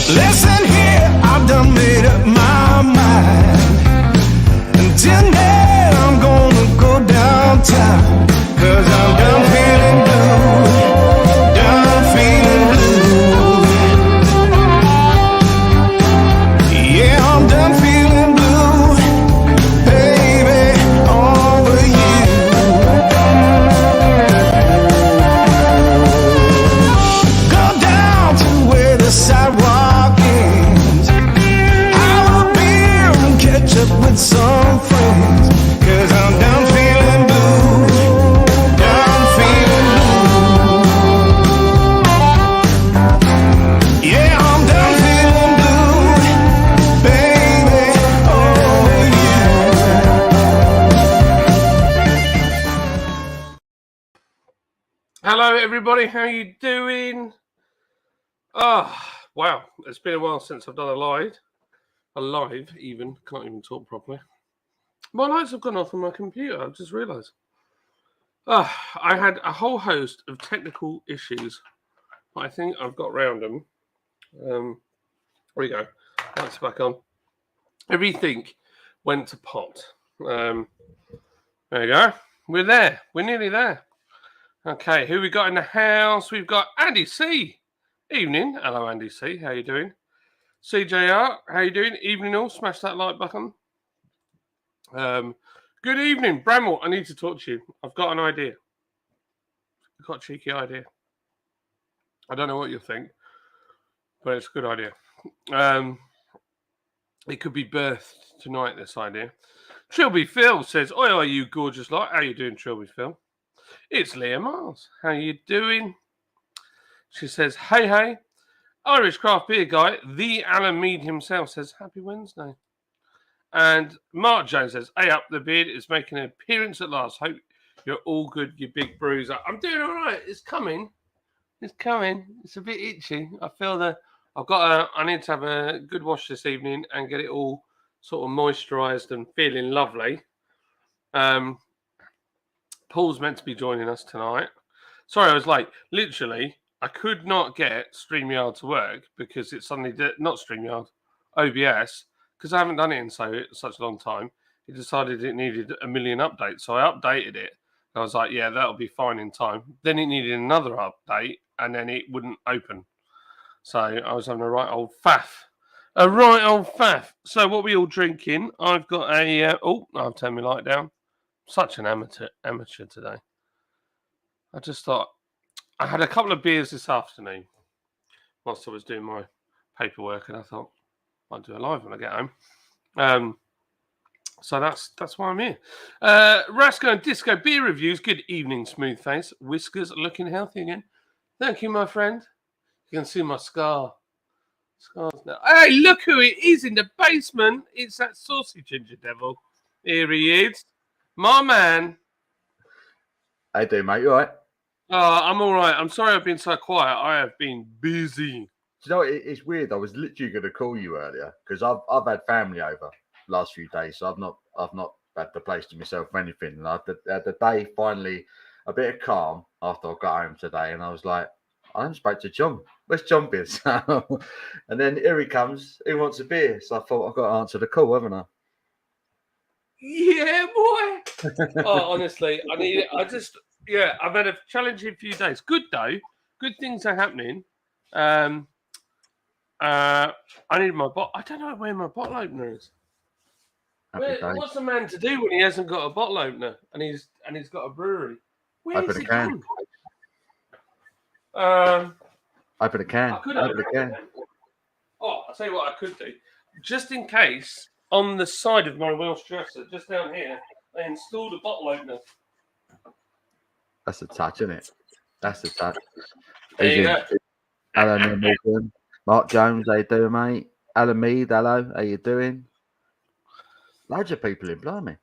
Listen here, I've done made up my mind. And tonight I'm gonna go downtown, 'cause I'm done feeling blue, done feeling blue. Yeah, I'm done feeling blue, baby, over you. Go down to where the sidewalk ends. Have a beer and catch up with some friends, 'cause I'm done feeling blue, done feeling blue. Yeah, I'm done feeling blue, baby, over you. Hello, everybody. How you doing? Oh, wow. It's been a while since I've done a live even. Can't even talk properly. My lights have gone off on my computer. I've just realised. I had a whole host of technical issues. But I think I've got round them. There we go. Lights back on. Everything went to pot. There you go. We're there. We're nearly there. Okay, who we got in the house? We've got Andy C. Evening. Hello, Andy C. How you doing? CJR, how you doing? Evening all. Smash that like button. Good evening, Bramwell. I need to talk to you. I've got an idea. I've got a cheeky idea. I don't know what you think, but it's a good idea. It could be birthed tonight, this idea. Trilby Phil says, "Oi, you gorgeous lot. How you doing, Trilby Phil? It's Leah Miles. How you doing?" She says, hey, Irish craft beer guy, the Alan Mead himself says, happy Wednesday. And Mark Jones says, hey up, the beard is making an appearance at last. Hope you're all good, you big bruiser. I'm doing all right. It's coming. It's coming. It's a bit itchy. I feel that I need to have a good wash this evening and get it all sort of moisturised and feeling lovely. Paul's meant to be joining us tonight. Sorry, I was late. Literally, I could not get StreamYard to work because it suddenly did, not StreamYard, OBS, because I haven't done it in such a long time. It decided it needed a million updates. So I updated it. I was like, yeah, that'll be fine in time. Then it needed another update and then it wouldn't open. So I was having a right old faff. So what are we all drinking? I've got I've turned my light down. Such an amateur today. I just thought, I had a couple of beers this afternoon whilst I was doing my paperwork, and I thought I'll do a live when I get home. So that's why I'm here. Rasco and Disco beer reviews. Good evening, smooth face. Whiskers looking healthy again. Thank you, my friend. You can see my scars now. Hey, look who it is in the basement. It's that saucy ginger devil. Here he is. My man. How you doing, mate? You all right? I'm all right. I'm sorry I've been so quiet. I have been busy. Do you know, it's weird. I was literally going to call you earlier because I've had family over last few days, so I've not had the place to myself or anything. And I had the day finally a bit of calm after I got home today, and I was like, I haven't spoke to John. Where's John been? And then here he comes. Who wants a beer? So I thought I've got to answer the call, haven't I? Yeah, boy. Oh, honestly, I need it. I've had a challenging few days. Good though. Good things are happening. I need my bottle. I don't know where my bottle opener is. What's a man to do when he hasn't got a bottle opener and he's got a brewery? Where's it gone? Open a can. I could open a can. Oh, I'll tell you what I could do. Just in case, on the side of my Welsh dresser, just down here, I installed a bottle opener. That's a touch, isn't it? That's a touch. There you go. Alan Morgan. Mark Jones, how you doing, mate? Alan Mead, hello. How you doing? Loads of people in, blimey.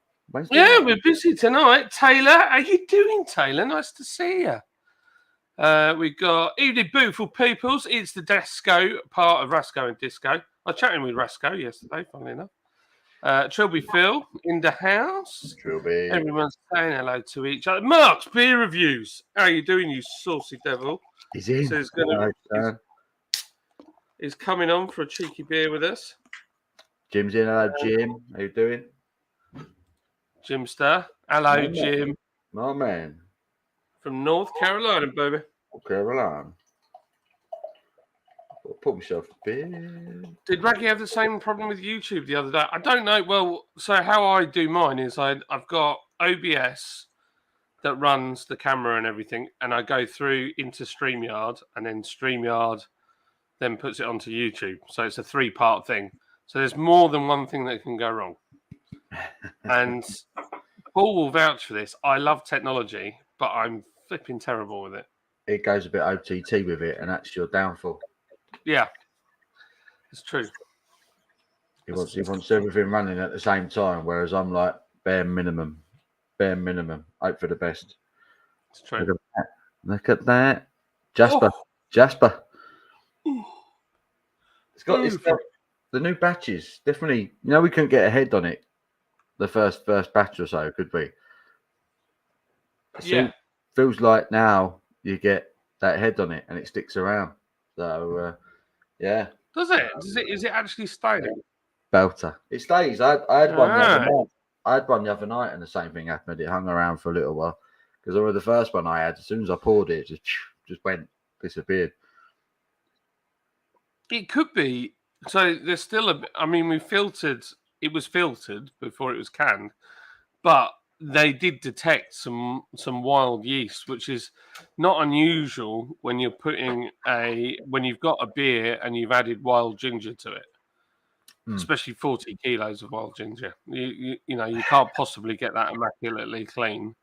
Yeah, we're busy tonight. Taylor, how you doing, Taylor? Nice to see you. We've got Evening Beautiful Peoples. It's the Disco part of Rasco and Disco. I was chatting with Rasco yesterday, funnily enough. Trilby Phil in the house. Trilby. Everyone's saying hello to each other. Mark's beer reviews. How you doing, you saucy devil? He's in. So is coming on for a cheeky beer with us. Jim's in. Hello, Jim. How you doing? Jimster. Hello, My Jim. man. My man. From North Carolina, baby. Caroline. I'll put myself a beer. Did Raggy have the same problem with YouTube the other day? I don't know. Well, so how I do mine is I've got OBS that runs the camera and everything, and I go through into StreamYard, and then StreamYard then puts it onto YouTube. So it's a 3-part thing. So there's more than one thing that can go wrong. And Paul will vouch for this. I love technology, but I'm flipping terrible with it. It goes a bit OTT with it, and that's your downfall. Yeah, it's true. He wants everything running at the same time, whereas I'm like bare minimum. Hope for the best. It's true. Look at that. Jasper. It's got the new batches. Definitely, we couldn't get ahead on it. The first batch or so, could we? Yeah. Feels like now you get that head on it and it sticks around. So, yeah. Does it? Is it actually staying? Belter. It stays. I had one the other night. I had one the other night and the same thing happened. It hung around for a little while. Because the first one I had, as soon as I poured it, it just went, disappeared. It could be. So there's still we filtered. It was filtered before it was canned, but they did detect some wild yeast, which is not unusual when you're when you've got a beer and you've added wild ginger to it, especially 40 kilos of wild ginger. You can't possibly get that immaculately clean.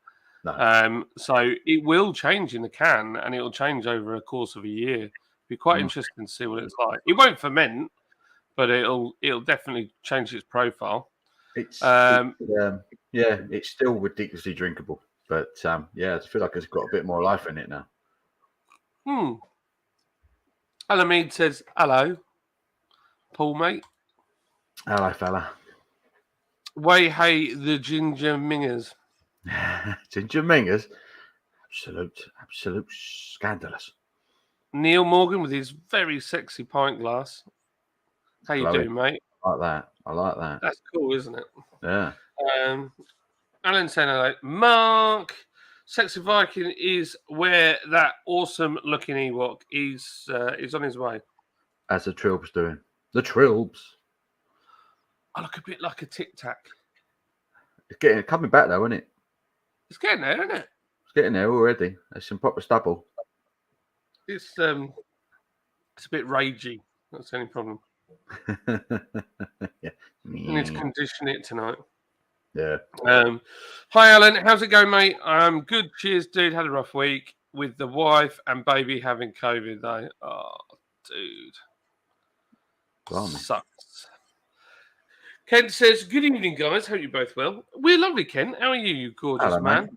No. So it will change in the can, and it will change over a course of a year. It'll be quite interesting to see what it's like. It won't ferment, but it'll definitely change its profile. It's still ridiculously drinkable, but I feel like it's got a bit more life in it now. Alamede says, "Hello, Paul, mate. Hello, fella. Way hey the ginger mingers. Ginger mingers, absolute scandalous. Neil Morgan with his very sexy pint glass. How you doing, mate? I like that. That's cool, isn't it? Yeah. Alan saying hello. Mark, Sexy Viking is where that awesome looking Ewok is on his way. As the Trilbs doing. The Trilbs. I look a bit like a Tic Tac. It's coming back though, isn't it? It's getting there, isn't it? It's getting there already. There's some proper stubble. It's a bit ragey. That's the only problem. Yeah. I need to condition it tonight. Yeah. Hi, Alan. How's it going, mate? Good. Cheers, dude. Had a rough week with the wife and baby having COVID, though. Oh, dude. Blimey. Sucks. Kent says, good evening, guys. Hope you're both well. We're lovely, Kent. How are you, you gorgeous Hello, man? mate.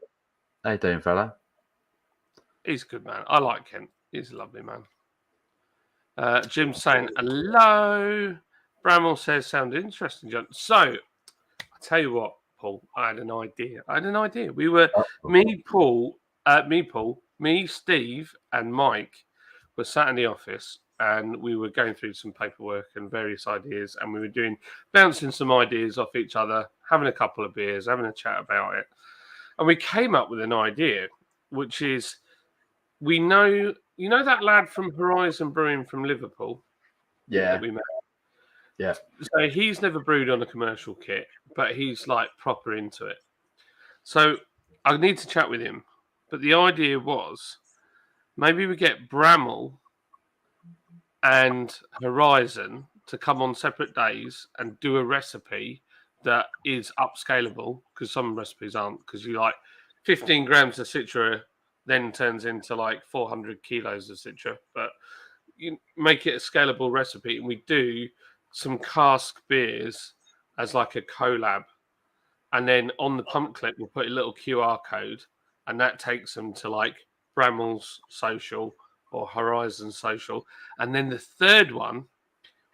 How you doing, fella? He's a good man. I like Kent. He's a lovely man. Jim's saying hello. Bramwell says, sound interesting, John. So, I tell you what, Paul, I had an idea. We were, me, Steve, and Mike were sat in the office and we were going through some paperwork and various ideas, and we were bouncing some ideas off each other, having a couple of beers, having a chat about it. And we came up with an idea, which is, we know, that lad from Horizon Brewing from Liverpool? Yeah. That we met? Yeah. So he's never brewed on a commercial kit, but he's like proper into it. So I need to chat with him. But the idea was maybe we get Bramall and Horizon to come on separate days and do a recipe that is upscalable, because some recipes aren't, because you like 15 grams of Citra then turns into like 400 kilos of Citra. But you make it a scalable recipe, and we do some cask beers as like a collab, and then on the pump clip we'll put a little QR code, and that takes them to like Bramall's social or Horizon social. And then the third one,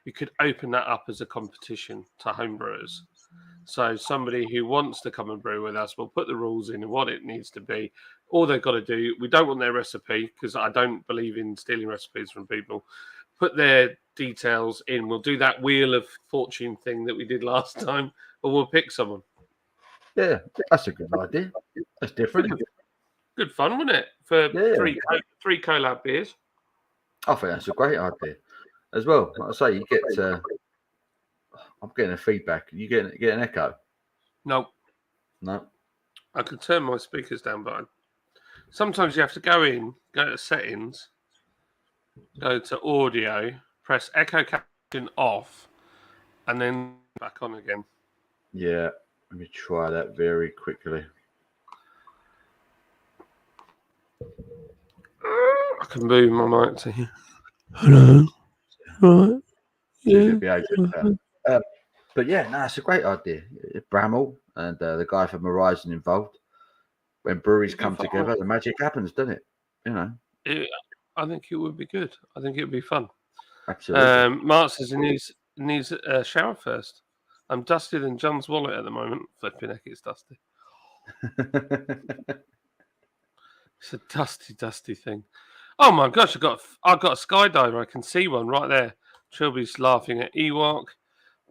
we could open that up as a competition to homebrewers. So somebody who wants to come and brew with us will put the rules in and what it needs to be. All they've got to do, we don't want their recipe, because I don't believe in stealing recipes from people. Put their details in. We'll do that Wheel of Fortune thing that we did last time, or we'll pick someone. Yeah, that's a good idea. That's different. Good fun, wasn't it? For Yeah. three collab beers. I think that's a great idea as well. Like I say, you get. I'm getting a feedback. You get an echo? No, No. I can turn my speakers down, but sometimes you have to go to settings, go to audio, press echo caption off, and then back on again. Yeah. Let me try that very quickly. I can move my mic to here. Hello. Right. Yeah. But yeah, no, it's a great idea. Bramall and the guy from Horizon involved. When breweries come together, the magic happens, doesn't it? You know. I think it would be good. I think it would be fun. Absolutely. Mark says he needs a shower first. I'm dustier than John's wallet at the moment. Flipping heck, it's dusty. It's a dusty thing. Oh my gosh, I've got a skydiver. I can see one right there. Trilby's laughing at Ewok.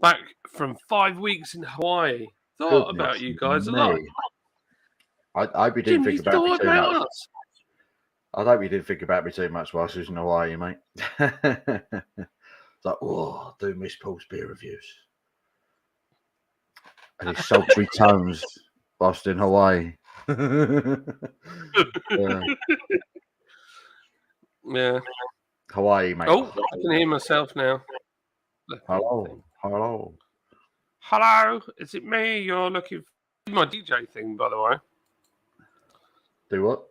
Back from 5 weeks in Hawaii. Thought about you guys a lot. I hope you didn't think about me too much. I hope you didn't think about me too much whilst I was in Hawaii, mate. It's like, oh, I do miss Paul's beer reviews. And his sultry tones whilst in Hawaii. Yeah. Hawaii, mate. Oh, I can hear myself now. Hello. Hello, is it me you're looking for? My DJ thing, by the way. Do what?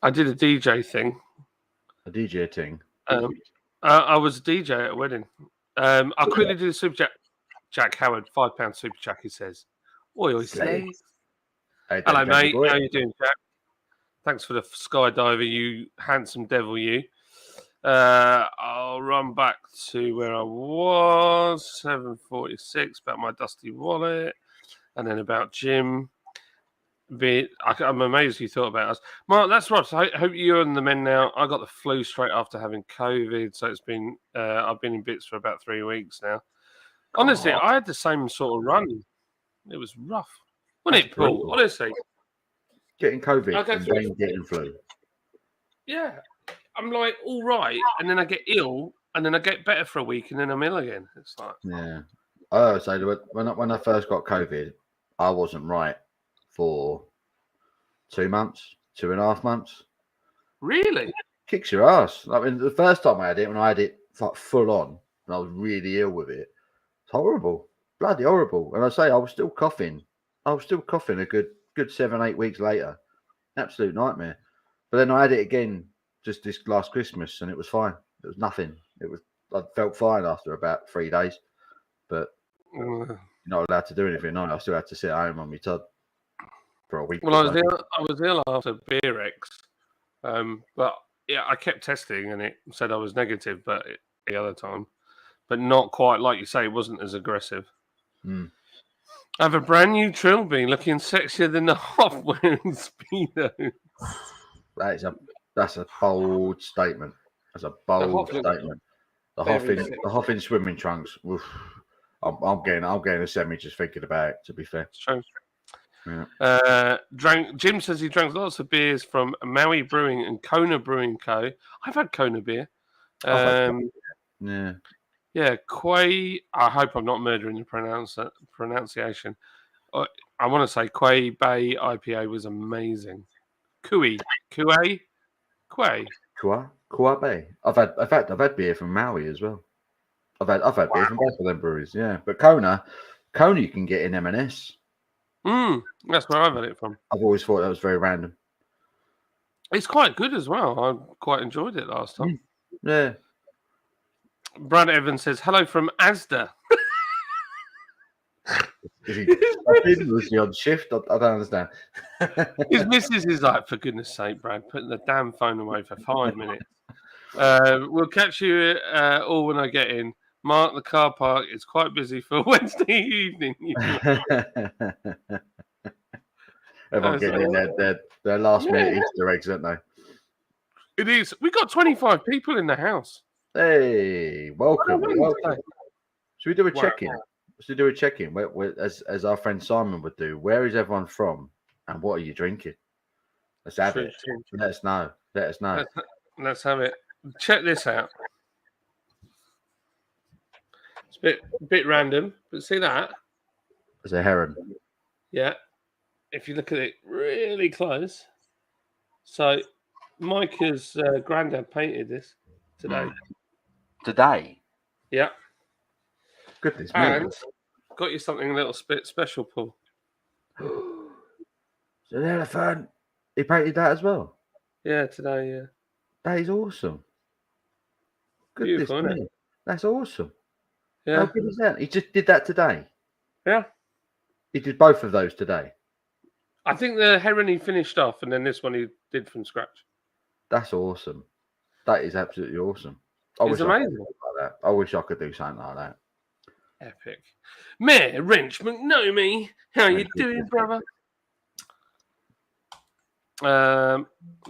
I did a DJ thing. A DJ thing? I was a DJ at a wedding. I'll quickly do the super chat. Jack Howard, £5 super chat, he says. Oi, slave. Hey, hello, mate. How you doing, Jack? Thanks for the skydiver, you handsome devil, you. I'll run back to where I was, 7:46, about my dusty wallet, and then about Jim. I'm amazed you thought about us. Mark, that's right. So I hope you're in the men now. I got the flu straight after having COVID, so it's been I've been in bits for about 3 weeks now. Honestly, I had the same sort of run. It was rough. Wasn't it, Paul? Brutal. Honestly. Getting COVID and then getting flu. Yeah. I'm like, all right, and then I get ill, and then I get better for a week, and then I'm ill again. It's like... Yeah. Oh, so when I first got COVID, I wasn't right for 2 months, 2.5 months. Really? Kicks your ass. I mean, the first time I had it, when I had it like full on, and I was really ill with it, it's horrible. Bloody horrible. And I say I was still coughing. a good 7-8 weeks later. Absolute nightmare. But then I had it again just this last Christmas, and it was fine. It was nothing. I felt fine after about 3 days, but you're not allowed to do anything. No, I still had to sit at home on my tub for a week. Well, I was ill after Beerex, but yeah, I kept testing, and it said I was negative, but the other time, but not quite like you say. It wasn't as aggressive. Mm. I have a brand new Trilby, looking sexier than the Hoff wearing Speedo. That's a bold statement. That's a bold statement. The Hoff in swimming trunks. Oof. I'm getting a semi just thinking about it, to be fair. It's true. Yeah. Jim says he drank lots of beers from Maui Brewing and Kona Brewing Co. I've had Kona beer. Yeah, Quay. I hope I'm not murdering the pronunciation. I want to say Quay Bay IPA was amazing. Quay Bay. I've had beer from Maui as well. I've had beer from both of them breweries. Yeah, but Kona you can get in M&S. That's where I've had it from. I've always thought that was very random. It's quite good as well. I quite enjoyed it last time. Yeah. Brad Evans says hello from Asda. Was he on shift? I don't understand. His missus is like, for goodness sake, Brad, putting the damn phone away for 5 minutes. We'll catch you all when I get in. Mark, the car park is quite busy for Wednesday evening. Everyone getting in their last minute Easter eggs, aren't they? It is. We got 25 people in the house. Hey, welcome. Well Welcome. Should we do a Wow. check-in? Should we do a check-in? As our friend Simon would do. Where is everyone from, and what are you drinking? Let's have True, it. true. Let us know. Let us know. Let's have it. Check this out. It's a bit random, but see that? There's a heron. Yeah. If you look at it really close. So Micah's granddad painted this today. Today. Yeah. Goodness me. And got you something a little bit special, Paul. So an elephant. He painted that as well. Yeah, today, yeah. That is awesome. Goodness Beautiful, isn't me. it? That's awesome. How Yeah. good is that? He just did that today. Yeah. He did both of those today. I think the heron he finished off, and then this one he did from scratch. That's awesome. That is absolutely awesome. I It's wish I could amazing. do like that. I wish I could do something like that. Epic. Mayor Wrench McNomie, how you Thank you. doing, brother?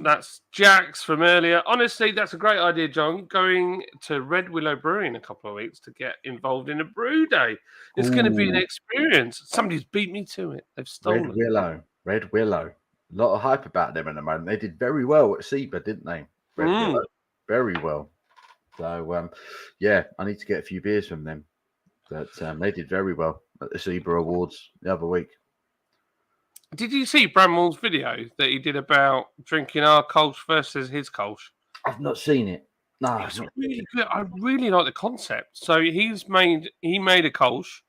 That's Jax from earlier. Honestly, that's a great idea, John. Going to Red Willow Brewery in a couple of weeks to get involved in a brew day. It's going to be an Ooh. experience. Somebody's beat me to it. They've stolen. Red Willow. A lot of hype about them at the moment. They did very well at SEBA, didn't they? Red Willow. Very well. So, yeah, I need to get a few beers from them. But they did very well at the SEBA Awards the other week. Did you see Bramwell's video that he did about drinking our Kolsch versus his Kolsch? I've not seen it. No, It was really good. I really like the concept. So he made a Kolsch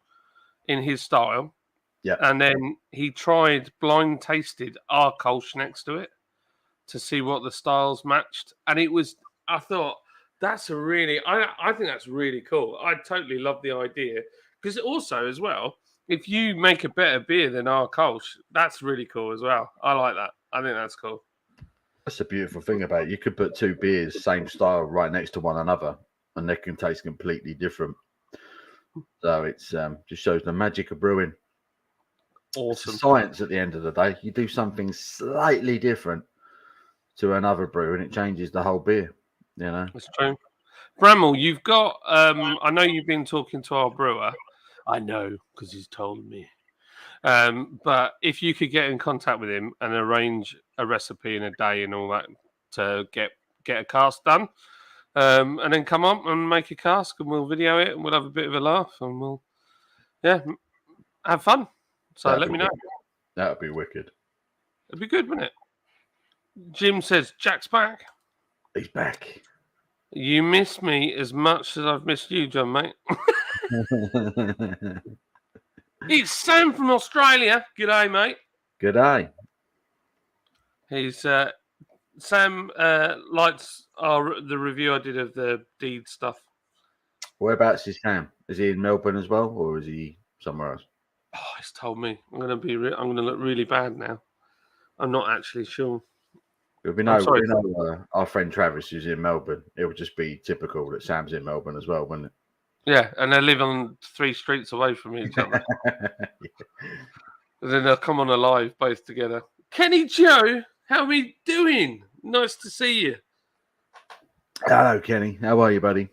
in his style. Yeah. And then he blind tasted our Kolsch next to it to see what the styles matched. And I thought, I think that's really cool. I totally love the idea. Because also, as well, if you make a better beer than our Kolsch, that's really cool as well. I like that. I think that's cool. That's a beautiful thing about it. You could put two beers, same style, right next to one another, and they can taste completely different. So it's just shows the magic of brewing. Awesome. It's science at the end of the day. You do something slightly different to another brew, and it changes the whole beer. You know, That's true. Bramwell, you've got. I know you've been talking to our brewer. I know because he's told me. But if you could get in contact with him and arrange a recipe in a day and all that to get a cask done, and then come on and make a cask and we'll video it and we'll have a bit of a laugh and we'll, have fun. So let me know. That would be wicked. It'd be good, wouldn't it? Jim says, Jack's back. He's back. You miss me as much as I've missed you, John, mate. It's Sam from Australia. G'day, mate. Good day. He's Sam likes the review I did of the deed stuff. Whereabouts is Sam? Is he in Melbourne as well, or is he somewhere else? Oh, he's told me I'm going to look really bad now. I'm not actually sure. We know our friend Travis who's in Melbourne. It would just be typical that Sam's in Melbourne as well, wouldn't it? Yeah, and they live on 3 streets away from each other. And then they'll come on a live both together. Kenny Joe, how are we doing? Nice to see you. Hello, Kenny. How are you, buddy?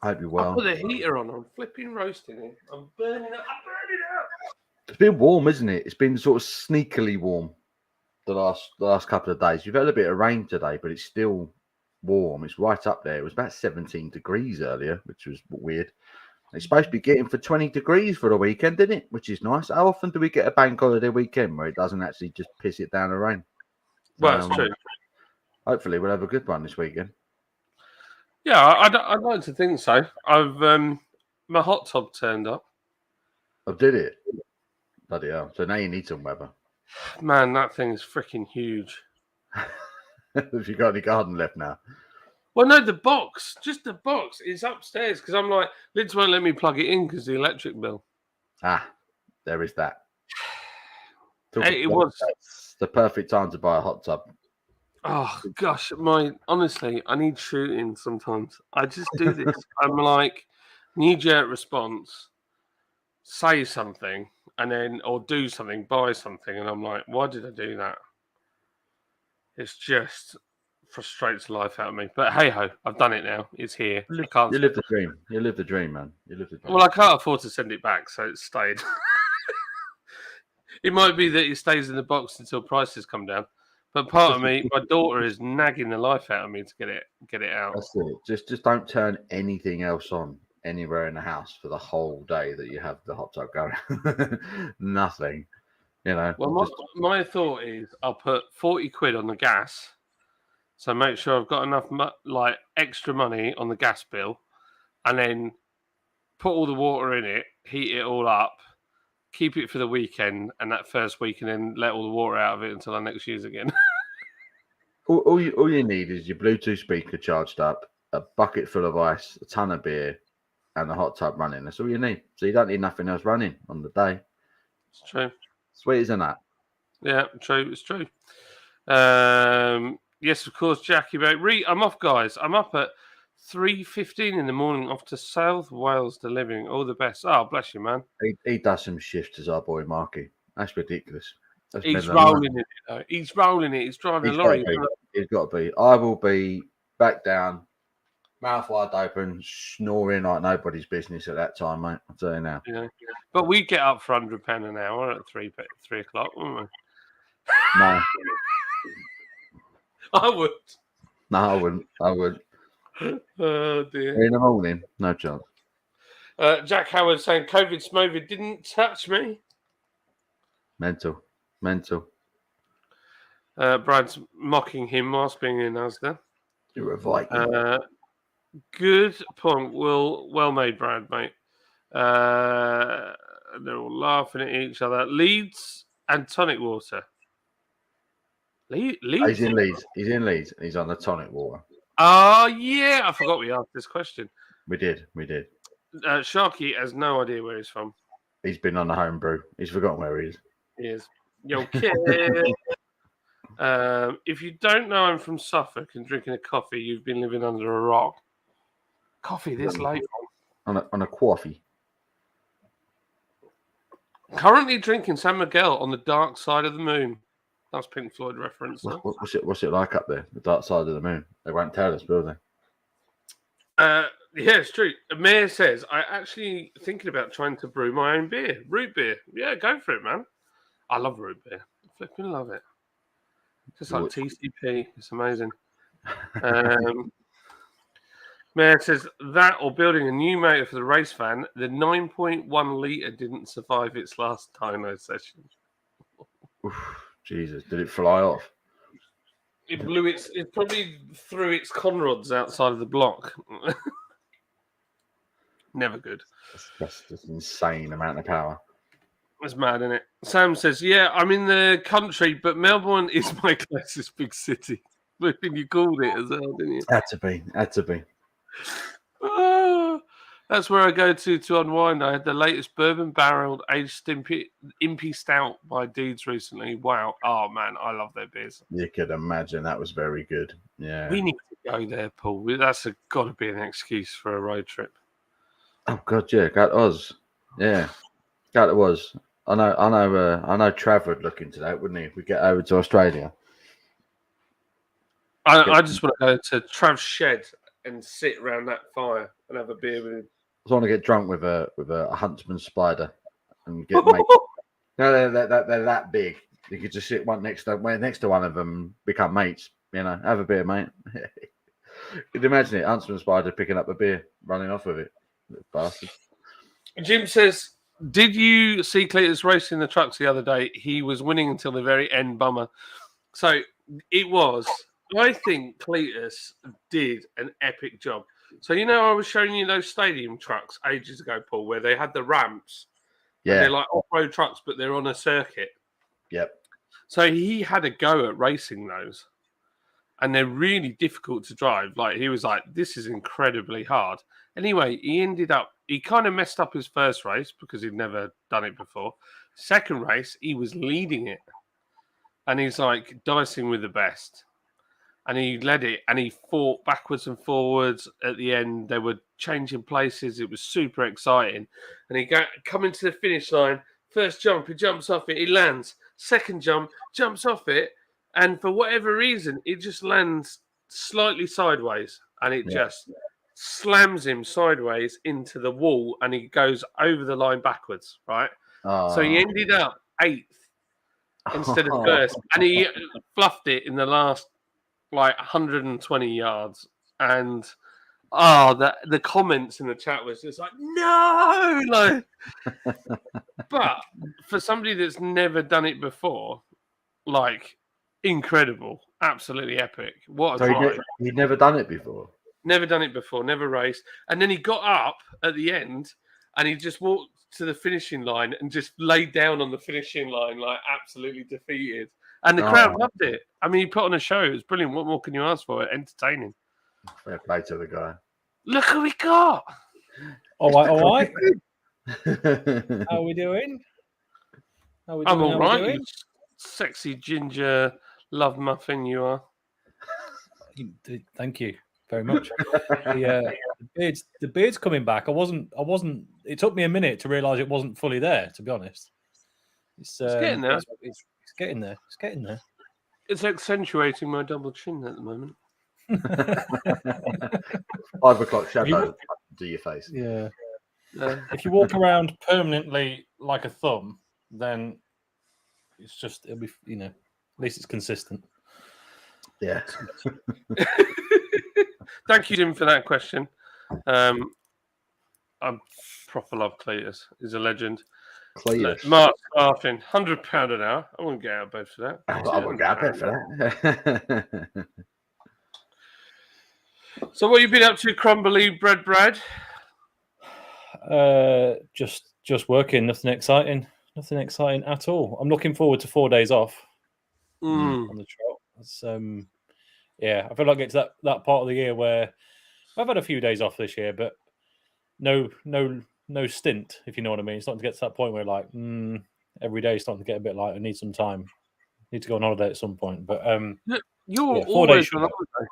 I hope you're well. I put the heater on. I'm flipping roasting it. I'm burning up. It's been warm, isn't it? It's been sort of sneakily warm the last couple of days. You've had a bit of rain today, but it's still warm. It's right up there. It was about 17 degrees earlier, which was weird. It's supposed to be getting for 20 degrees for the weekend, isn't it? Which is nice. How often do we get a bank holiday weekend where it doesn't actually just piss it down the rain? Well, that's true. Hopefully, we'll have a good one this weekend. Yeah, I'd like to think so. I've my hot tub turned up. Oh, did it? Bloody hell. So now you need some weather. Man, that thing is freaking huge. Have you got any garden left now? Well, no, just the box is upstairs because I'm like, Lids won't let me plug it in because the electric bill. Ah, there is that. It's the perfect time to buy a hot tub. Oh gosh, honestly, I need shooting sometimes. I just do this. I'm like knee-jerk response, say something, and then or do something, buy something, and I'm like, why did I do that? It's just frustrates the life out of me. But hey ho, I've done it now. It's here. You I can't. live the dream. You live the dream, man. You live the dream. Well, I can't afford to send it back, so it's stayed. It might be that it stays in the box until prices come down. But part of me, my daughter is nagging the life out of me to get it out. That's it. Just don't turn anything else on anywhere in the house for the whole day that you have the hot tub going. Nothing. You know. Well, my thought is I'll put 40 quid on the gas, so make sure I've got enough extra money on the gas bill, and then put all the water in it, heat it all up, keep it for the weekend, and that first week, and then let all the water out of it until I next use again. all you need is your Bluetooth speaker charged up, a bucket full of ice, a ton of beer, and the hot tub running. That's all you need. So you don't need nothing else running on the day. It's true. Sweet as a nut. Yeah, true. It's true. Yes, of course, Jackie. I'm off, guys. I'm up at 3:15 in the morning, off to South Wales delivering. All the best. Oh, bless you, man. He does some shifts as our boy Marky. That's ridiculous. He's rolling it, though. He's rolling it. He's driving a lorry. He's got to be. I will be back down, mouth wide open, snoring like nobody's business at that time, mate. I'll tell you now. Yeah. But we get up for £100 an hour at 3 o'clock, wouldn't we? No. I would. No, I wouldn't. I would. Oh, dear. In the morning, no chance. Jack Howard saying COVID Smovid didn't touch me. Mental. Brad's mocking him whilst being in Asda. You're a Viking. Good point. Well made, Brad, mate. They're all laughing at each other. Leeds and tonic water. Leeds? He's in Leeds. And he's on the tonic water. Oh, yeah. I forgot we asked this question. We did. Sharky has no idea where he's from. He's been on the home brew. He's forgotten where he is. He is. Yo, kid. If you don't know I'm from Suffolk and drinking a coffee, you've been living under a rock. Coffee this late. On a coffee. Currently drinking San Miguel on the dark side of the moon. That's Pink Floyd reference. What's it like up there? The dark side of the moon. They won't tell us, will they? Yeah, it's true. Mayor says, I actually thinking about trying to brew my own beer. Root beer. Yeah, go for it, man. I love root beer. I flipping love it. Just like TCP. It's amazing. Mayor says that or building a new motor for the race van. The 9.1 litre didn't survive its last dyno session. Oof, Jesus, did it fly off? It probably threw its conrods outside of the block. Never good. That's just an insane amount of power. It's mad, isn't it? Sam says, yeah, I'm in the country, but Melbourne is my closest big city. You called it as well, didn't you? Had to be. That's where I go to unwind. I had the latest bourbon barreled aged Impy Stout by Deeds recently. Wow. Oh, man, I love their beers. You could imagine that was very good. Yeah. We need to go there, Paul. That's got to be an excuse for a road trip. Oh, God, yeah. That was. Yeah. That was. I know Trav would look into that, wouldn't he, if we get over to Australia? I just want to go to Trav's shed and sit around that fire and have a beer with him. I just want to get drunk with a huntsman spider and get mates. No, they're that big. You could just sit next to one of them, become mates. You know, have a beer, mate. Could you imagine it? Huntsman spider picking up a beer, running off with it. Bastard. Jim says, did you see Cletus racing the trucks the other day? He was winning until the very end, bummer. So it was. I think Cletus did an epic job. So, I was showing you those stadium trucks ages ago, Paul, where they had the ramps. Yeah. They're like off-road trucks, but they're on a circuit. Yep. So he had a go at racing those. And they're really difficult to drive. Like, he was like, this is incredibly hard. Anyway, he kind of messed up his first race because he'd never done it before. Second race, he was leading it. And he's like dicing with the best. And he led it and he fought backwards and forwards. At the end, they were changing places. It was super exciting. And he coming to the finish line. First jump, he jumps off it. He lands. Second jump, jumps off it. And for whatever reason, it just lands slightly sideways, and it Yeah. just slams him sideways into the wall, and he goes over the line backwards, right? So he ended up 8th instead of first, and he fluffed it in the last like 120 yards. And the comments in the chat was just like, no, like. But for somebody that's never done it before, like, incredible, absolutely epic. What a So drive! he'd never done it before. Never done it before, never raced, and then he got up at the end, and he just walked to the finishing line and just laid down on the finishing line, like absolutely defeated. And the crowd loved it. I mean, he put on a show. It was brilliant. What more can you ask for? Entertaining. Fair play to the guy. Look who we got. All right. How are we doing? I'm all right. You sexy ginger love muffin, you are. Thank you very much. The beard's coming back. I wasn't. It took me a minute to realise it wasn't fully there. To be honest, it's getting there. It's getting there. It's getting there. It's accentuating my double chin at the moment. 5 o'clock shadow to your face. Yeah. If you walk around permanently like a thumb, then it'll be, at least it's consistent. Yeah. Thank you, Jim, for that question. I'm proper love Cletus. He's a legend. Cletus. Mark's laughing. £100 an hour. I wouldn't get out of bed for that. I wouldn't get out of bed for that. So what have you been up to, Crumbly Brad? Just working. Nothing exciting. Nothing exciting at all. I'm looking forward to 4 days off on the trot. It's, I feel like it's that part of the year where I've had a few days off this year, but no stint, if you know what I mean. It's starting to get to that point where every day is starting to get a bit like I need some time. Need to go on holiday at some point. But you're always on holiday.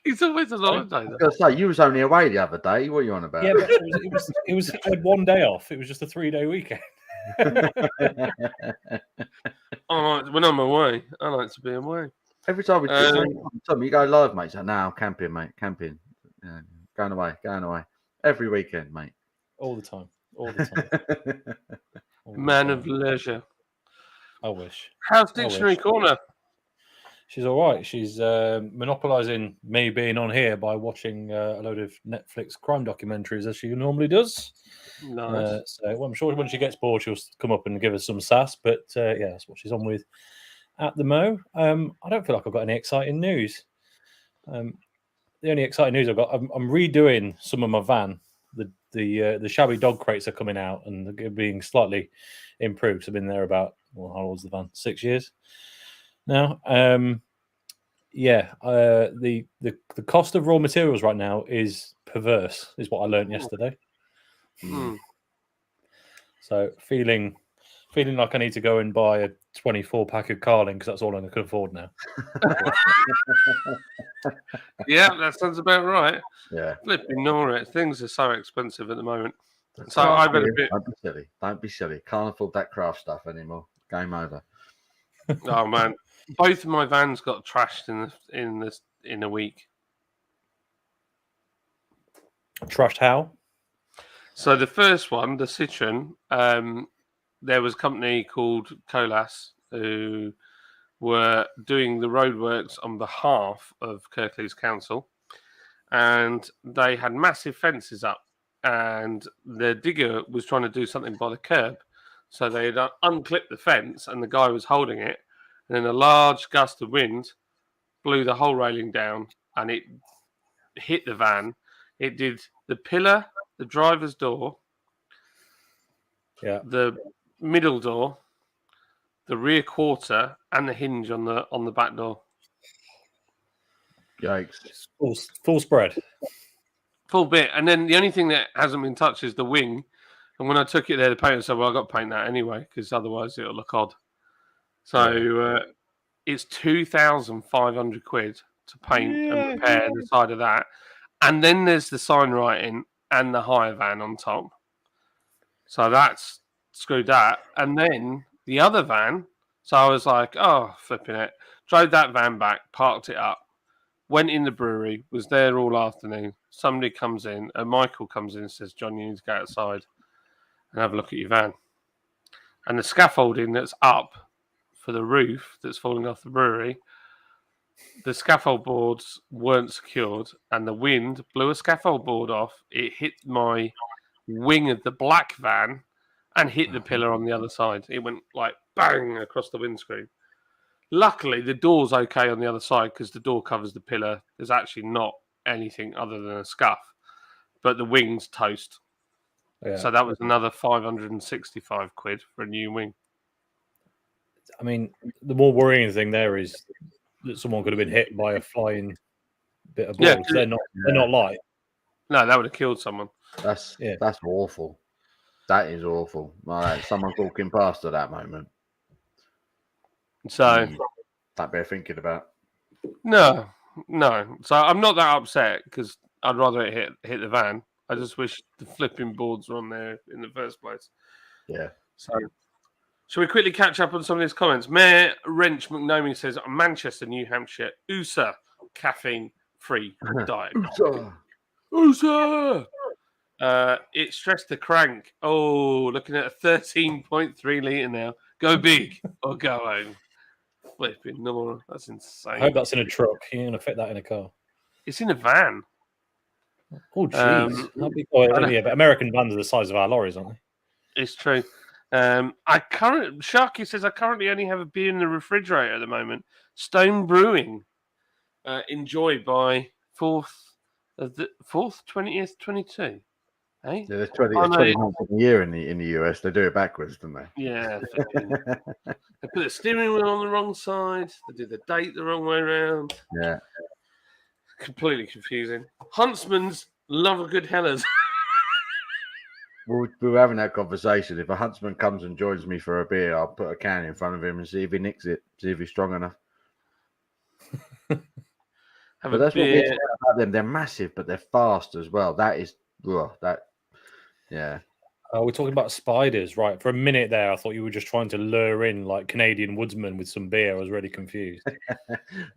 He's always on holiday. I was going to say, you was only away the other day. What are you on about? Yeah, but it was I had 1 day off. It was just a 3-day weekend. When I'm away, I like to be away. Every time we talk, you go live, mate. So now I'm camping, mate. Camping. Going away. Every weekend, mate. All the time. Man of leisure. I wish. How's Dictionary Corner? She's all right. She's monopolising me being on here by watching a load of Netflix crime documentaries as she normally does. Nice. So I'm sure when she gets bored, she'll come up and give us some sass. But that's what she's on with at the mo. I don't feel like I've got any exciting news. The only exciting news I've got, I'm redoing some of my van. The shabby dog crates are coming out and they're being slightly improved. I've been there about, how old was the van? 6 years now. The cost of raw materials right now is perverse, is what I learned yesterday. So feeling like I need to go and buy a 24-pack of Carling because that's all I can afford now. Yeah, that sounds about right. Yeah. Flipping Nora, things are so expensive at the moment. So I've had a bit. Don't be silly. Can't afford that craft stuff anymore. Game over. Oh man, both of my vans got trashed in a week. Trashed how? So the first one, the Citroen, there was a company called Colas who were doing the roadworks on behalf of Kirklees Council, and they had massive fences up, and the digger was trying to do something by the curb. So they had unclipped the fence, and the guy was holding it, and then a large gust of wind blew the whole railing down, and it hit the van. It did the pillar, the driver's door, the middle door, the rear quarter, and the hinge on the back door. Yikes! Full spread, full bit. And then the only thing that hasn't been touched is the wing. And when I took it there, the painter said, "Well, I got to paint that anyway because otherwise it'll look odd." So it's £2,500 to paint and repair the side of that. And then there's the sign writing and the hire van on top. So that's screwed that. And then the other van. So I was like, oh, flipping it. Drove that van back, parked it up, Went in the brewery, was there all afternoon. Somebody comes in, Michael comes in and says, John, you need to go outside and have a look at your van. And the scaffolding that's up for the roof that's falling off the brewery, the scaffold boards weren't secured and the wind blew a scaffold board off. It hit my wing of the black van and hit the pillar on the other side. It went like bang across the windscreen. Luckily, the door's okay on the other side because the door covers the pillar. There's actually not anything other than a scuff, but the wing's toast. Yeah. So that was another 565 quid for a new wing. I mean, the more worrying thing there is that someone could have been hit by a flying bit of board. Yeah, They're not light. No, that would have killed someone. That's awful. That is awful. Like, someone's walking past at that moment. So that they're thinking about. no. So I'm not that upset because I'd rather it hit the van. I just wish the flipping boards were on there in the first place. Yeah. So, shall we quickly catch up on some of these comments? Mayor Wrench McNomie says, Manchester, New Hampshire, USA, caffeine-free diet. USA! It stressed the crank. Oh, looking at a 13.3 litre now. Go big or go home. Flipping no, that's insane. I hope that's in a truck. You're going to fit that in a car. It's in a van. Oh, jeez. But American vans are the size of our lorries, aren't they? It's true. Sharky says I currently only have a beer in the refrigerator at the moment. Stone Brewing, enjoyed by 20th, 22. Eh? Yeah, there's 20 months in a year in the US. They do it backwards, don't they? Yeah. They put the steering wheel on the wrong side. They do the date the wrong way around. Yeah. Completely confusing. Huntsman's love a good hellers. We were having that conversation. If a huntsman comes and joins me for a beer, I'll put a can in front of him and see if he nicks it, see if he's strong enough. But that's what we about them. They're massive, but they're fast as well. Yeah. We're talking about spiders, right? For a minute there, I thought you were just trying to lure in like Canadian woodsmen with some beer. I was really confused.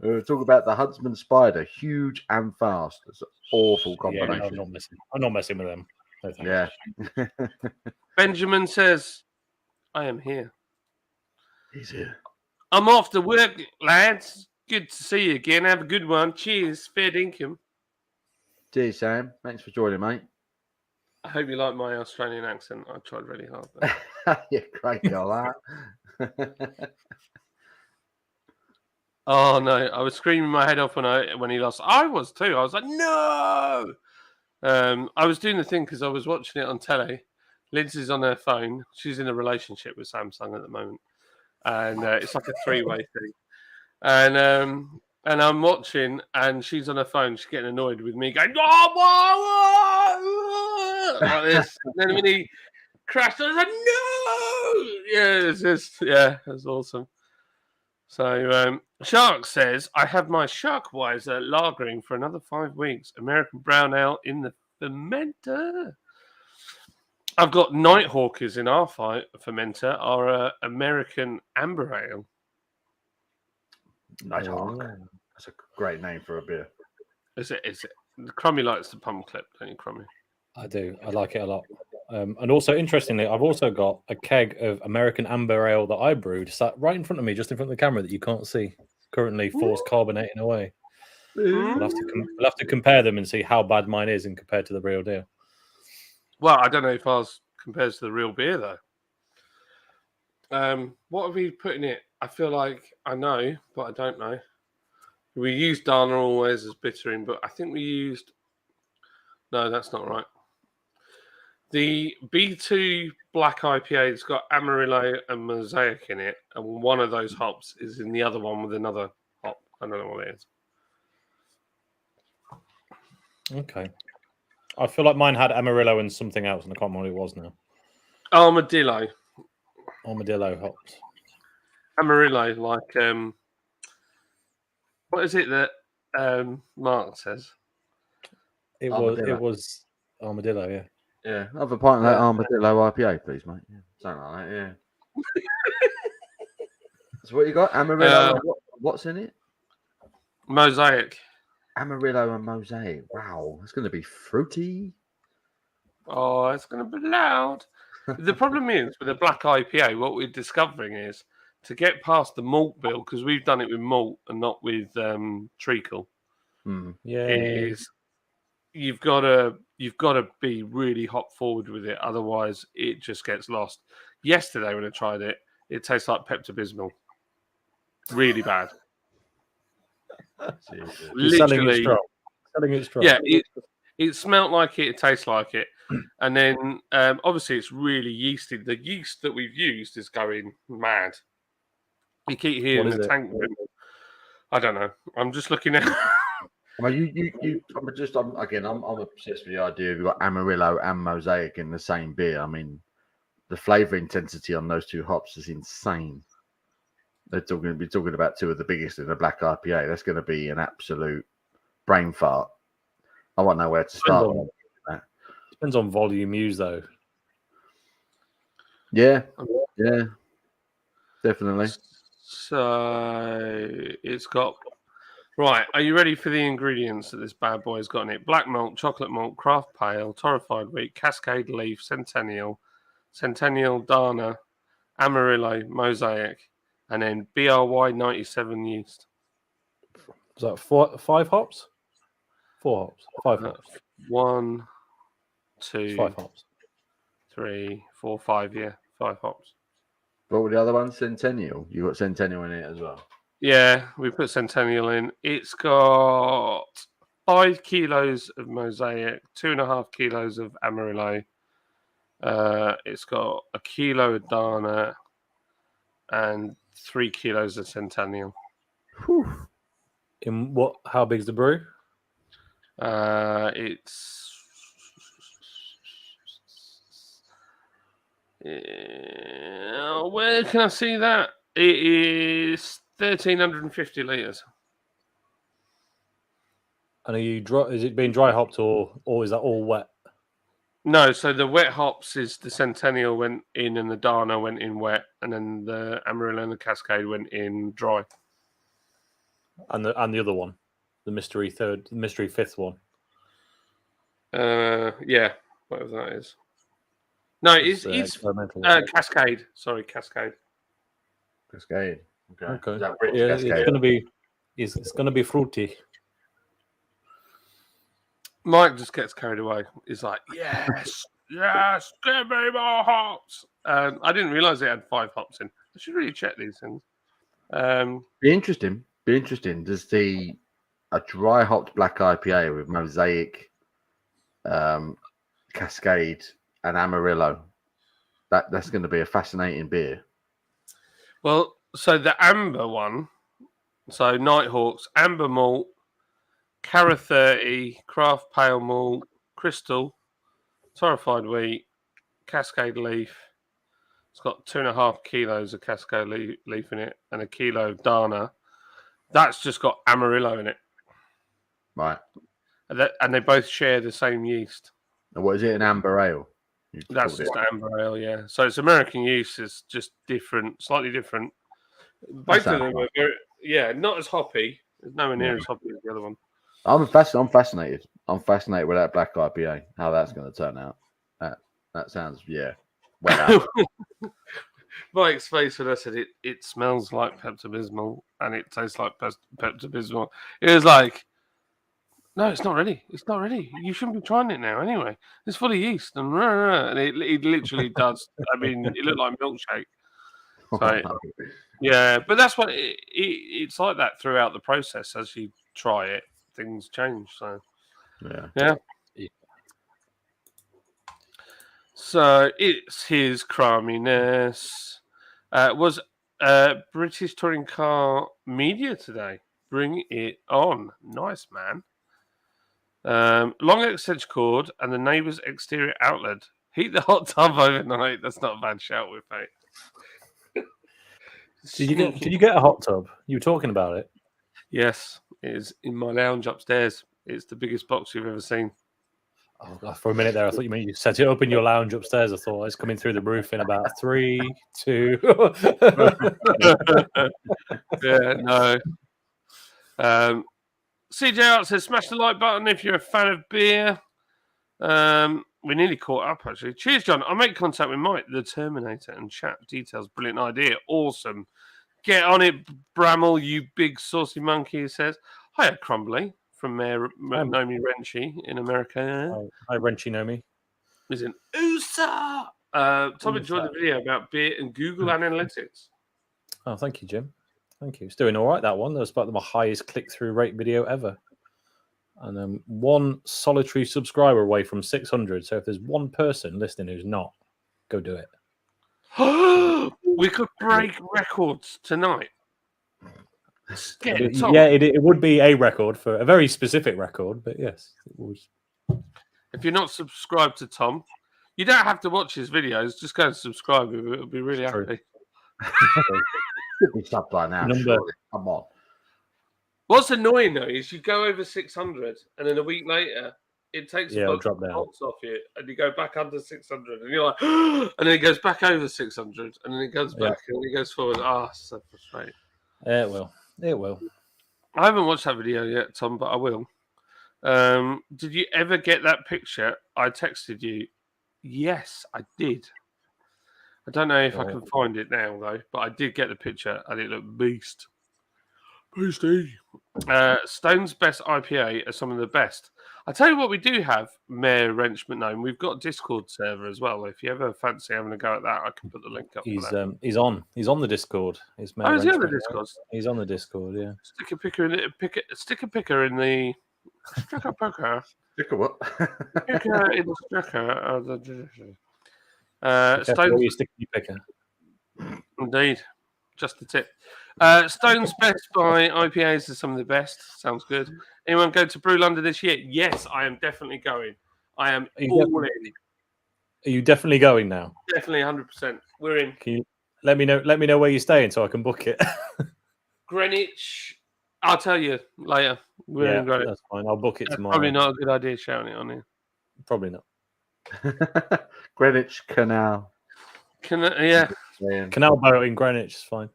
We were talking about the huntsman spider, huge and fast. It's an awful combination. Yeah, I'm not messing with them. No, yeah. Benjamin says, I am here. He's here. I'm off to work, lads. Good to see you again. Have a good one. Cheers. Fair dinkum. Cheers, Sam. Thanks for joining, mate. I hope you like my Australian accent. I tried really hard there. Yeah, great, all that. Oh, no. I was screaming my head off when he lost. I was too. I was like, no! I was doing the thing because I was watching it on telly. Lindsay's on her phone. She's in a relationship with Samsung at the moment. And it's like a three-way thing. And I'm watching, and she's on her phone. She's getting annoyed with me, going, oh, like this. And then when he crashed, I was like, no! Yeah, it was awesome. So, Shark says, I have my Sharkweiser lagering for another 5 weeks. American brown ale in the fermenter. I've got Nighthawkers in our fermenter, our American amber ale. Nighthawk. That's a great name for a beer. Is it? Crummy likes the pump clip, don't you, Crummy? I do. I like it a lot. And also, interestingly, I've also got a keg of American amber ale that I brewed sat right in front of me, just in front of the camera that you can't see. Currently force carbonating away. We'll have to compare them and see how bad mine is and compared to the real deal. Well, I don't know if ours compares to the real beer, though. What have we put in it? I feel like I know, but I don't know. We used Dana always as bittering, but I think we used... No, that's not right. The B2 Black IPA's got Amarillo and Mosaic in it, and one of those hops is in the other one with another hop. I don't know what it is. Okay. I feel like mine had Amarillo and something else, and I can't remember what it was now. Armadillo hops. Amarillo, like what is it that Mark says? It was Armadillo, yeah. Yeah, have a pint of that Armadillo IPA, please, mate. Yeah, something like that, yeah. So what you got? Amarillo, what's in it? Mosaic. Amarillo and Mosaic. Wow, that's going to be fruity. Oh, it's going to be loud. The problem is with a black IPA, what we're discovering is to get past the malt bill, because we've done it with malt and not with treacle. Yeah. Is you've got to be really hop forward with it, otherwise it just gets lost. Yesterday when I tried it, it tastes like Pepto-Bismol. Really bad. You're selling it Literally, strong. Selling it strong. yeah. It smelt like it. It tastes like it. And then obviously it's really yeasty. The yeast that we've used is going mad. You keep hearing What is the it? tank. I don't know. I'm just looking at. Well, I'm obsessed with the idea you've got Amarillo and Mosaic in the same beer. I mean, the flavor intensity on those two hops is insane. They're talking about two of the biggest in the black IPA. That's going to be an absolute brain fart. I won't know where to start. Depends on volume used, though. Yeah, definitely. So it's got. Right, are you ready for the ingredients that this bad boy's got in it? Black malt, chocolate malt, craft pale, torrefied wheat, Cascade leaf, Centennial, Dana, Amarillo, Mosaic, and then BRY 97 yeast. Was that 5 hops? 4 hops. 5 hops. 1, 2, 5 hops. 3, 4, 5. Yeah, 5 hops. What were the other ones? Centennial. You got Centennial in it as well. Yeah, we put Centennial in. It's got 5 kilos of Mosaic, 2.5 kilos of Amarillo. It's got a kilo of Dana and 3 kilos of Centennial. Whew. In what? How big's the brew? It's where can I see that? It is 1,350 litres. And are you dry? Is it being dry hopped or is that all wet? No, so the wet hops is the Centennial went in and the Dana went in wet, and then the Amarillo and the Cascade went in dry. And the other one, the mystery fifth one. Yeah, whatever that is. No, it's experimental. Cascade. Sorry, Cascade. Cascade. Okay. Is that British Yeah, Cascade? it's gonna be fruity. Mike just gets carried away. He's like, yes, give me more hops. I didn't realise it had 5 hops in. I should really check these things. Be interesting. Does a dry hopped black IPA with Mosaic, Cascade, and Amarillo? That's going to be a fascinating beer. Well, so the amber one, so Nighthawks, amber malt, Cara 30, craft pale malt, crystal, torrefied wheat, Cascade leaf. It's got 2.5 kilos of Cascade leaf in it and a kilo of Dana. That's just got Amarillo in it. Right. And they both share the same yeast. And what is it? An amber ale? That's just amber ale, yeah. So it's American yeast. It's just different, slightly different. Both of them are very, not as hoppy. There's nowhere near as hoppy as the other one. I'm fascinated. I'm fascinated with that black IPA. How that's going to turn out. That sounds well. Mike's face when I said it smells like Pepto-Bismol and it tastes like Pepto-Bismol. It was like, no, it's not ready. It's not ready. You shouldn't be trying it now anyway. It's full of yeast and it literally does. I mean, it looked like a milkshake. So, yeah, but that's what it's like that throughout the process. As you try it, things change. So, yeah. So it's his creaminess. Was British touring car media today. Bring it on. Nice, man. Long extension cord and the neighbour's exterior outlet. Heat the hot tub overnight. That's not a bad shout, with mate. Did you get a hot tub? You were talking about it. Yes, it is in my lounge upstairs. It's the biggest box you've ever seen. Oh, for a minute there, I thought you meant you set it up in your lounge upstairs. I thought it's coming through the roof in about 3, 2. Yeah, no. CJ Art says, smash the like button if you're a fan of beer. We nearly caught up, actually. Cheers, John. I'll make contact with Mike, the Terminator, and chat details. Brilliant idea. Awesome. Get on it, Bramall, you big saucy monkey, he says. Hiya, Crumbly, from Mayor Nomi Renchi in America. Hi, Renchi Nomi. He's in USA. Tom enjoyed the video about beer and Google Analytics. Oh, thank you, Jim. Thank you. It's doing all right, that one. That was about my highest click-through rate video ever. And one solitary subscriber away from 600. So if there's one person listening who's not, go do it. We could break records tonight. It would be a record for a very specific record, but yes, it was. If you're not subscribed to Tom, you don't have to watch his videos. Just go and subscribe. It'll be really happy. Should be sub by now. Surely. Come on. What's annoying though is you go over 600, and then a week later it takes a drop down off you, and you go back under 600, and you're like, and then it goes back over 600, and then it goes back, and it goes forward. So frustrating. It will. It will. I haven't watched that video yet, Tom, but I will. Did you ever get that picture I texted you? Yes, I did. I don't know if I can find it now, though, but I did get the picture, and it looked beast. Beastie. Stone's best IPA are some of the best. I tell you what, we do have, Mayor Wrench McNome. We've got a Discord server as well. If you ever fancy having a go at that, I can put the link up. He's on the Discord. Is he on the Discord? He's on the Discord. Yeah. Stick a picker in the sticker picker. Sticker what? Picker in the sticker. Stone's you stick your picker. Indeed. Just the tip. Stone's best by IPAs are some of the best. Sounds good. Anyone go to Brew London this year? Yes, I am definitely going. I am all in. Are you definitely going now? Definitely 100%. We're in. Can you let me know where you're staying so I can book it? Greenwich. I'll tell you later. We're in Greenwich. That's fine. I'll book it tomorrow. Probably not a good idea shouting it on here. Probably not. Greenwich Canal. Canal boat in Greenwich is fine.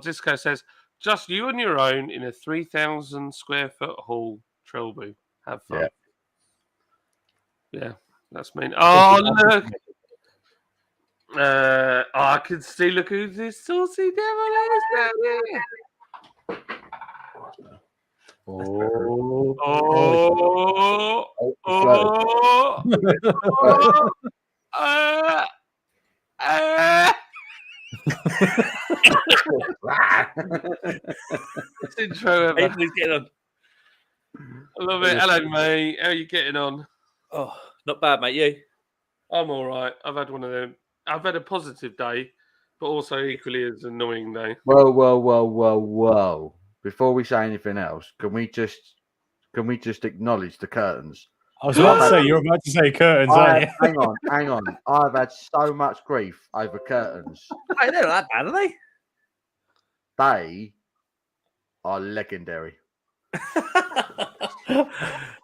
Disco says, just you on your own in a 3,000 square foot hall, Trilby. Have fun. Yeah, that's mean. Oh, look. I can see, look who this saucy devil is down here. This intro ever. He's getting on. I love it. Hello, mate. How are you getting on? Oh, not bad, mate. You? I'm all right. I've had one of them. I've had a positive day, but also equally as annoying day. Whoa. Before we say anything else, can we just acknowledge the curtains? I was about to say, you're about to say curtains, aren't you? Hang on. I've had so much grief over curtains. Hey, they're not that bad, are they? They are legendary.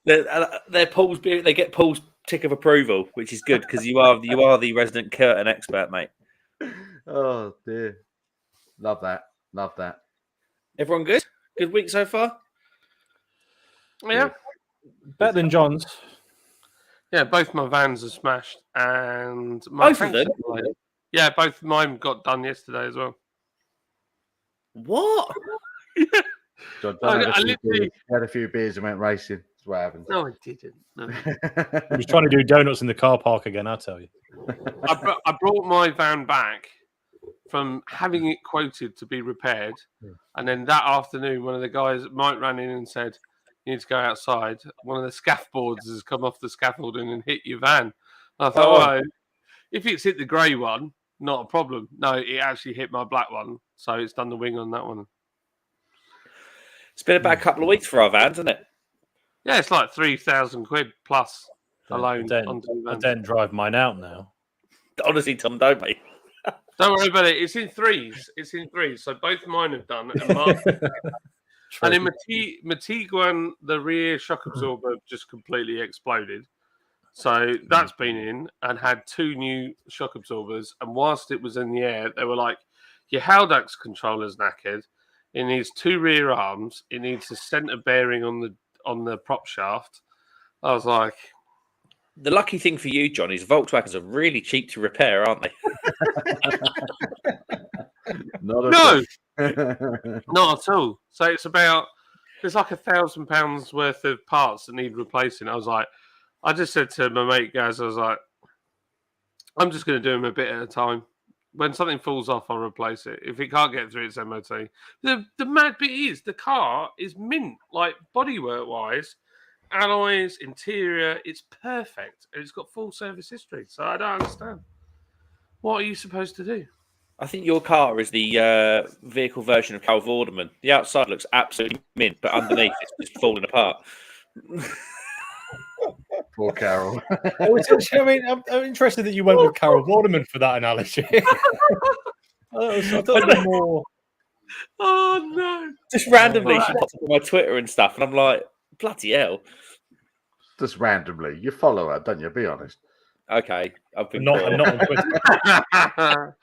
They're Paul's. They get Paul's tick of approval, which is good because you are the resident curtain expert, mate. Oh dear, love that. Everyone good? Good week so far. Yeah, better than John's. Yeah, both my vans are smashed, and Both of them. Yeah, both mine got done yesterday as well. What? John had a few beers and went racing. That's what happened. No, I didn't. No. I was trying to do donuts in the car park again, I'll tell you. I brought my van back from having it quoted to be repaired. And then that afternoon, one of the guys, Mike, ran in and said, you need to go outside. One of the scaffolds has come off the scaffolding and hit your van. And I thought, well, if it's hit the grey one, not a problem. No, it actually hit my black one. So it's done the wing on that one. It's been about a couple of weeks for our vans, isn't it? Yeah, it's like 3,000 quid plus alone. I don't drive mine out now. Honestly, Tom, don't mate. Don't worry about it. It's in threes. So both mine have done. And in Matiguan, the rear shock absorber just completely exploded. So that's been in and had 2 new shock absorbers. And whilst it was in the air, they were like, your Haldax controller's knackered. It needs 2 rear arms. It needs a centre bearing on the prop shaft. I was like, The lucky thing for you, John, is Volkswagens are really cheap to repair, aren't they? no, not at all. So it's like £1,000 worth of parts that need replacing. I just said to my mate Gaz, I was like, I'm just going to do them a bit at a time. When something falls off, I'll replace it. If it can't get through its MOT. The mad bit is the car is mint, like bodywork wise, alloys, interior, it's perfect. And it's got full service history. So I don't understand. What are you supposed to do? I think your car is the vehicle version of Carol Vorderman. The outside looks absolutely mint, but underneath it's just falling apart. Poor Carol. I'm interested that you went with Carol Vorderman for that analogy. I thought it was more. Oh no! Just randomly, she pops up on my Twitter and stuff, and I'm like, bloody hell! Just randomly, you follow her, don't you? Be honest. Okay, I've been Not on Twitter.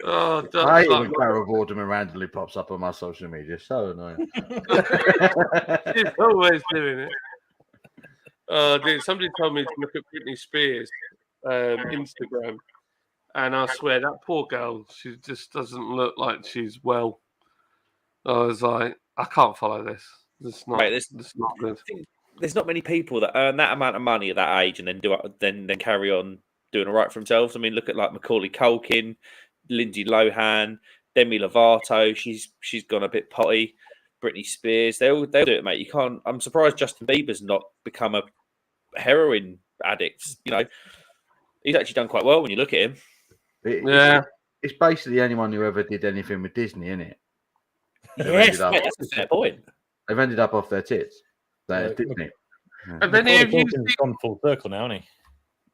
Oh, I hate when Carol Vorderman randomly pops up on my social media. So annoying. She's always doing it. Oh, dude, somebody told me to look at Britney Spears' Instagram, and I swear that poor girl, she just doesn't look like she's well. I was like, I can't follow this. It's not. It's not good. There's not many people that earn that amount of money at that age and then carry on doing all right for themselves. I mean, look at like Macaulay Culkin, Lindsay Lohan, Demi Lovato. She's gone a bit potty. Britney Spears, they'll do it, mate. You can't. I'm surprised Justin Bieber's not become a heroin addict. You know, he's actually done quite well when you look at him. It's basically anyone who ever did anything with Disney, isn't it? Yes, mate, that's a fair point. They've ended up off their tits. Disney. And then he's gone full circle now, hasn't he?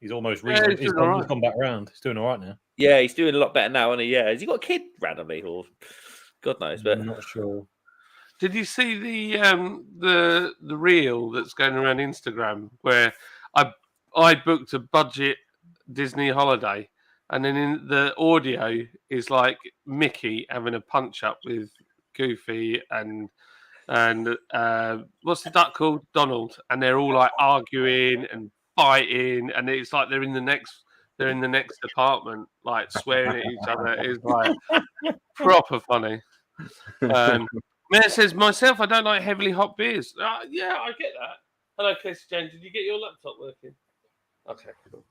He's almost he's gone back around. He's doing all right now. Yeah, he's doing a lot better now, isn't he? Yeah, has he got a kid randomly, or God knows? But I'm not sure. Did you see the reel that's going around Instagram where I booked a budget Disney holiday, and then in the audio is like Mickey having a punch up with Goofy and what's the duck called? Donald, and they're all like arguing and fighting, and it's like they're in the next apartment, like swearing at each other. It's like proper funny. Mayor says, myself, I don't like heavily hot beers. Yeah, I get that. Hello, Casey Jane. Did you get your laptop working? Okay, cool.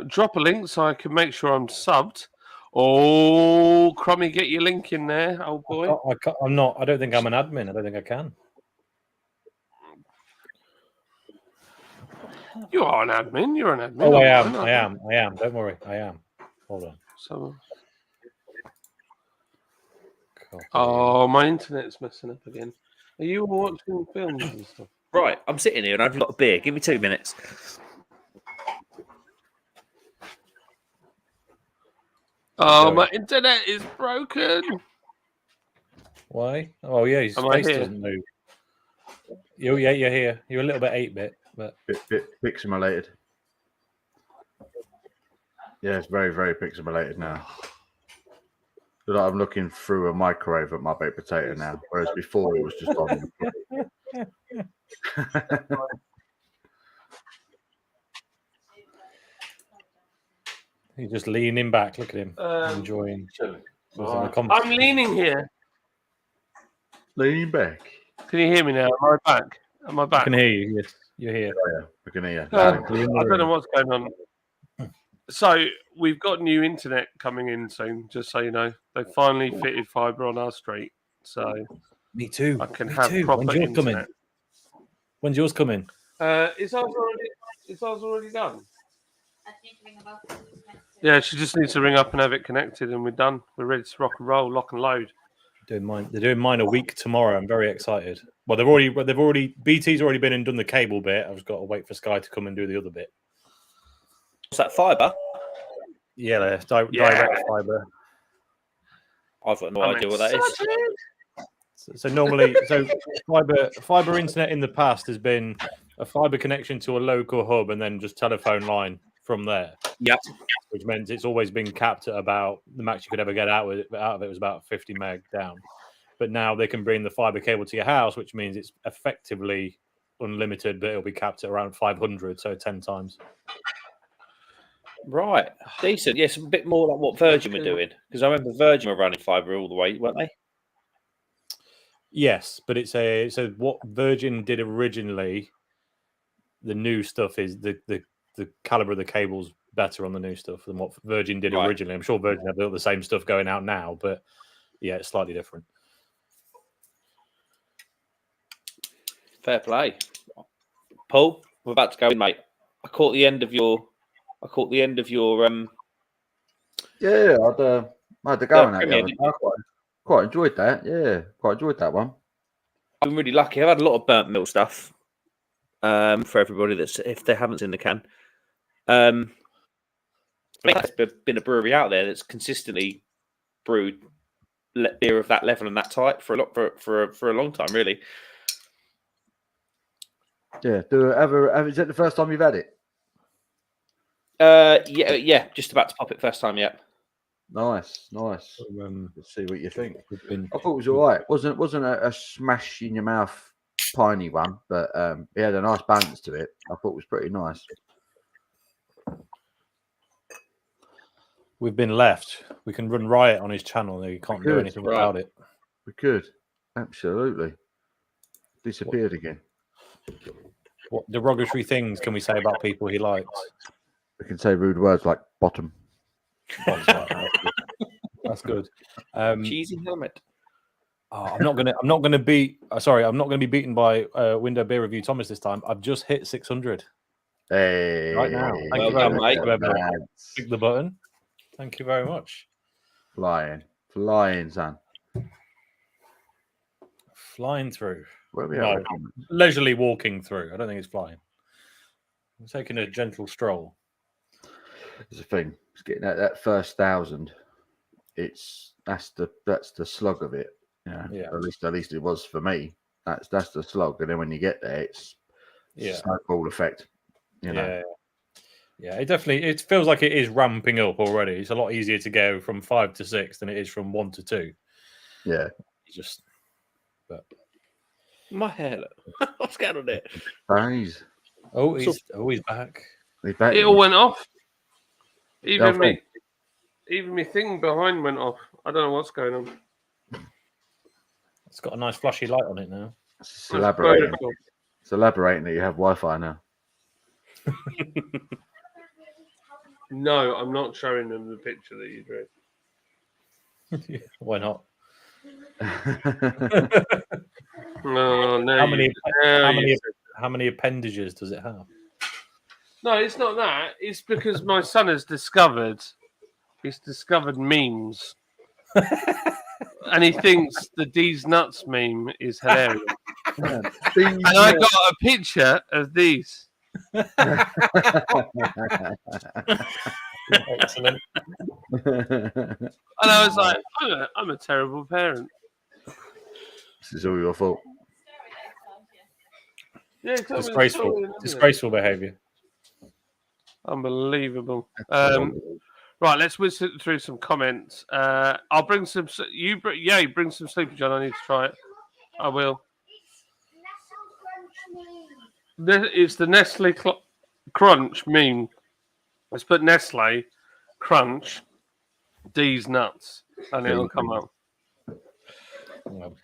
Drop a link so I can make sure I'm subbed. Oh, Crummy, get your link in there, old boy. I'm not. I don't think I'm an admin. I don't think I can. You are an admin. You're an admin. Oh, I am. Don't worry. I am. Hold on. So... Oh, my internet's messing up again. Are you watching films and stuff? right, I'm sitting here and I've got a beer. Give me 2 minutes. Oh, my internet is broken. Why? Oh, yeah, his face doesn't move. You're here. You're a little bit 8-bit, but bit pixelated. Yeah, it's very, very pixelated now. So I'm looking through a microwave at my baked potato now, whereas before it was just on. He's just leaning back. Look at him, enjoying. I'm leaning here. Leaning back. Can you hear me now? Am I back? I can hear you. Yes, you're here. Oh, yeah, we can hear you. I don't know what's going on. So we've got new internet coming in soon, just so you know. They finally fitted fibre on our street. So me too. I can have proper When's yours internet. coming? When's yours coming? Is ours already done? Yeah, she just needs to ring up and have it connected, and we're done. We're ready to rock and roll, lock and load. They're doing mine a week tomorrow. I'm very excited. Well, BT's already been and done the cable bit. I've just got to wait for Sky to come and do the other bit. What's that, fibre? Yeah, direct fibre. I've got no idea what that is. So normally, fibre internet in the past has been a fibre connection to a local hub and then just telephone line from there. Yep. Which meant it's always been capped at about the max you could ever get out of it was about 50 meg down. but now they can bring the fiber cable to your house, which means it's effectively unlimited, but it'll be capped at around 500, so 10 times. Right, decent. Yes, a bit more like what Virgin were doing, because I remember Virgin were running fibre all the way, weren't they? Yes, but it's what Virgin did originally. The new stuff is the caliber of the cables better on the new stuff than what Virgin did originally. I'm sure Virgin have the same stuff going out now, but yeah, it's slightly different. Fair play, Paul. We're about to go in, mate. I caught the end of your. Yeah, I had to go on that. Premier, I quite enjoyed that. Yeah, quite enjoyed that one. I've been really lucky. I've had a lot of burnt milk stuff. For everybody that's if they haven't seen the can. There's been a brewery out there that's consistently brewed beer of that level and that type for a long time, really. Yeah. Is it the first time you've had it? Yeah, just about to pop it first time. Yeah. Nice. So, Let's see what you think. I thought it was all right. Wasn't a smash in your mouth piney one, but it had a nice balance to it. I thought it was pretty nice. We've been left. We can run riot on his channel. You can't do anything about it. We could. Absolutely. Disappeared again. What derogatory things can we say about people he likes? We can say rude words like bottom. That's good. Cheesy helmet. I'm not gonna be beaten by Window Beer Review Thomas this time. I've just hit 600. Hey, right now. Thank you very much. Click the button. Thank you very much. Flying, son. Flying through. Where are we No, at? leisurely walking through. I don't think it's flying. I'm taking a gentle stroll. There's a thing. It's getting that first 1,000. That's the slog of it. Yeah. At least it was for me. That's the slog. And then when you get there, it's a snowball effect. You know. Yeah. It feels like it is ramping up already. It's a lot easier to go from 5 to 6 than it is from 1 to 2. Yeah. My hair. Look. What's going on there? He's back. He's back. It all went off. Even me thing behind went off. I don't know what's going on. It's got a nice flashy light on it now. It's elaborating. It's elaborating that you have Wi-Fi now. No, I'm not showing them the picture that you drew. Why not? No. How many appendages does it have? No, it's not that. It's because my son has discovered memes. And he thinks the D's nuts meme is hilarious. And I got a picture of these. Excellent. And I was like, I'm a terrible parent. This is all your fault. Yeah, disgraceful behaviour. Unbelievable. Right, let's whiz through some comments. I'll bring some. Bring some Sleepy John. I need to try it. I will. It's the Nestle Crunch meme. Let's put Nestle Crunch D's nuts, and it'll come up. Oh,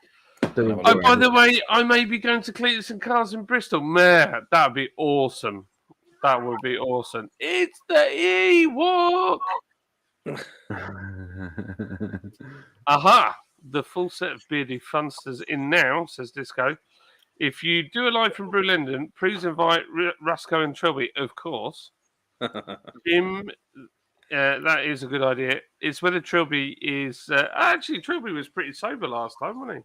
by the way, I may be going to Cletus and Cars in Bristol. Man, that'd be awesome. That would be awesome. It's the Ewok. Aha! The full set of beardy funsters in now, says Disco. If you do a live from Brew London, please invite Rasco and Trilby, of course. Jim, that is a good idea. It's whether Trilby is... actually, Trilby was pretty sober last time, wasn't he?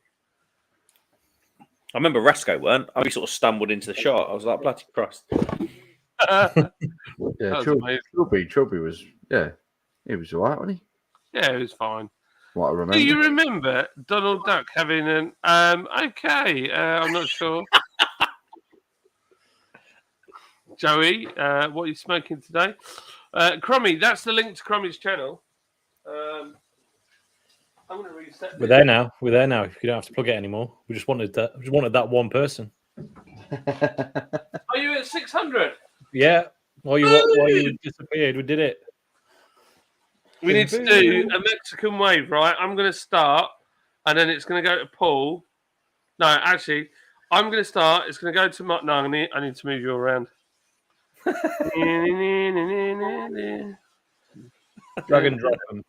I remember Rasco weren't. I sort of stumbled into the shot. I was like, bloody Christ. Trilby was... Yeah, he was all right, wasn't he? Yeah, he was fine. What I remember. Do you remember Donald Duck having an... okay, I'm not sure. Joey, what are you smoking today? Crummy, that's the link to Crummy's channel. I'm going to reset. We're there now. We're there now. You don't have to plug it anymore. We just wanted that. We just wanted that one person. Are you at 600? Yeah. While you disappeared, we did it. We need to do a Mexican wave, right? I'm going to start, and then it's going to go to Paul. No, actually, I'm going to start. It's going to go to Mark. No, I need to move you around. Drag and drop them.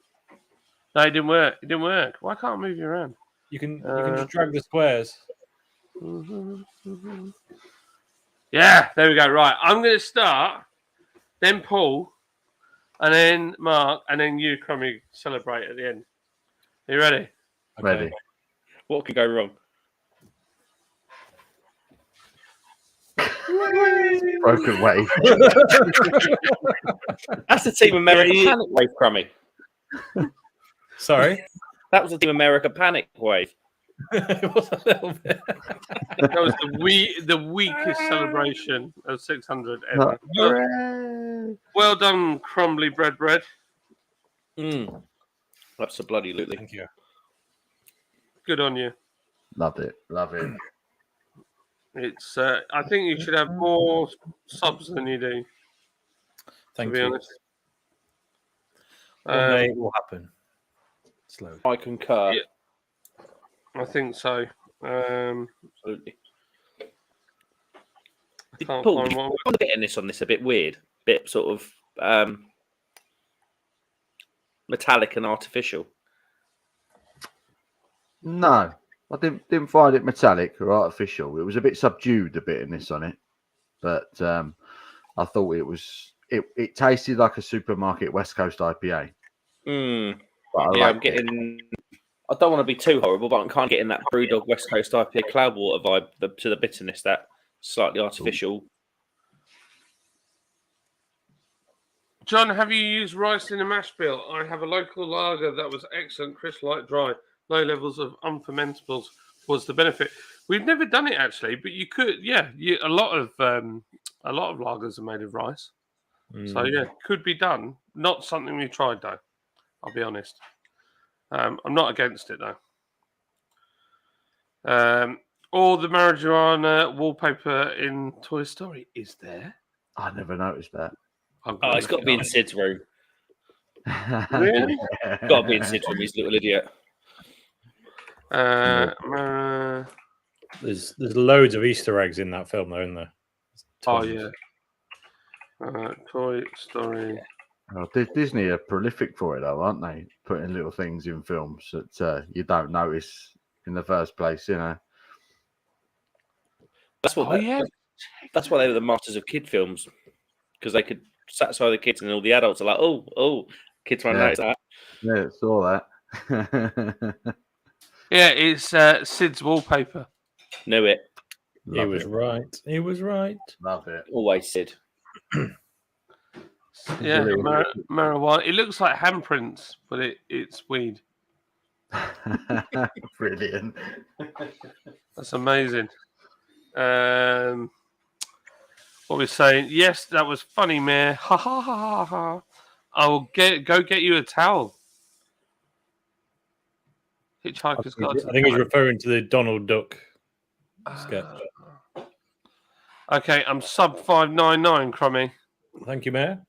No, it didn't work. It didn't work. Why can't I move you around? You can just drag the squares. Yeah, there we go. Right, I'm going to start, then Paul, and then Mark, and then you, Crummy, celebrate at the end. Are you ready? Ready. What could go wrong? Broken wave. That's the Team America Panic Wave, Crummy. Sorry. That was the Team America Panic Wave. It was a little bit. That was the weakest celebration of 600 ever. Well done, Crumbly Bread. That's a bloody loot. Thank you. Good on you. Love it. It's. I think you should have more subs than you do. Thank to be you. honest. One day it will happen. Slowly. I concur. Yeah. I think so. Absolutely. I can't Paul, find one. I'm getting this on this a bit weird, bit sort of metallic and artificial. No, I didn't find it metallic or artificial. It was a bit subdued, a bit in this on it, but I thought it was. It tasted like a supermarket West Coast IPA. But I'm getting. I don't want to be too horrible, but I'm kind of getting that Brewdog West Coast IPA Cloudwater vibe to the bitterness, that slightly artificial. John, have you used rice in a mash bill? I have a local lager that was excellent, crisp, light, dry, low levels of unfermentables was the benefit. We've never done it actually, but you could. Yeah, a lot of lagers are made of rice, so yeah, could be done. Not something we tried though. I'll be honest. I'm not against it though. Or the marijuana wallpaper in Toy Story is there. I never noticed that. Oh, it's got to be in Sid's room. Really? It's got to be in Sid's room. He's a little idiot. There's loads of Easter eggs in that film, though, isn't there? Oh yeah. Toy Story. Oh, Disney are prolific for it, though, aren't they? Putting little things in films that you don't notice in the first place, you know. That's what. That's why they were the masters of kid films, because they could satisfy the kids, and all the adults are like, "Oh, kids won't notice that." Yeah, saw that. Yeah, it's Sid's wallpaper. Knew it. He was right. He was right. Love it. Always Sid. Yeah, marijuana. It looks like handprints, but it's weed. Brilliant. That's amazing. What we're saying? Yes, that was funny, Mayor. Ha ha ha ha ha. I will go get you a towel. Hitchhiker's Guide. I think he's referring to the Donald Duck sketch. Okay, I'm sub 599, Crummy. Thank you, Mayor.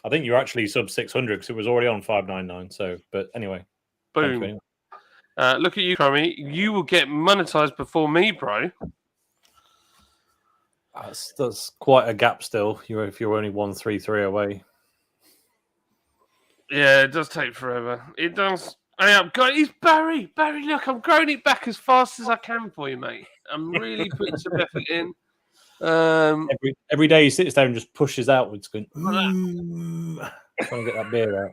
I think you're actually sub 600 because it was already on 599. So, but anyway, Boom. anyway. Look at you, Crummy. You will get monetized before me, bro. That's quite a gap still. If you're only 133 away. Yeah, it does take forever. It does. He's Barry. Barry, look, I'm growing it back as fast as I can for you, mate. I'm really putting some effort in. Every day he sits down and just pushes outwards, going, trying to get that beer out.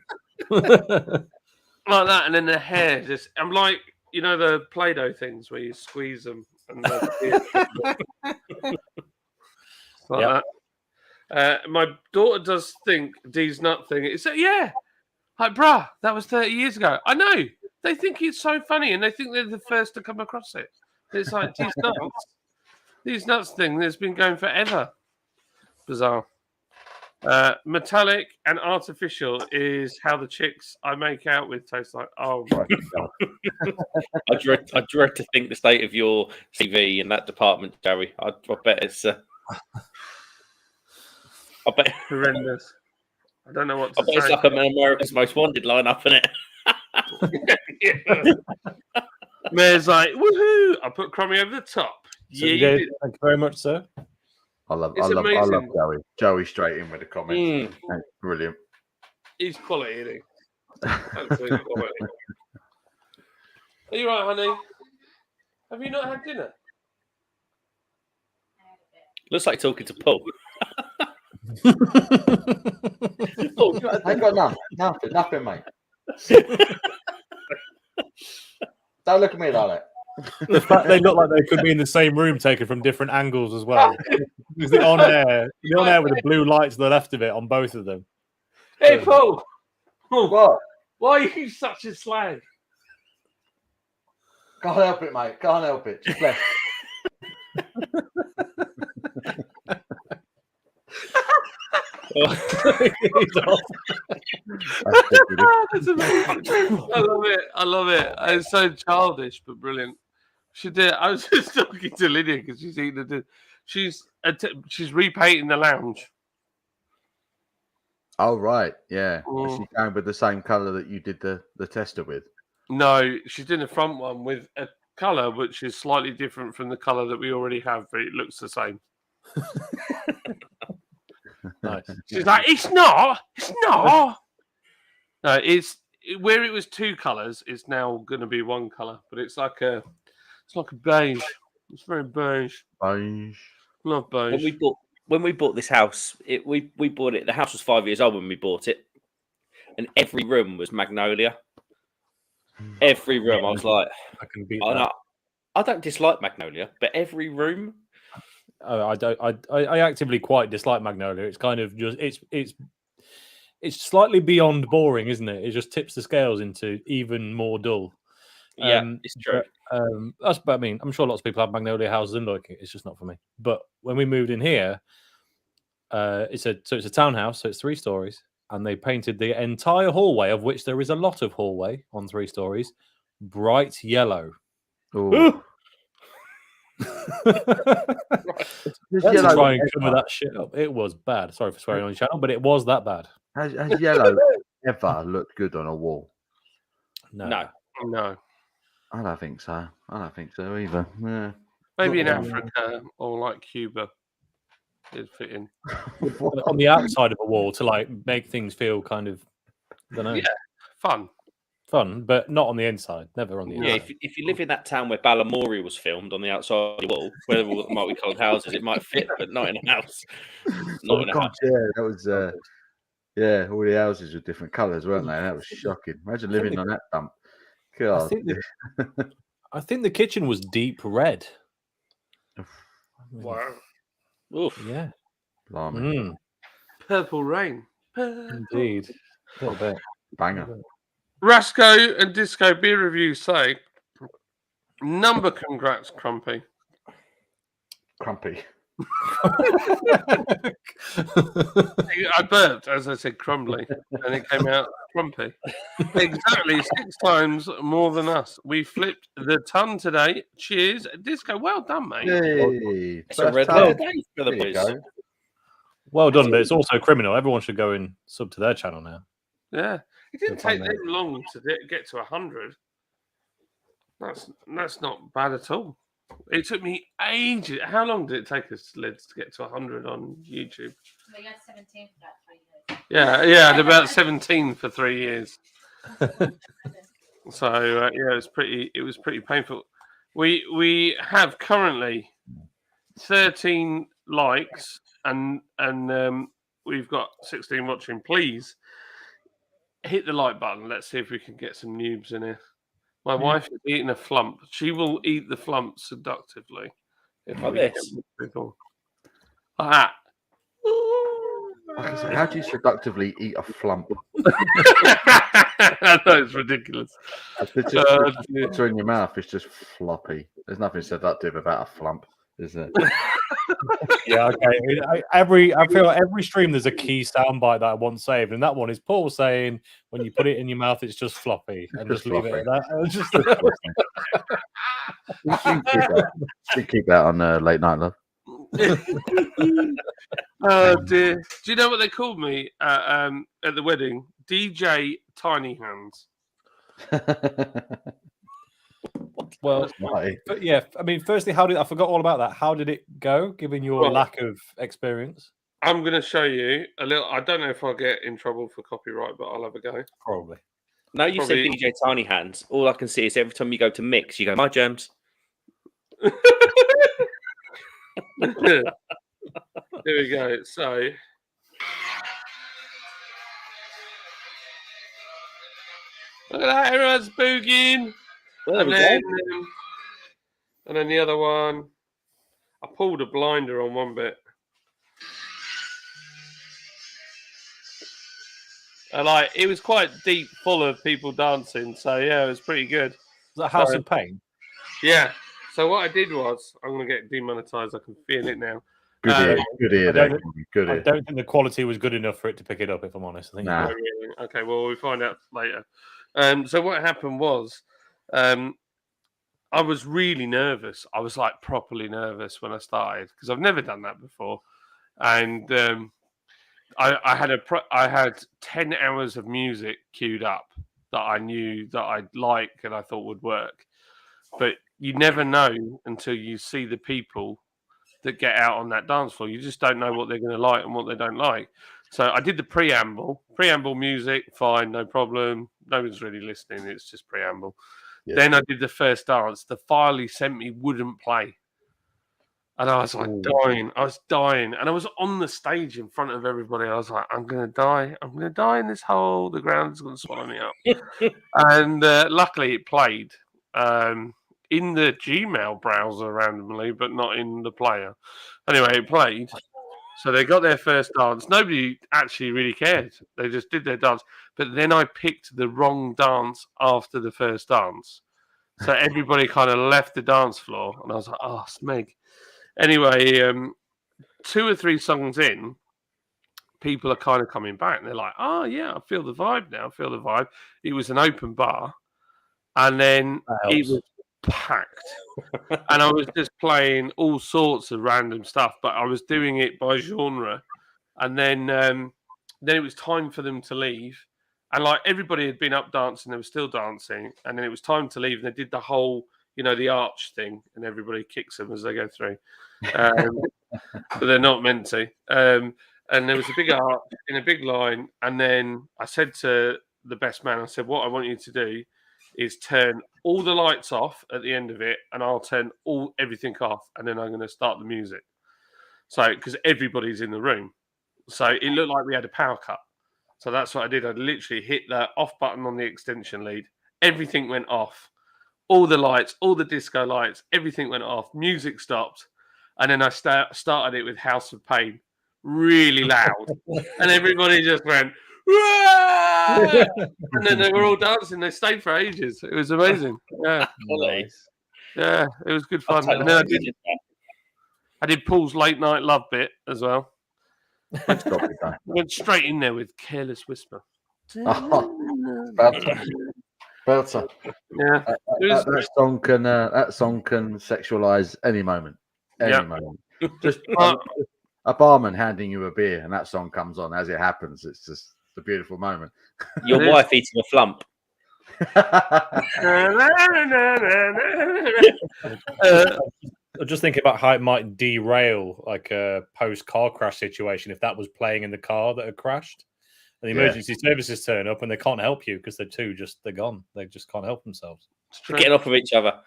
Like that, and then the hair just. I'm like, you know, the Play-Doh things where you squeeze them. And like that. My daughter does think Dee's nut thing. It's yeah. Like, bruh, that was 30 years ago. I know. They think it's so funny, and they think they're the first to come across it. It's like, these nuts. These nuts thing that's been going forever. Bizarre. Metallic and artificial is how the chicks I make out with taste like. Oh my god! I dread to think the state of your CV in that department, Joey. I bet it's. I bet Horrendous. I don't know what to I bet it's say. like an America's Most Wanted lineup, isn't it? Mayor's like, woohoo! I put Crummy over the top. So Yeah, you you did. did. Thank you very much, sir. I love It's amazing. Joey. Joey straight in with the comments. That's brilliant. He's quality, isn't he? Absolutely quality. Are you right, honey? Have you not had dinner? Looks like talking to Paul. I ain't got nothing, mate. Don't look at me like that. The fact they look like they could be in the same room, taken from different angles as well. Because the on air with the blue lights to the left of it on both of them. Hey, Paul! What? Why are you such a slag? Can't help it, mate. Can't help it. Just bless. That's amazing. I love it. It's so childish but brilliant. She did. I was just talking to Lydia because she's eating the. She's repainting the lounge. Oh right, yeah. Mm. Is she going with the same colour that you did the tester with? No, she's doing the front one with a colour which is slightly different from the colour that we already have, but it looks the same. Nice. She's like, it's not. No, it's where it was two colours. It's now going to be one colour, but it's like a beige. It's very beige. Beige. Love beige. When we bought this house, we bought it. The house was 5 years old when we bought it, and every room was magnolia. Every room, I was like, I can beat that. I don't dislike magnolia, but every room. I don't. I actively quite dislike magnolia. It's kind of just it's slightly beyond boring, isn't it? It just tips the scales into even more dull. Yeah, it's true. But I mean, I'm sure lots of people have magnolia houses and like it. It's just not for me. But when we moved in here, it's a townhouse, so it's 3 stories, and they painted the entire hallway, of which there is a lot of hallway on 3 stories, bright yellow. Ooh. Let's try and cover that shit up. It was bad. Sorry for swearing on the channel, but it was that bad. Has yellow ever looked good on a wall? No. I don't think so. I don't think so either. Yeah. Maybe in Africa or like Cuba, it'd fit in. On the outside of a wall to like make things feel kind of, I don't know. Yeah, fun, but not on the inside. Never on the Yeah, inside. if you live in that town where Balamory was filmed on the outside of the wall, where there might be coloured houses, it might fit, but not in a house. Not in a house. Yeah, that was. Yeah, all the houses were different colours, weren't they? That was shocking. Imagine living on that dump. God. I think the kitchen was deep red. Wow. Oof. Yeah. Blimey. Purple rain. Indeed. A little bit. Banger. Rasco and Disco Beer Review say, number congrats, Crumpy. Crumpy. I burped as I said crumbly, and it came out crumpy. Exactly 6 times more than us. We flipped the ton today. Cheers, Disco. Well done, mate. Hey, It's a red letter day for the There you boys. go. Well done, but it's also criminal. Everyone should go and sub to their channel now. Yeah, it didn't Good take fun, them long to get to 100. That's not bad at all. It took me ages. How long did it take us, Lids, to get to 100 on YouTube? We got 17 for that 3 years. Yeah, and about 17 for 3 years. So yeah, it was pretty painful. We have currently 13 likes and we've got 16 watching. Please hit the like button. Let's see if we can get some noobs in here. My wife is eating a flump. She will eat the flump seductively. Like this. Like that. How do you seductively eat a flump? I know, it's ridiculous. It's just water in your mouth. It's just floppy. There's nothing seductive about a flump. isn't it? Yeah, okay. I feel like every stream there's a key soundbite that I want saved, and that one is Paul saying, "When you put it in your mouth, it's just floppy," and just leave it at that. It's just We keep that on Late Night Love. Oh dear! Do you know what they called me at the wedding? DJ Tiny Hands. well, Right. but yeah. I mean, firstly, I forgot all about that. How did it go, given your Well, lack of experience? I'm going to show you a little. I don't know if I'll get in trouble for copyright, but I'll have a go. Probably. Now you said Probably- DJ Tiny Hands. All I can see is every time you go to mix, you go, "My germs." There we go. So. Look at that, everyone's boogieing. There And we then, go. and then the other one, I pulled a blinder on one bit. And it was quite deep, full of people dancing. So yeah, it was pretty good. Is that House So- of Pain? Yeah. So what I did was, I'm going to get demonetized. I can feel it now. Good ear. Good ear. I There, don't- good I ear. don't think the quality was good enough for it to pick it up. If I'm honest, I think. Nah. Oh, really? Okay, well, we'll find out later. So what happened was, I was really nervous. I was properly nervous when I started because I've never done that before, and I had 10 hours of music queued up that I knew that I'd like and I thought would work, but you never know until you see the people that get out on that dance floor. You just don't know what they're going to like and what they don't like. So I did the preamble music, fine, no problem. No one's really listening. It's just preamble. Yeah. Then I did the first dance. The file he sent me wouldn't play. And I was dying. I was dying. And I was on the stage in front of everybody. I was like, I'm going to die. I'm going to die in this hole. The ground's going to swallow me up. And luckily it played in the Gmail browser randomly, but not in the player. Anyway, it played. So they got their first dance. Nobody actually really cared. They just did their dance. But then I picked the wrong dance after the first dance. So everybody kind of left the dance floor. And I was like, oh, smeg. Anyway, 2 or 3 songs in, people are kind of coming back. And they're like, oh, yeah, I feel the vibe now. I feel the vibe. It was an open bar. And then it was packed. And I was just playing all sorts of random stuff, but I was doing it by genre. And then it was time for them to leave. And everybody had been up dancing, they were still dancing. And then it was time to leave. And they did the whole, the arch thing, and everybody kicks them as they go through. But they're not meant to. And there was a big arch in a big line. And then I said to the best man, I said, what I want you to do is turn all the lights off at the end of it, and I'll turn everything off, and then I'm going to start the music. So, because everybody's in the room. So it looked like we had a power cut. So that's what I did. I literally hit the off button on the extension lead. Everything went off. All the lights, all the disco lights, everything went off. Music stopped. And then I started it with House of Pain really loud. And everybody just went, "Wah!" And then they were all dancing. They stayed for ages. It was amazing. Yeah. Nice. Yeah, it was good fun. And then I did Paul's late night love bit as well. Went straight in there with Careless Whisper. Belter. Yeah. That song can sexualize any moment. Any moment. Just a barman handing you a beer and that song comes on as it happens. It's just a beautiful moment. Your wife eating a flump. I'm just thinking about how it might derail a post car crash situation if that was playing in the car that had crashed. And the emergency services turn up and they can't help you because they're gone. They just can't help themselves. Getting off of each other.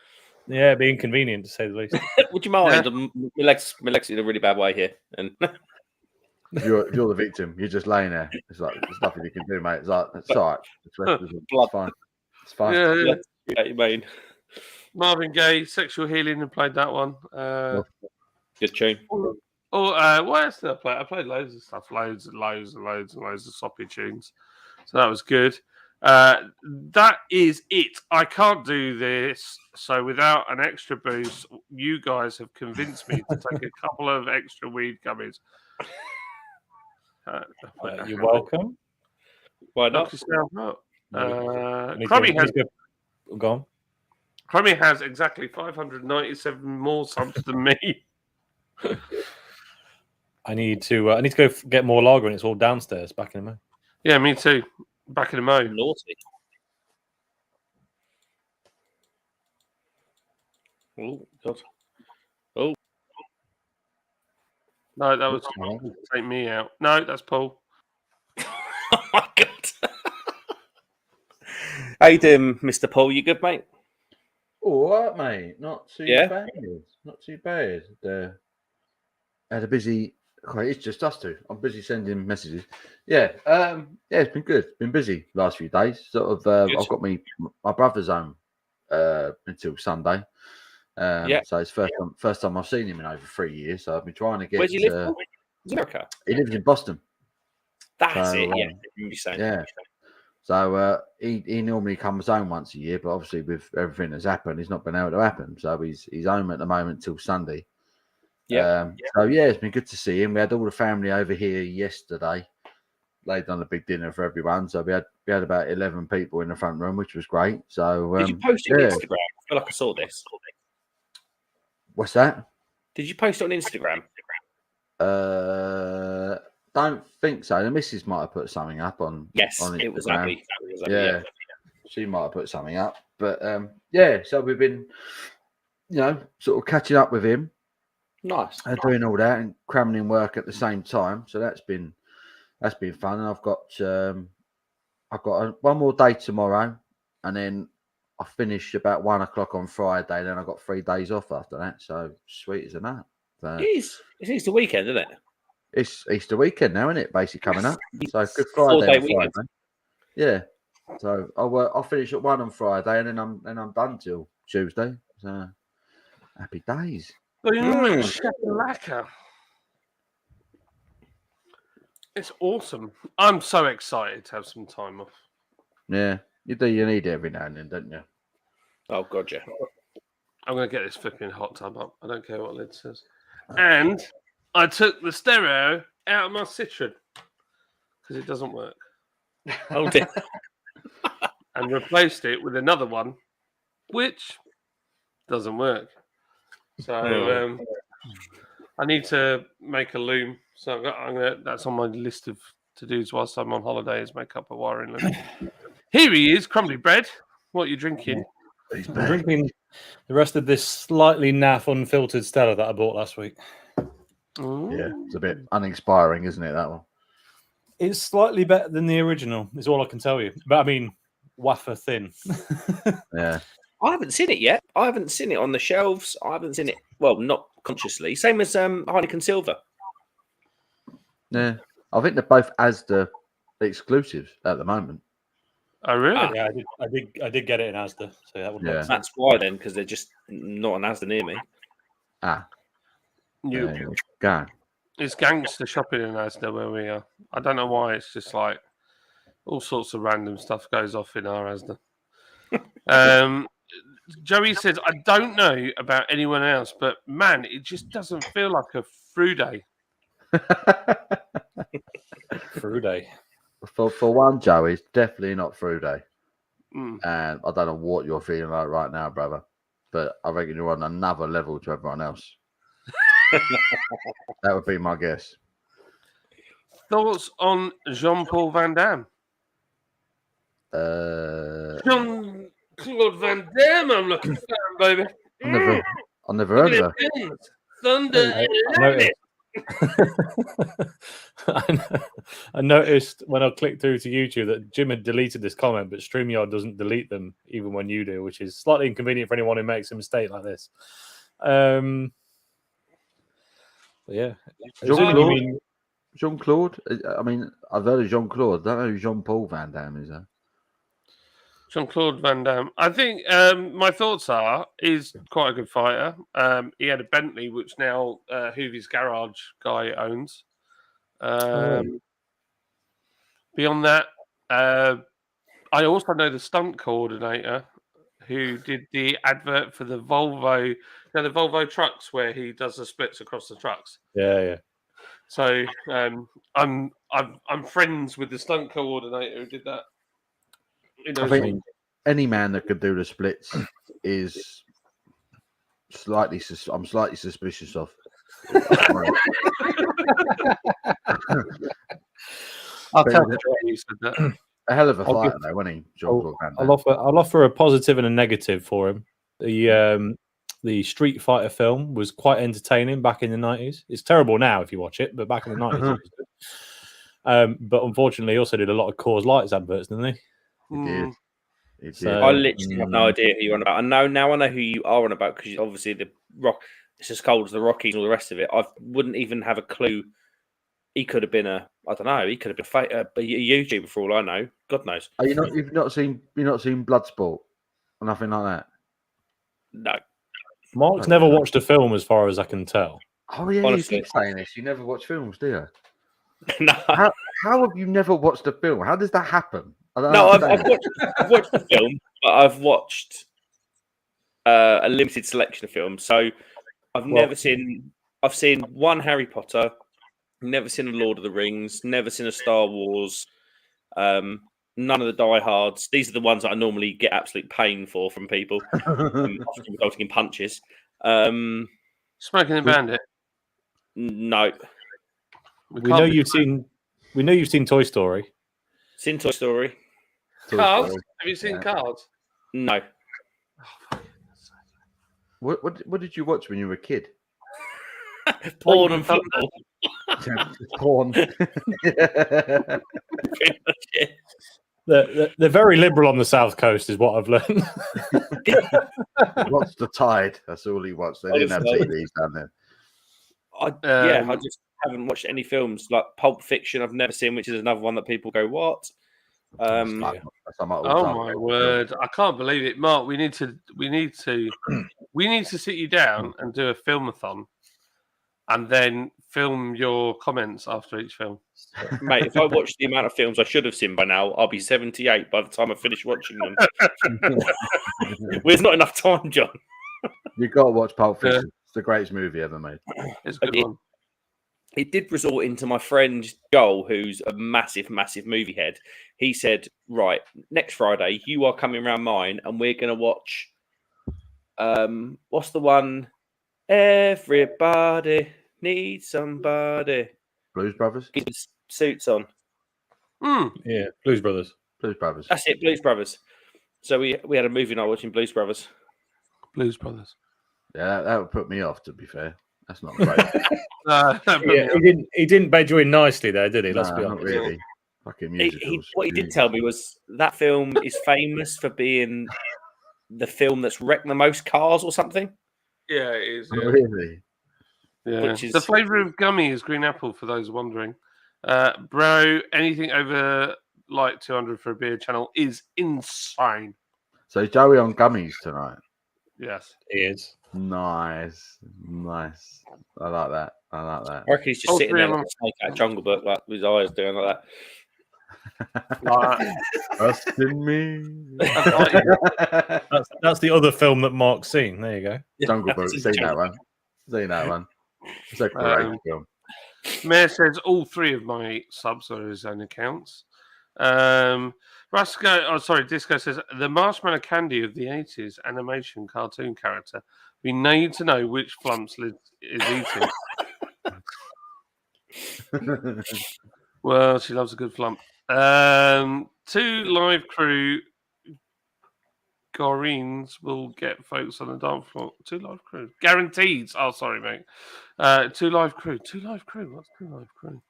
Yeah, it'd be inconvenient to say the least. Would you mind? My leg's in a really bad way here. And you're the victim. You're just laying there. It's like there's nothing you can do, mate. It's like it's all right. It's fine. It's fine. Yeah. you mean. Marvin Gaye, Sexual Healing, and played that one. Good tune. What else did I play? I played loads of stuff, loads of soppy tunes. So that was good. That is it. I can't do this. So without an extra boost, you guys have convinced me to take a couple of extra weed gummies. You're welcome. Why Knock not? yourself out. Need Crummy to- has need to- Go on. Crummy has exactly 597 more subs than me. I need to go get more lager, and it's all downstairs back in a minute. Yeah, me too. Back in the mode. Naughty. Oh God. Oh. No, that was take me out. No, that's Paul. Oh my God. How you doing, Mr. Paul? You good, mate? All right, mate. Not too Yeah? bad. Not too bad. Had a busy. Okay, it's just us two. I'm busy sending messages. Yeah, yeah, it's been good. Been busy last few days. Sort of. I've got my brother's home until Sunday. Yeah. So it's first time I've seen him in over 3 years. So I've been trying to get. Where do you live? America. He lives in Boston. That's So, it. Yeah. You saying. Yeah. So he normally comes home once a year, but obviously with everything that's happened, he's not been able to happen. So he's home at the moment till Sunday. Yeah. So yeah, it's been good to see him. We had all the family over here yesterday. They'd done a big dinner for everyone. So we had about 11 people in the front room, which was great. So Did you post it on Instagram? I feel like I saw this. What's that? Did you post it on Instagram? Don't think so. The missus might have put something up on. Yes, on it was Instagram. Abby. Yeah, she might have put something up. But yeah, so we've been, sort of catching up with him. Nice. Doing all that and cramming in work at the same time. So that's been fun. And I've got one more day tomorrow, and then I finish about 1 o'clock on Friday. Then I've got 3 days off after that. So sweet as a nut. So, It's Easter weekend, isn't it? it's Easter weekend now, isn't it? Basically coming up. So Good 4-day Friday. weekend. Friday. Yeah. So I'll finish at 1 on Friday, and then I'm done till Tuesday. So happy days. Shakalaka. It's awesome. I'm so excited to have some time off. Yeah, you do. You need it every now and then, don't you? Oh God, yeah. I'm going to get this flipping hot tub up. I don't care what Lid says. And I took the stereo out of my Citroen because it doesn't work. Oh dear. And replaced it with another one, which doesn't work. So I need to make a loom. So that's on my list of to-dos whilst I'm on holiday is make up a wiring loom. Here he is, Crumbly Bread. What are you drinking? I'm drinking the rest of this slightly naff unfiltered Stella that I bought last week. Yeah, it's a bit uninspiring, isn't it, that one? It's slightly better than the original, is all I can tell you. But I mean, wafer thin. Yeah. I haven't seen it yet. I haven't seen it on the shelves. I haven't seen it. Well, not consciously. Same as Heineken Silver. Yeah. I think they're both Asda exclusives at the moment. Oh, really? Yeah, I did get it in Asda. So that would Yeah. That's why then, because they're just not an Asda near me. Ah. New. Go. It's gangster shopping in Asda where we are. I don't know why. It's just like all sorts of random stuff goes off in our Asda. Joey says, I don't know about anyone else, but man, it just doesn't feel like a fruit day. Fruit day. For one, Joe, it's definitely not Friday. Mm. And I don't know what you're feeling like right now, brother. But I reckon you're on another level to everyone else. That would be my guess. Thoughts on Jean-Paul Van Damme? Jean-Claude Van Damme, I'm looking for him, baby. I never heard of her. Thunder and lightning. I noticed when I clicked through to YouTube that Jim had deleted this comment, but StreamYard doesn't delete them even when you do, which is slightly inconvenient for anyone who makes a mistake like this. But yeah. Jean-Claude? I mean, I've heard of Jean-Claude. I don't know who Jean-Paul Van Damme is. Jean-Claude Van Damme. I think my thoughts are he's quite a good fighter. He had a Bentley, which now Hoovy's Garage guy owns. Beyond that, I I also know the stunt coordinator who did the advert for the Volvo, the Volvo trucks, where he does the splits across the trucks. Yeah. So I'm friends with the stunt coordinator who did that. I think any man that could do the splits is I'm slightly suspicious of. I'll tell you said that. A hell of a fighter, though, wasn't he? Jean-Claude Van Damme. I'll offer a positive and a negative for him. The Street Fighter film was quite entertaining back in the 90s. It's terrible now if you watch it, but back in the 90s it was good. But unfortunately, he also did a lot of Coors Lights adverts, didn't he? He did. So- I literally have no idea who you're on about. I know who you are on about because obviously the Rock. It's as cold as the Rockies and all the rest of it. I wouldn't even have a clue. He could have been I don't know. He could have been a YouTuber for all I know. God knows. Are you not? You've not seen Bloodsport or nothing like that? No. Mark's never watched a film, as far as I can tell. Oh yeah, Honestly. you keep saying this. You never watch films, do you? No. How have you never watched a film? How does that happen? No, I've watched the film, but I've watched a limited selection of films. So I've never seen. I've seen one Harry Potter. Never seen a Lord of the Rings. Never seen a Star Wars. None of the Die Hards. These are the ones that I normally get absolute pain from people, often resulting in punches. Smoking and Bandit. No, We know you've seen Toy Story. seen Toy Story. Cars. Have you seen Cars? No. What did you watch when you were a kid? Porn and football. Porn. They're very liberal on the South Coast, is what I've learned. Watch the Tide. That's all he watched. They didn't have TVs down there. I just haven't watched any films like Pulp Fiction. I've never seen, which is another one that people go, "What?" Oh my word! I can't believe it, Mark. We need to sit you down and do a filmathon, and then film your comments after each film. Mate, if I watch the amount of films I should have seen by now, I'll be 78 by the time I finish watching them. There's not enough time, John. You've got to watch Pulp Fiction. It's the greatest movie ever made. It's a good one. It did resort into my friend Joel, who's a massive, massive movie head. He said, right, next Friday, you are coming around mine and we're going to watch, what's the one? Everybody needs somebody. Blues Brothers? Get his suits on. Yeah, Blues Brothers. Blues Brothers. That's it, Blues Brothers. So we had a movie night watching Blues Brothers. Blues Brothers. Yeah, that would put me off, to be fair. That's not great. He didn't bed you in nicely there, did he? Let's be honest. Not really. Fucking musicals. What he did tell me was that film is famous for being the film that's wrecked the most cars or something. Yeah, it is. Yeah. Really? Yeah. The flavour of gummy is green apple, for those wondering. Bro, anything over like 200 for a beer channel is insane. So Joey on gummies tonight. Yes, he is. Nice. I like that. I reckon he's just sitting there like a snake out of Jungle Book, like with his eyes doing like that. Trust in me. That's the other film that Mark's seen. There you go. Jungle Book. Seen that one. It's a great film. Mayor says all three of my subs are his own accounts. Disco says the Marshmallow Candy of the 80s animation cartoon character. We need to know which flumps Liz is eating. Well, she loves a good flump. 2 live crew Goreens will get folks on the dance floor. 2 live crew. Guaranteed. Oh, sorry, mate. 2 live crew. 2 live crew. What's 2 live crew?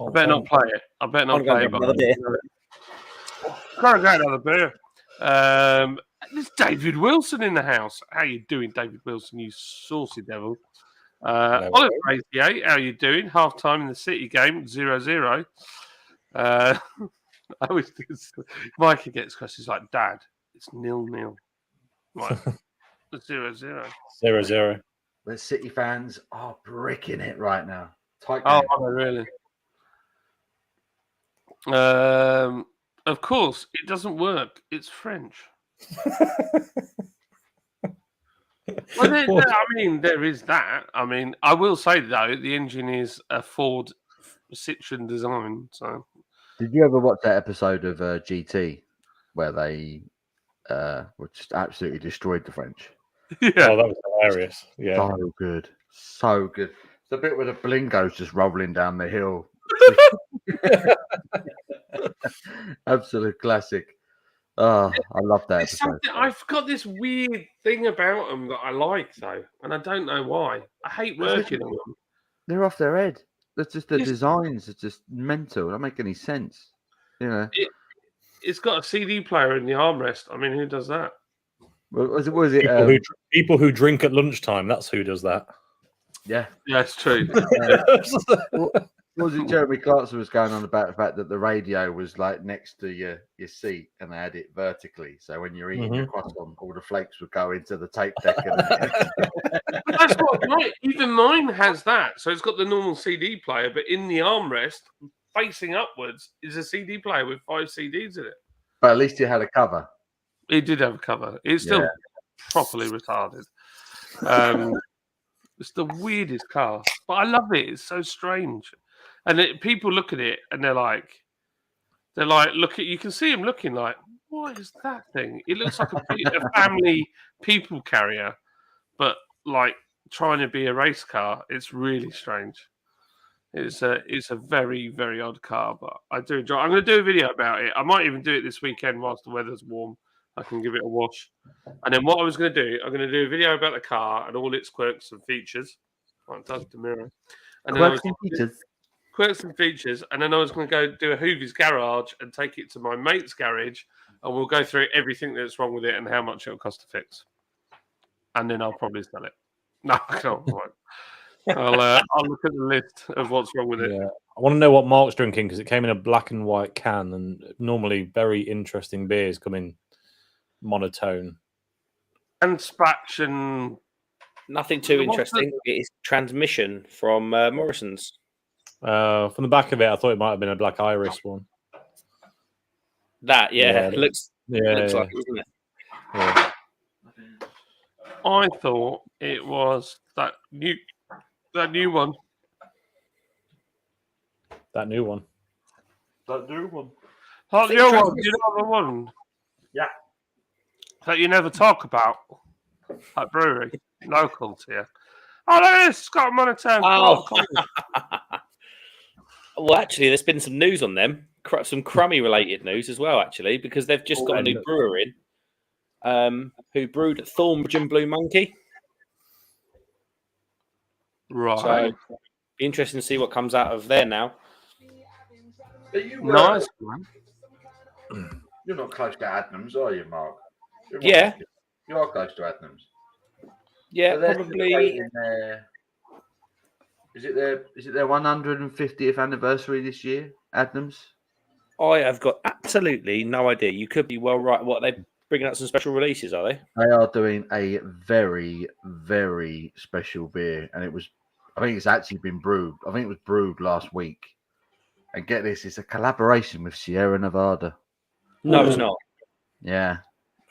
I better not play it. Gotta go another beer. There's David Wilson in the house. How you doing, David Wilson, you saucy devil? Oliver 88, how you doing? Half time in the City game, 0-0. I always do. Mikey gets questions like, Dad, it's 0-0. Right. 0-0. 0-0. The City fans are bricking it right now. Tight oh, really? Of course, it doesn't work. It's French. Well, I mean, there is that. I mean, I will say though, the engine is a Ford Citroen design. So, Did you ever watch that episode of GT where they were just absolutely destroyed the French? yeah, Oh, that was hilarious. Yeah. So good, so good. The bit where the Blingo's just rolling down the hill. Absolute classic. Oh, I love that There's episode. something, I've got this weird thing about them that I like though, and I don't know why. I hate working on them. They're off their head. That's just the Yes. designs are just mental. They don't make any sense. You know. It's got a CD player in the armrest. I mean, who does that? Was it? People who drink at lunchtime. That's who does that. Yeah. Yeah, it's true. Was it Jeremy Clarkson was going on about the fact that the radio was like next to your seat and they had it vertically, so when you're eating your croissant, all the flakes would go into the tape deck. That's what even mine has that. So it's got the normal CD player, but in the armrest, facing upwards, is a CD player with 5 CDs in it. But at least you had a cover. It did have a cover. It's still properly retarded. It's the weirdest car, but I love it. It's so strange. And people look at it and they're like, look at, you can see them looking like, what is that thing? It looks like a family people carrier, but like trying to be a race car. It's really strange. It's a very, very odd car, but I do enjoy it. I'm going to do a video about it. I might even do it this weekend whilst the weather's warm. I can give it a wash. And then what I was going to do, I'm going to do a video about the car and all its quirks and features. Oh, it does the mirror. And Quirks and features. And then I was going to go do a Hoovy's garage and take it to my mate's garage, and we'll go through everything that's wrong with it and how much it'll cost to fix. And then I'll probably sell it. No, I can't. I'll look at the list of what's wrong with it. Yeah. I want to know what Mark's drinking because it came in a black and white can, and normally very interesting beers come in monotone. And Spatch and Nothing too interesting. It is Transmission from Morrison's. From the back of it, I thought it might have been a Black Iris one. That, Yeah. looks like it, doesn't it? Yeah. I thought it was that new one. That new one. That new one. Oh, the other one. You know the one? Yeah. That you never talk about at Brewery, local to you. Oh, look at this. It's got a monotone. Oh. Well, actually, there's been some news on them. Some crummy-related news as well, actually, because they've just got a new brewer in who brewed Thornbridge and Blue Monkey. Right. So, be interesting to see what comes out of there now. Nice, man. You're not close to Adnams, are you, Mark? Yeah. You are close to Adnams. Yeah, So they're probably. celebrating Is it their 150th anniversary this year, Adnams? I have got absolutely no idea. You could be well right. What, they're bringing out some special releases, are they? They are doing a very, very special beer, and I think it's actually been brewed. I think it was brewed last week. And get this, it's a collaboration with Sierra Nevada. No, it's not. Yeah,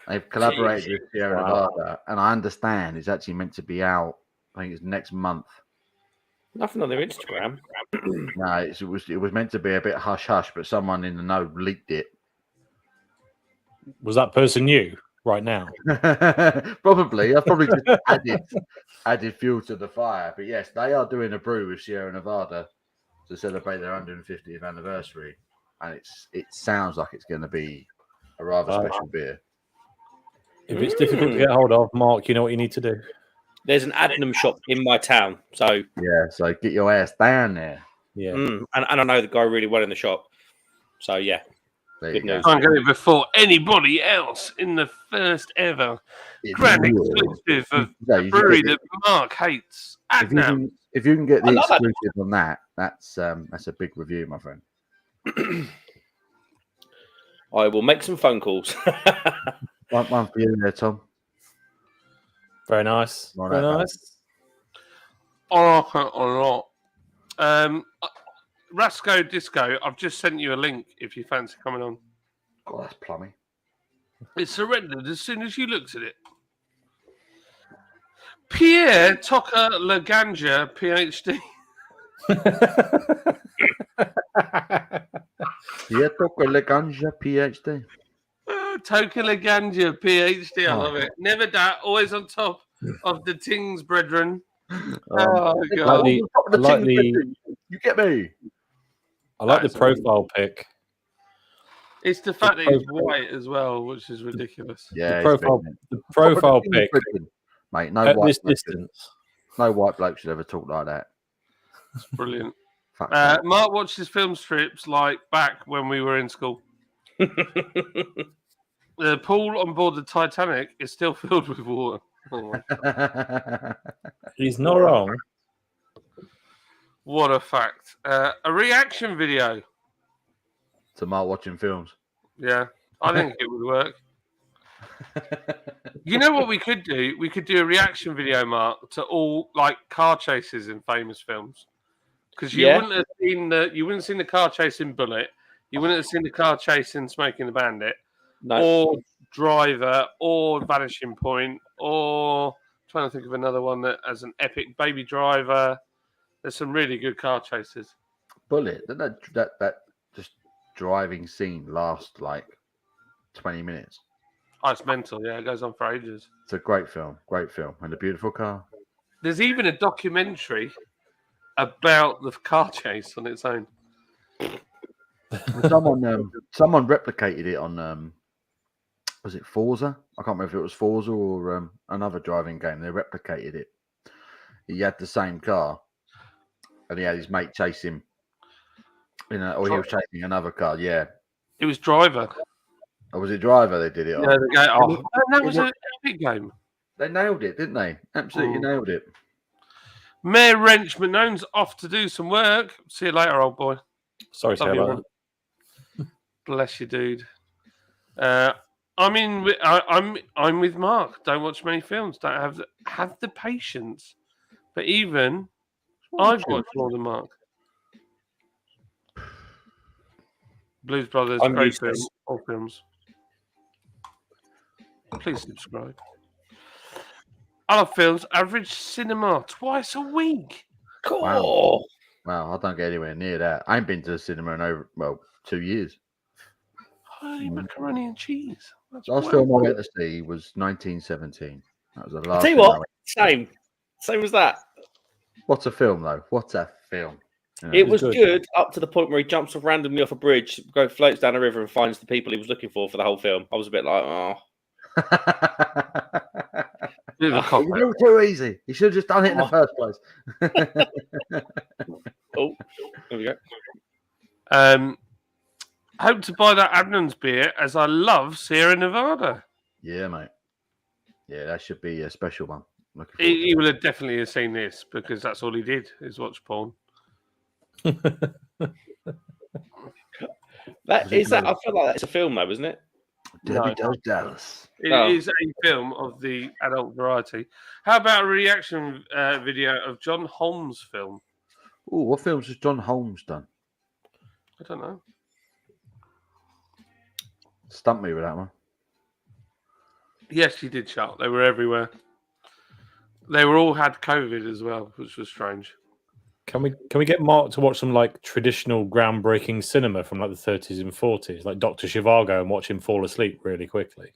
they've collaborated with Sierra Nevada, and I understand it's actually meant to be out. I think it's next month. Nothing on their Instagram. No, it was meant to be a bit hush hush, but someone in the know leaked it. Was that person you right now? Probably. I've probably just added fuel to the fire. But yes, they are doing a brew with Sierra Nevada to celebrate their 150th anniversary, and it sounds like it's going to be a rather special beer. If it's difficult to get hold of, Mark, you know what you need to do. There's an Adnam shop in my town, so Yeah, so get your ass down there. Yeah. and I know the guy really well in the shop. So yeah, There good you go. news. I'm going before anybody else in the first ever grand exclusive of Yeah, a you brewery should- that Mark hates. If you, Adnam. can get I the love Adnam. exclusive on that, that's a big review, my friend. I will make some phone calls. One for you there, Tom. Very nice. Right, Very that nice. I like it a lot. Rasco Disco, I've just sent you a link if you fancy coming on. God, that's plummy. It surrendered as soon as you looked at it. Pierre Toca Laganja, PhD. Pietro Ganja, PhD. Toca Laganja, PhD. I love it. Never doubt, always on top of the things, brethren. Oh, God. You get me. I like That the is profile pic. It's the fact that he's white as well, which is ridiculous. Yeah, The profile pic mate. No at white this bloke distance. no white bloke should ever talk like that. It's brilliant. Fuck's sake. Mark watches film strips like back when we were in school. The pool on board the Titanic is still filled with water. Oh my God. He's not wrong. What a fact. A reaction video. To Mark watching films. Yeah, I think it would work. You know what we could do? We could do a reaction video, Mark, to all like car chases in famous films. Because you wouldn't have seen the car chase in Bullet, you wouldn't have seen the car chase in Smoking the Bandit, or Driver, or Vanishing Point, or trying to think of another one that has an epic Baby Driver. There's some really good car chases. Bullet, that just driving scene lasts like 20 minutes. Oh, it's mental. Yeah, it goes on for ages. It's a great film, and a beautiful car. There's even a documentary about the car chase on its own. Someone replicated it on was it Forza? I can't remember if it was Forza or another driving game. They replicated it. He had the same car, and he had his mate chase him. Or he was chasing another car. Yeah, it was Driver. Or was it Driver? They did it. Yeah, the game. Oh, that was an epic game. They nailed it, didn't they? Absolutely nailed it. Mayor Wrench McNone's off to do some work. See you later, old boy. Sorry to hear about that. Bless you, dude. I'm with Mark. Don't watch many films. Don't have the patience. But even I've watched more than Mark. Blues Brothers, great film. All films. Please subscribe. I love films. Average cinema twice a week. Cool. Wow, I don't get anywhere near that. I ain't been to the cinema in 2 years. Holy macaroni and cheese. Last film I went to see was 1917. That was the last. I'll tell you what, same as that. What's a film though? What's a film? You know, it was good up to the point where he jumps off randomly off a bridge, floats down a river, and finds the people he was looking for the whole film. I was a bit like, oh. It was too easy. You should have just done it in the first place. Oh, there we go. Hope to buy that Adnan's beer as I love Sierra Nevada. Yeah, mate. Yeah, that should be a special one. He will have definitely seen this because that's all he did is watch porn. I feel like that's a film though, isn't it? Debbie Does Dallas. It is a film of the adult variety. How about a reaction video of John Holmes' film? Oh, what films has John Holmes done? I don't know. Stump me with that one. Yes, he did, Charles. They were everywhere. They were all had COVID as well, which was strange. Can we get Mark to watch some like traditional groundbreaking cinema from like the 30s and 40s, like Dr. Zhivago, and watch him fall asleep really quickly?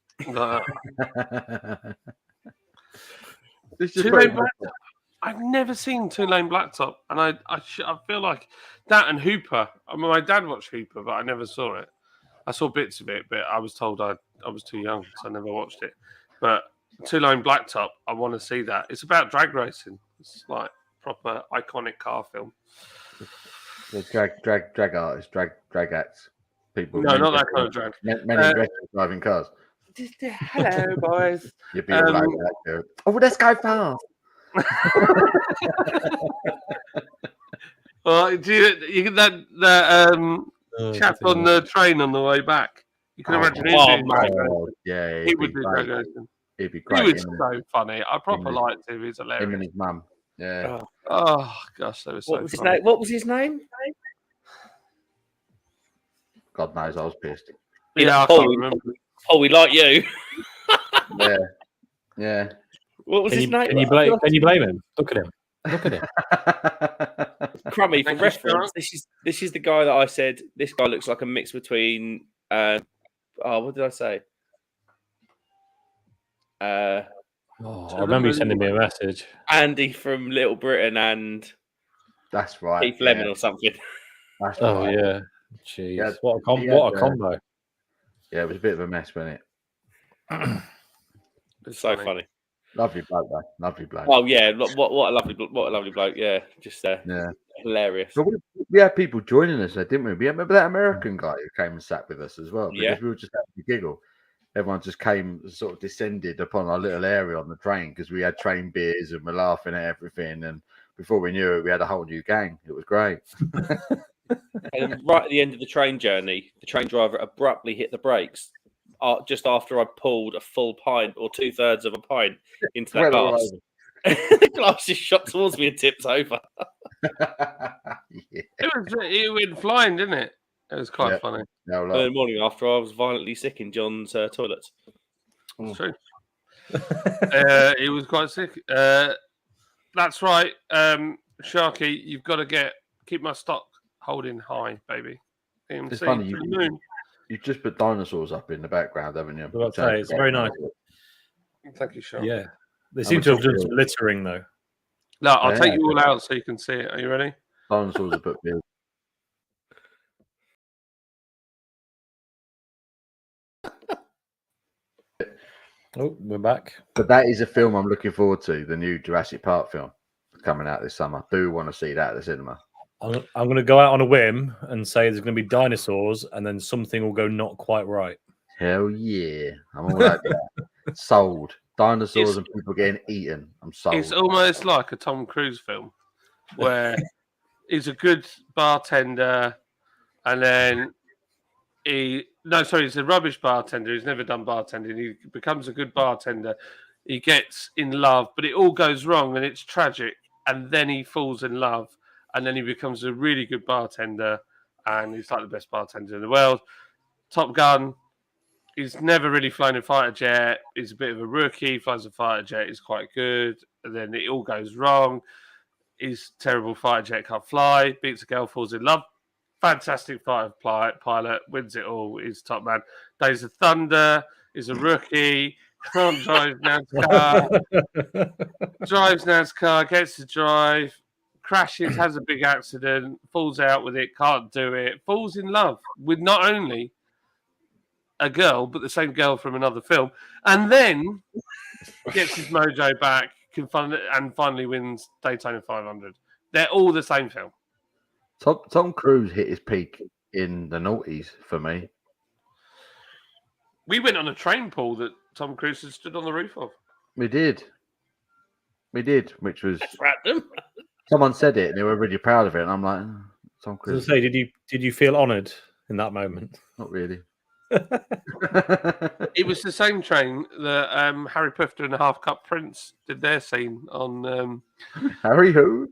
I've never seen Two Lane Blacktop, and I feel like that and Hooper. I mean, my dad watched Hooper, but I never saw it. I saw bits of it, but I was told I was too young, so I never watched it. But Two Lane Blacktop, I want to see that. It's about drag racing. It's like proper iconic car film. The drag artists, drag acts, people. No, not that kind of drag. Men in dresses driving cars. Hello, boys. You'd be all like that. Oh, let's go fast. Well, you get that chap on the train on the way back. You can imagine him. Yeah, he would be drag racing. He'd be great. He was so funny. I proper liked him. He's hilarious. Him and his mum. Yeah. Oh gosh, that was so funny. Funny. What was his name? God knows, I was pissed. Yeah, I Paul, can't remember. we like you. Yeah, yeah. What was his name? Can you blame him? Look at him. Crummy, for Thank you, reference, this is the guy that I said this guy looks like a mix between what did I say? I remember you sending me a message. Andy from Little Britain and That's right. Keith Lemon or something. That's Oh right. yeah, jeez, Yeah, what a yeah, combo! Yeah, it was a bit of a mess, wasn't it? It's so funny. Lovely bloke, though. Lovely bloke. Oh yeah, what a lovely bloke. Yeah, just yeah, hilarious. But we had people joining us there, didn't we? We remember that American guy who came and sat with us as well, because Yeah. we were just having a giggle. Everyone just came, sort of descended upon our little area on the train because we had train beers and we're laughing at everything. And before we knew it, we had a whole new gang. It was great. And right at the end of the train journey, the train driver abruptly hit the brakes just after I pulled a full pint or 2/3 of a pint into that Well, glass. The glass just shot towards me and tipped over. Yeah. It went flying, didn't it? It was quite funny. No, And the morning after, I was violently sick in John's toilets. It's true. He was quite sick. That's right, Sharky. You've got to keep my stock holding high, baby. It's funny. You just put dinosaurs up in the background, haven't you? I'd say it's very nice. Thank you, Sharky. Yeah, they seem to have done some littering though. No, I'll take you all out so you can see it. Are you ready? Dinosaurs are put big. Oh, we're back. But that is a film I'm looking forward to, the new Jurassic Park film coming out this summer. Do want to see that at the cinema. I'm going to go out on a whim and say there's going to be dinosaurs, and then something will go not quite right. Hell yeah. I'm all over that. Sold. Dinosaurs and people getting eaten. I'm sold. It's almost like a Tom Cruise film where he's a good bartender and then he's a rubbish bartender. He's never done bartending. He becomes a good bartender. He gets in love, but it all goes wrong and it's tragic. And then he falls in love and then he becomes a really good bartender and he's like the best bartender in the world. Top Gun. He's never really flown a fighter jet. He's a bit of a rookie. Flies a fighter jet. He's quite good. And then it all goes wrong. He's terrible fighter jet, can't fly. Beats a girl, falls in love. Fantastic fighter pilot. Wins it all. He's top man. Days of Thunder. Is a rookie. Can't drive NASCAR. Drives NASCAR. Gets to drive. Crashes. Has a big accident. Falls out with it. Can't do it. Falls in love with not only a girl, but the same girl from another film, and then gets his mojo back, and finally wins Daytona 500. They're all the same film. Tom Cruise hit his peak in the noughties for me. We went on a train pool that Tom Cruise had stood on the roof of. We did, which was Random. someone said it and they were really proud of it, and I'm like, Tom I was Cruise. going to say, did you feel honoured in that moment? Not really. It was the same train that Harry Potter and the Half Cup Prince did their scene on. Harry who?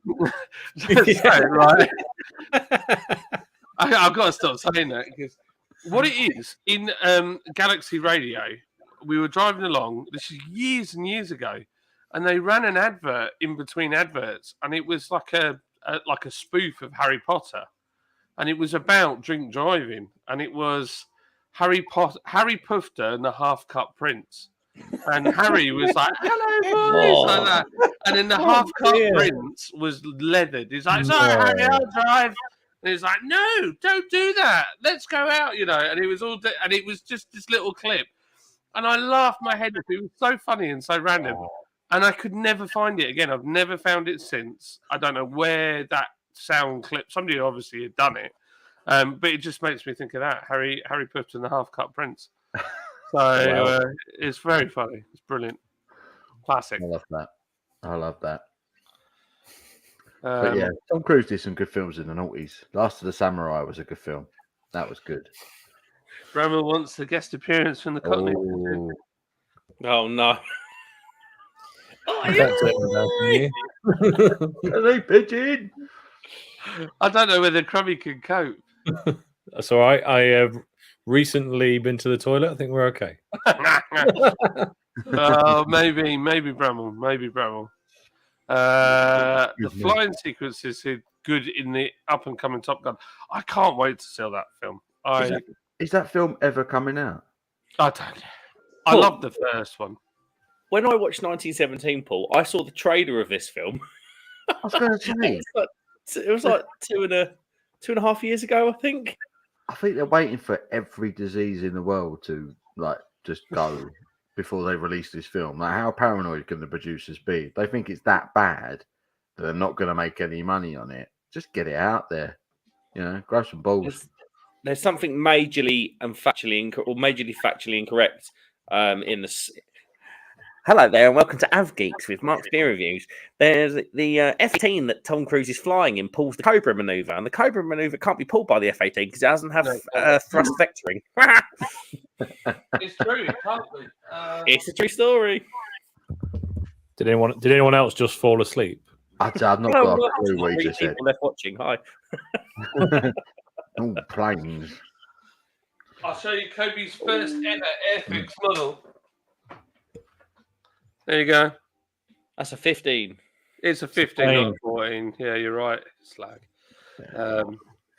Right. I've got to stop saying that because what it is in Galaxy Radio, we were driving along. This is years and years ago, and they ran an advert in between adverts, and it was like a spoof of Harry Potter, and it was about drink driving, and it was Harry Potter and the Half Cup Prince. And Harry was like, hello, boys, like that. And then the Half Cup Prince was leathered. He's like, sorry, Harry, I'll drive. And he's like, no, don't do that. Let's go out, And it was and it was just this little clip. And I laughed my head off. It was so funny and so random. And I could never find it again. I've never found it since. I don't know where that sound clip, somebody obviously had done it. But it just makes me think of that Harry Potter and the Half Cup Prince. So it's very funny. It's brilliant, classic. I love that. But yeah, Tom Cruise did some good films in the noughties. Last of the Samurai was a good film. That was good. Roman wants a guest appearance from the Cockney. Oh no! Hello, pigeon. I don't know whether Crummy can cope. That's all right. I recently been to the toilet, I think we're okay. Maybe Bramwell. The flying sequences are good in the up and coming Top Gun. I can't wait to see that film. Is that film ever coming out? I don't know. I love the first one. When I watched 1917, Paul, I saw the trailer of this film. I was going to say it was like 2.5 years ago, I think. I think they're waiting for every disease in the world to like just go before they release this film. Like, how paranoid can the producers be? They think it's that bad that they're not going to make any money on it. Just get it out there, grow some balls. There's something majorly factually incorrect in the. Hello there, and welcome to Avgeeks with Mark's Beer Reviews. There's the F-18 that Tom Cruise is flying in pulls the Cobra maneuver, and the Cobra maneuver can't be pulled by the F-18 because it doesn't have thrust vectoring. It's true, it can't be. It's a true story. Did anyone else just fall asleep? I've not got a clue what you just said. People left watching. Hi. Oh, planes. I'll show you Kobe's first ever Airfix model. There you go. That's a 15. It's a 15, not a 14. Yeah, you're right. Slag.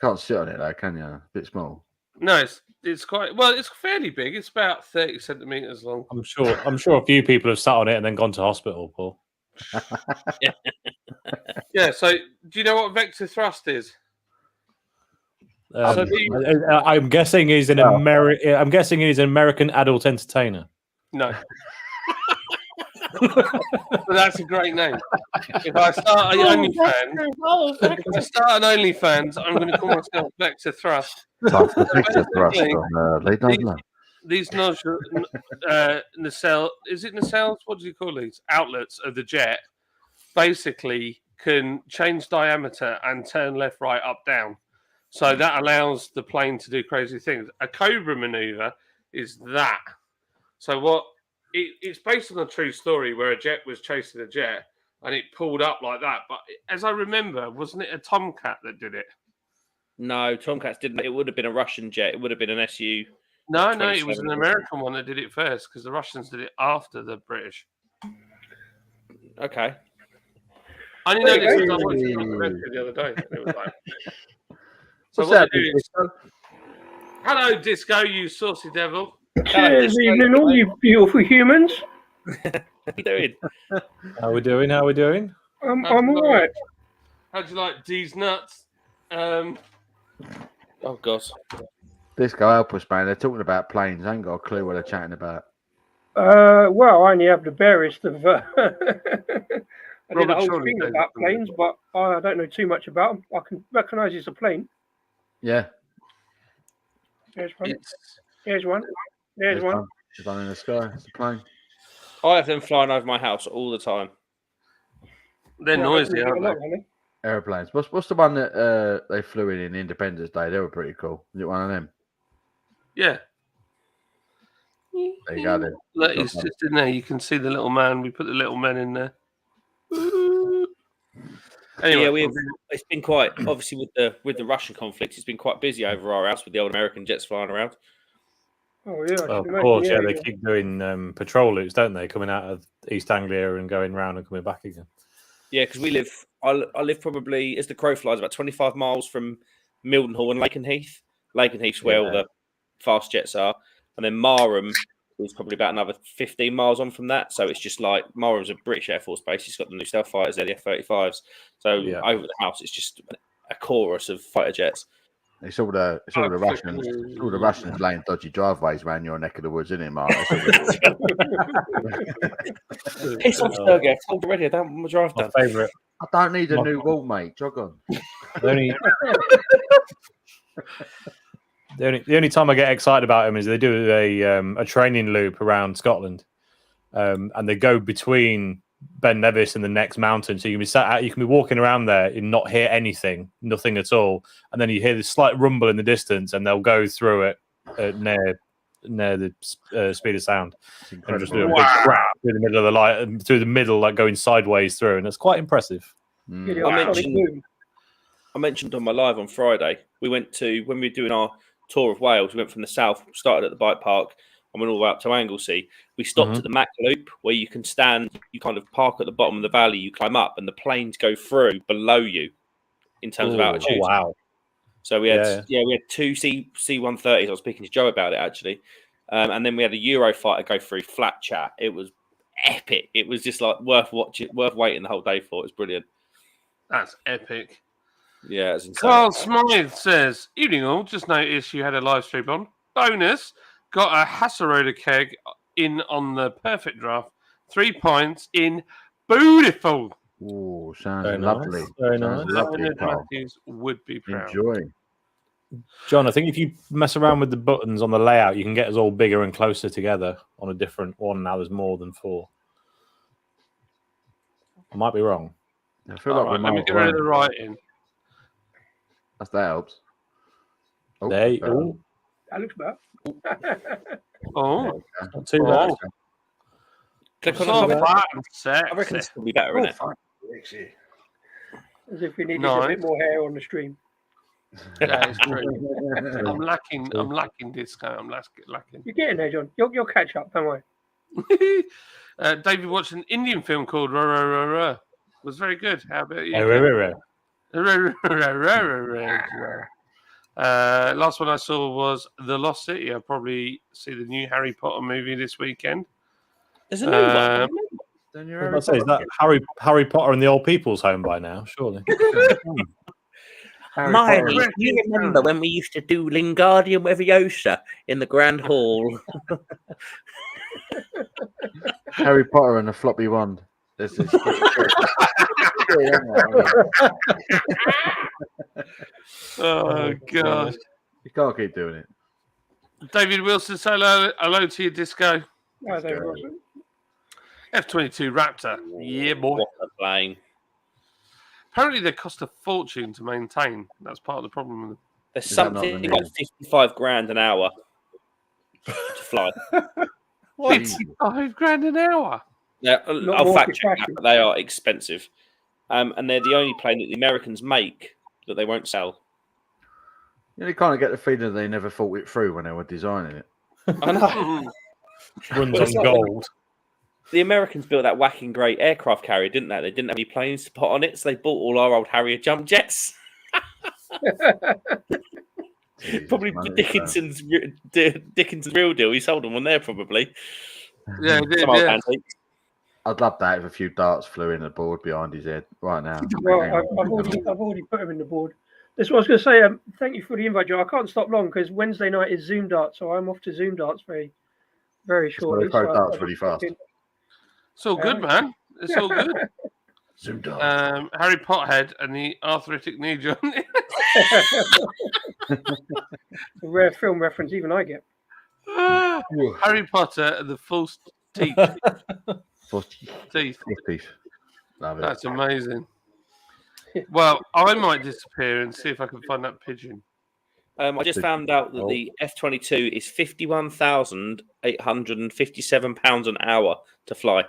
Can't sit on it though, can you? A bit small. No, it's quite well. It's fairly big. It's about 30 centimeters long. I'm sure a few people have sat on it and then gone to hospital, Paul. Yeah. So, do you know what vector thrust is? I'm guessing he's an I'm guessing he's an American adult entertainer. No. But that's a great name. If I start an OnlyFans, I'm going to call myself Vector Thrust. Vector Thrust. These nacelle, is it nacelles? What do you call these? Outlets of the jet basically can change diameter and turn left, right, up, down. So that allows the plane to do crazy things. A Cobra maneuver is that. So it's based on a true story where a jet was chasing a jet and it pulled up like that. But as I remember, wasn't it a Tomcat that did it? No, Tomcats didn't. It would have been a Russian jet. It would have been an SU. No, it was an American one that did it first because the Russians did it after the British. Okay. I only know this because I watched it on the radio the other day. And it was like... So What's that? Hello, Disco, you saucy devil. Cheers, evening, all you beautiful humans. How you doing? How we doing? I'm all right. How'd you like D's nuts? Oh, God. Disco, help us, man. They're talking about planes. I ain't got a clue what they're chatting about. Well, I only have the barest of... I did a whole Shawley thing about planes, but I don't know too much about them. I can recognise it's a plane. Yeah. There's one. There's one. There's one. It's on in the sky. It's a plane. I have them flying over my house all the time. They're noisy, aren't they? Airplanes. What's the one that they flew in Independence Day? They were pretty cool. Is it one of them? Yeah. There you go then. Look, it's just in there. You can see the little man. We put the little men in there. Anyway, yeah, it's been quite obviously with the Russian conflict. It's been quite busy over our house with the old American jets flying around. Oh yeah, of course. Yeah, they keep doing patrol routes, don't they? Coming out of East Anglia and going round and coming back again. Yeah, because we live. I live probably as the crow flies about 25 miles from Mildenhall and Lakenheath. Lakenheath's where all the fast jets are, and then Marham is probably about another 15 miles on from that. So it's just like Marham's a British Air Force base. It's got the new stealth fighters there, the F-35s. So over the house, it's just a chorus of fighter jets. It's all the Russians laying dodgy driveways around your neck of the woods, isn't it, Mark? Piss off, Sergey. I told you already. I don't want to drive down. My favourite. I don't need a new wall, mate. Jog on. The only time I get excited about them is they do a training loop around Scotland, and they go between Ben Nevis and the next mountain. So you can be sat out, you can be walking around there and not hear anything, nothing at all, and then you hear this slight rumble in the distance, and they'll go through it near the speed of sound, and just do a big crap through the middle of the light, through the middle, like going sideways through, and it's quite impressive. I mentioned on my live on Friday, we went to when we were doing our tour of Wales. We went from the south, started at the bike park, and went all the way up to Anglesey. We stopped at the Mac Loop, where you can stand. You kind of park at the bottom of the valley. You climb up, and the planes go through below you in terms of altitude. Oh, wow. So we had we had two C-130s. I was speaking to Joe about it actually, and then we had a Eurofighter go through flat chat. It was epic. It was just like worth watching, worth waiting the whole day for. It was brilliant. That's epic. Yeah, it's insane. Carl Smythe says, "Evening all. Just noticed you had a live stream on. Bonus, got a Hasseröder keg in on the perfect draft. 3 pints in beautiful. Oh, sounds Very lovely. nice. Very Sounds nice. lovely, Leonard Carl. Matthews would be proud. Enjoy. John, I think if you mess around with the buttons on the layout, you can get us all bigger and closer together on a different one. Now there's more than 4. I might be wrong. I feel All like right, we're let me miles get rid of the away. writing. That helps. Oh, There you better. go. That looks better. Oh, Not too bad. Click on so the flat and I reckon sexy. this will be better, isn't it? As if we needed Nice. a bit more hair on the stream. That is true. I'm lacking disco. I'm lacking. You're getting there, John. You'll catch up, don't worry. David watched an Indian film called Ra Ra Ra Ra. Was very good. How about you? Last one I saw was The Lost City. I'll probably see the new Harry Potter movie this weekend. There's a new one. Then I you're was about to say, is that Harry Potter and the Old People's Home by now? Surely. Miley, do you remember when we used to do Lingardium Leviosa in the Grand Hall? Harry Potter and the floppy wand. This is. Oh, God. You can't keep doing it. David Wilson, say hello to your disco. Oh, there it was. F-22 Raptor. Yeah, boy. What a plane. Apparently they cost a fortune to maintain. That's part of the problem with them. There's Is that not something the like news? 55 grand an hour to fly. What? 5 grand an hour. Now, Not I'll more fact check that, fashion. but they are expensive. And they're the only plane that the Americans make that they won't sell. You kind of get the feeling they never thought it through when they were designing it. I know. Runs Well, it's on like gold. The Americans built that whacking great aircraft carrier, didn't they? They didn't have any planes to put on it, so they bought all our old Harrier jump jets. Jesus, Probably man, Dickinson's real deal. He sold them on there, probably. Yeah, it did, Some old yeah. antiques. I'd love that if a few darts flew in the board behind his head right now. Well, I've already put him in the board. That's what I was going to say. Thank you for the invite, Joe. I can't stop long because Wednesday night is Zoom darts, so I'm off to Zoom darts very, very shortly. They throw So darts I'll really just fast. pop in. It's all good, man. It's all good. Zoom darts. Harry Potterhead and the arthritic knee joint. A rare film reference, even I get. Harry Potter and the false teeth. Teeth. Love it. That's amazing. Well, I might disappear and see if I can find that pigeon. I just found out that the F-22 is £51,857 an hour to fly.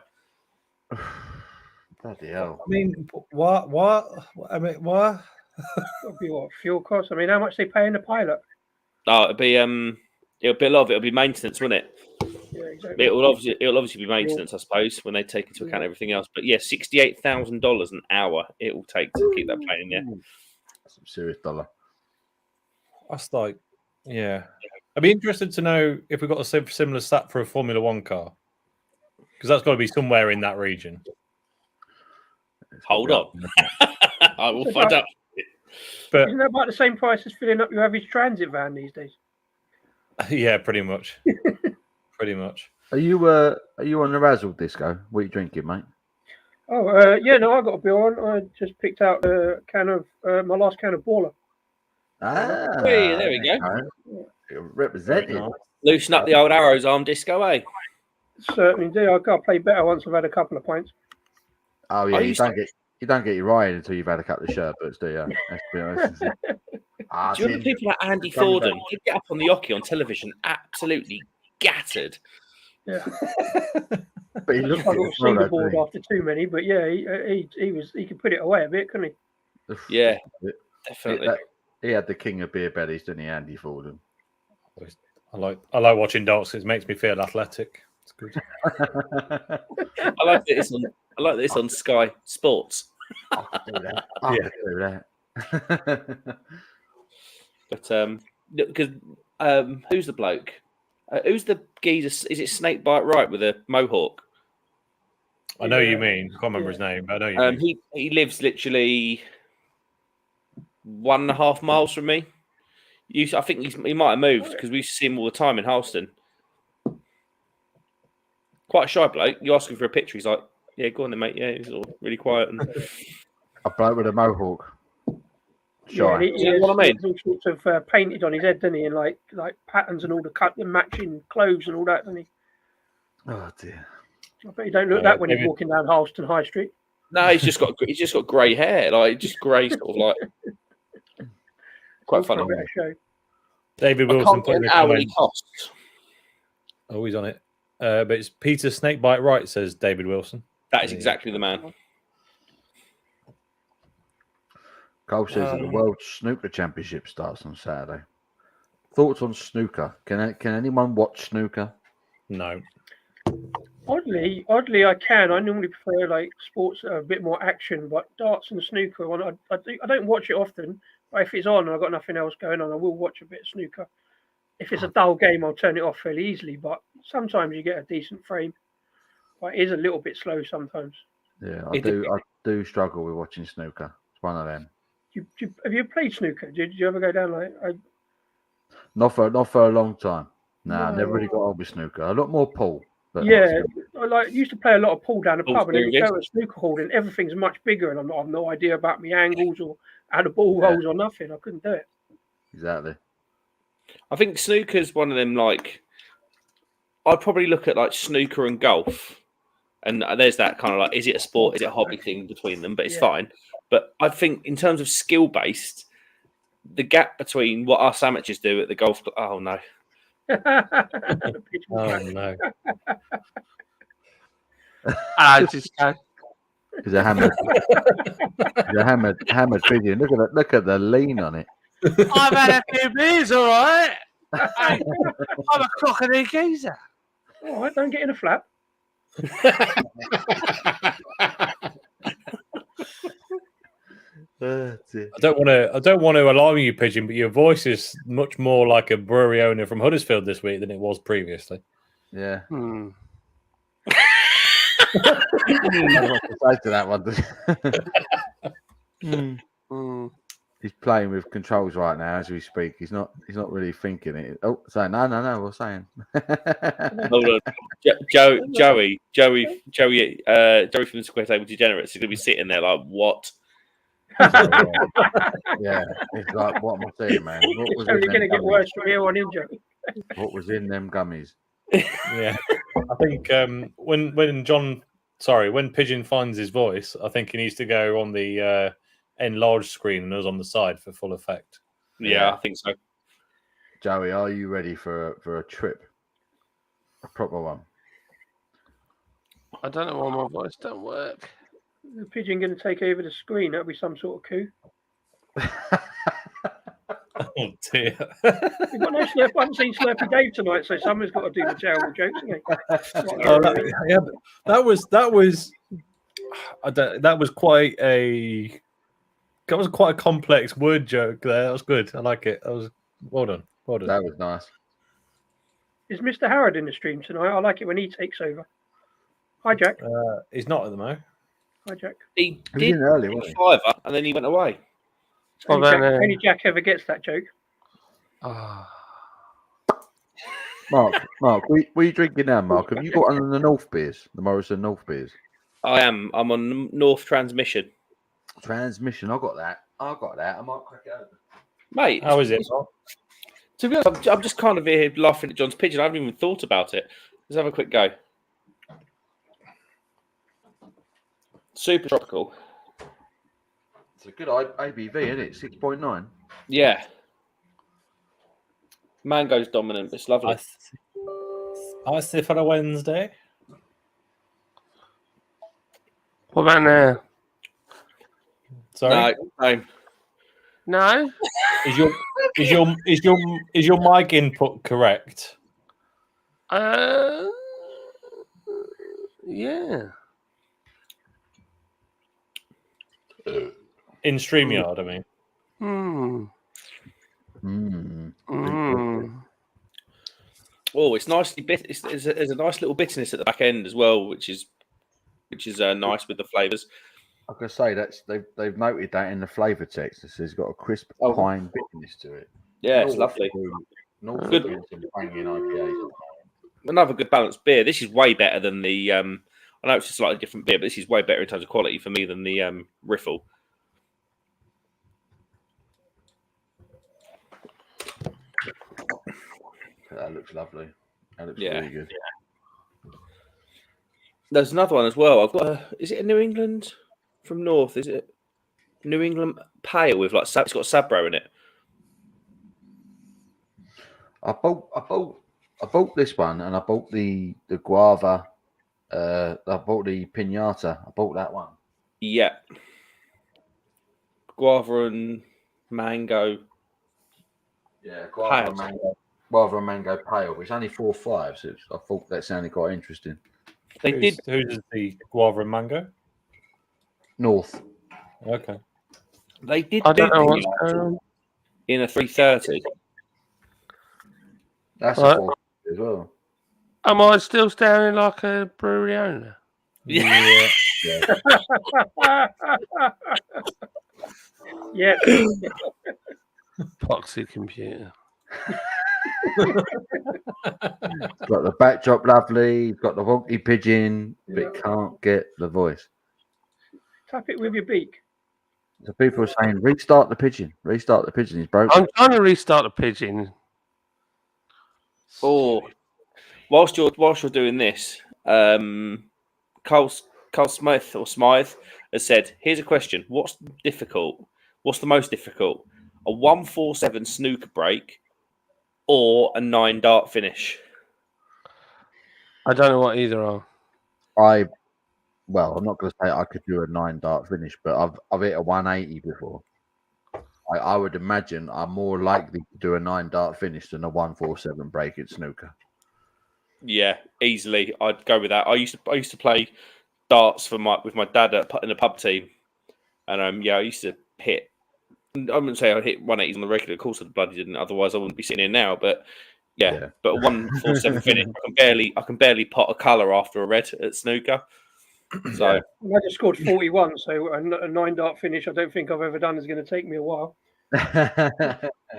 Bloody hell. I mean, what? I mean, what? That'll be what fuel costs. I mean, how much they paying the pilot? Oh, it'll be a lot of it. It'll be maintenance, won't it? Yeah, exactly. It'll obviously be maintenance, I suppose, when they take into account everything else. But yeah, $68,000 an hour it will take to keep that plane in there. Some serious dollar. That's like, yeah. I'd be interested to know if we've got a similar stat for a Formula One car. Because that's got to be somewhere in that region. Hold on. I will find out. But Isn't that about the same price as filling up your average transit van these days? yeah, pretty much. Pretty much. Are you on the Razzle disco? What are you drinking, mate? Oh, yeah, no, I got a bill on. I just picked out a can of my last can of Baller. Ah, Hey, there we go. You're representing. Loosen up the old Arrows arm disco, eh? Certainly do. I've got to play better once I've had a couple of pints. Oh yeah, I you used don't get your ride until you've had a couple of sherbets, do you? Let's be honest. Do you remember people like Andy Forden? He'd get up on the hockey on television, absolutely gattered. Yeah, But he looked I got good as well, single though, board didn't after too many, but yeah, he could put it away a bit, couldn't he? he? Yeah, definitely. He had the king of beer bellies, didn't he, Andy Forden? I like watching darts. It makes me feel athletic. It's good. I like that it's on Sky Sports. I could do that. I could do that. But because who's the bloke? Who's the geezer? Is it Snakebite Right with a mohawk? I know you mean. I can't remember his name, but I know you mean. He lives literally 1.5 miles from me. I think he might have moved because we used to see him all the time in Halston. Quite a shy bloke. You ask him for a picture, he's like, "Yeah, go on then, mate." Yeah, he's all really quiet. And... A bloke with a mohawk. Yeah, Shy. he has all sorts of painted on his head, doesn't he? And like patterns and all the matching clothes and all that, doesn't he? Oh dear. I bet you don't look that when you're walking down Halston High Street. No, he's just got grey hair, like just grey sort of like. Quite funny. David Wilson put in the hourly cost. Oh, he's on it. But it's Peter Snakebite Right, says David Wilson. That is exactly the man. Cole says that the World Snooker Championship starts on Saturday. Thoughts on snooker? Can anyone watch snooker? No. Oddly, I can. I normally prefer like sports that are a bit more action, but darts and snooker. I don't watch it often, but if it's on and I've got nothing else going on, I will watch a bit of snooker. If it's a dull game, I'll turn it off fairly easily. But sometimes you get a decent frame. But it is a little bit slow sometimes. Yeah, I do struggle with watching snooker. It's one of them. Have you played snooker? Did you ever go down like? Not for a long time. No, I never really got on with snooker. A lot more pool. But yeah, I used to play a lot of pool down the pub, and then you go to a snooker hall, and everything's much bigger, and I've no idea about my angles or how the ball rolls or nothing. I couldn't do it. Exactly. I think snooker's one of them. Like, I'd probably look at like snooker and golf, and there's that kind of like, is it a sport? Is it a hobby thing between them? But it's fine. But I think in terms of skill based, the gap between what us amateurs do at the golf. Oh no. Oh no! I just go. He's a hammered. He's a hammered pigeon. Look at the lean on it. I've had a few beers, all right. I'm a crocodile geezer. All right, don't get in a flap. I don't want to alarm you, Pigeon, but your voice is much more like a brewery owner from Huddersfield this week than it was previously. Yeah. I don't know what to say to that one. He's playing with controls right now as we speak. He's not really thinking it. Oh, so no, we're saying. Hold on, Joey from the Square Table Degenerates is going to be sitting there like, what? Yeah, it's like, what am I saying, man? It's only going to get worse from here on in, Joey. What was in them gummies? Yeah, I think when Pigeon finds his voice, I think he needs to go on the enlarged screen and us on the side for full effect. Yeah, I think so. Joey, are you ready for a trip? A proper one? I don't know why my voice don't work. The Pigeon going to take over the screen? That'll be some sort of coup. Oh dear! We've got no Slurp. I haven't seen Slurpy Dave tonight, so someone's got to do the terrible jokes. That was quite a complex word joke there. That was good. I like it. That was well done. That was nice. Is Mr. Howard in the stream tonight? I like it when he takes over. Hi, Jack. He's not at the moment. Hi, Jack. He did early, wasn't he? $5 and then he went away. Only Jack ever gets that joke. Mark, what are you drinking now, Mark? Have you got one of the North beers, the Morrison North beers? I am. I'm on North Transmission. Transmission. I got that. I might crack it open. Mate, how is it? To be honest, I'm just kind of here laughing at John's pigeon. I haven't even thought about it. Let's have a quick go. Super tropical. It's a good ABV, isn't it? 6.9. Yeah. Mango's dominant. It's lovely. I see for a Wednesday. What about now? Sorry. No. No. Is your mic input correct? Yeah. In StreamYard, I mean. Oh, it's nicely bit. There's a nice little bitterness at the back end as well, which is nice with the flavors. I can say they've noted that in the flavour text. It says it's got a crisp pine bitterness to it. Yeah, it's lovely. Good. IPAs. Another good balanced beer. This is way better than the. I know it's a slightly different beer, but this is way better in terms of quality for me than the Riffle. That looks lovely. That looks really good. Yeah. There's another one as well. I've got is it a New England from North? Is it New England Pale with like it's got Sabro in it? I bought this one, and I bought the guava. I bought the pinata. I bought that one. Yeah. Guava and mango. Yeah, guava and mango pale. It's only 4.5, so I thought that sounded quite interesting. Who's the guava and mango? North. Okay. They did. I don't know what's going on. In a 330. That's a 4 as well. Am I still sounding like a brewery owner? Yeah. Yeah. Foxy computer. It's got the backdrop lovely. It's got the wonky pigeon, but can't get the voice. Tap it with your beak. So people are saying, restart the pigeon. Restart the pigeon. He's broken. I'm trying to restart the pigeon. Oh, whilst you're doing this, Carl Smith has said, "Here's a question: What's difficult? What's the most difficult? A 147 snooker break or a 9 dart finish?" I don't know what either are. I'm not going to say I could do a 9 dart finish, but I've hit a 180 before. I would imagine I'm more likely to do a 9 dart finish than a 147 break at snooker. Yeah, easily. I'd go with that. I used to play darts with my dad in a pub team, and I used to hit. I wouldn't say I hit 180s on the regular. Of course, I bloody didn't. Otherwise, I wouldn't be sitting here now. But but a 147 finish, I can barely pot a colour after a red at snooker. So I just scored 41, so a 9 dart finish I don't think I've ever done is going to take me a while.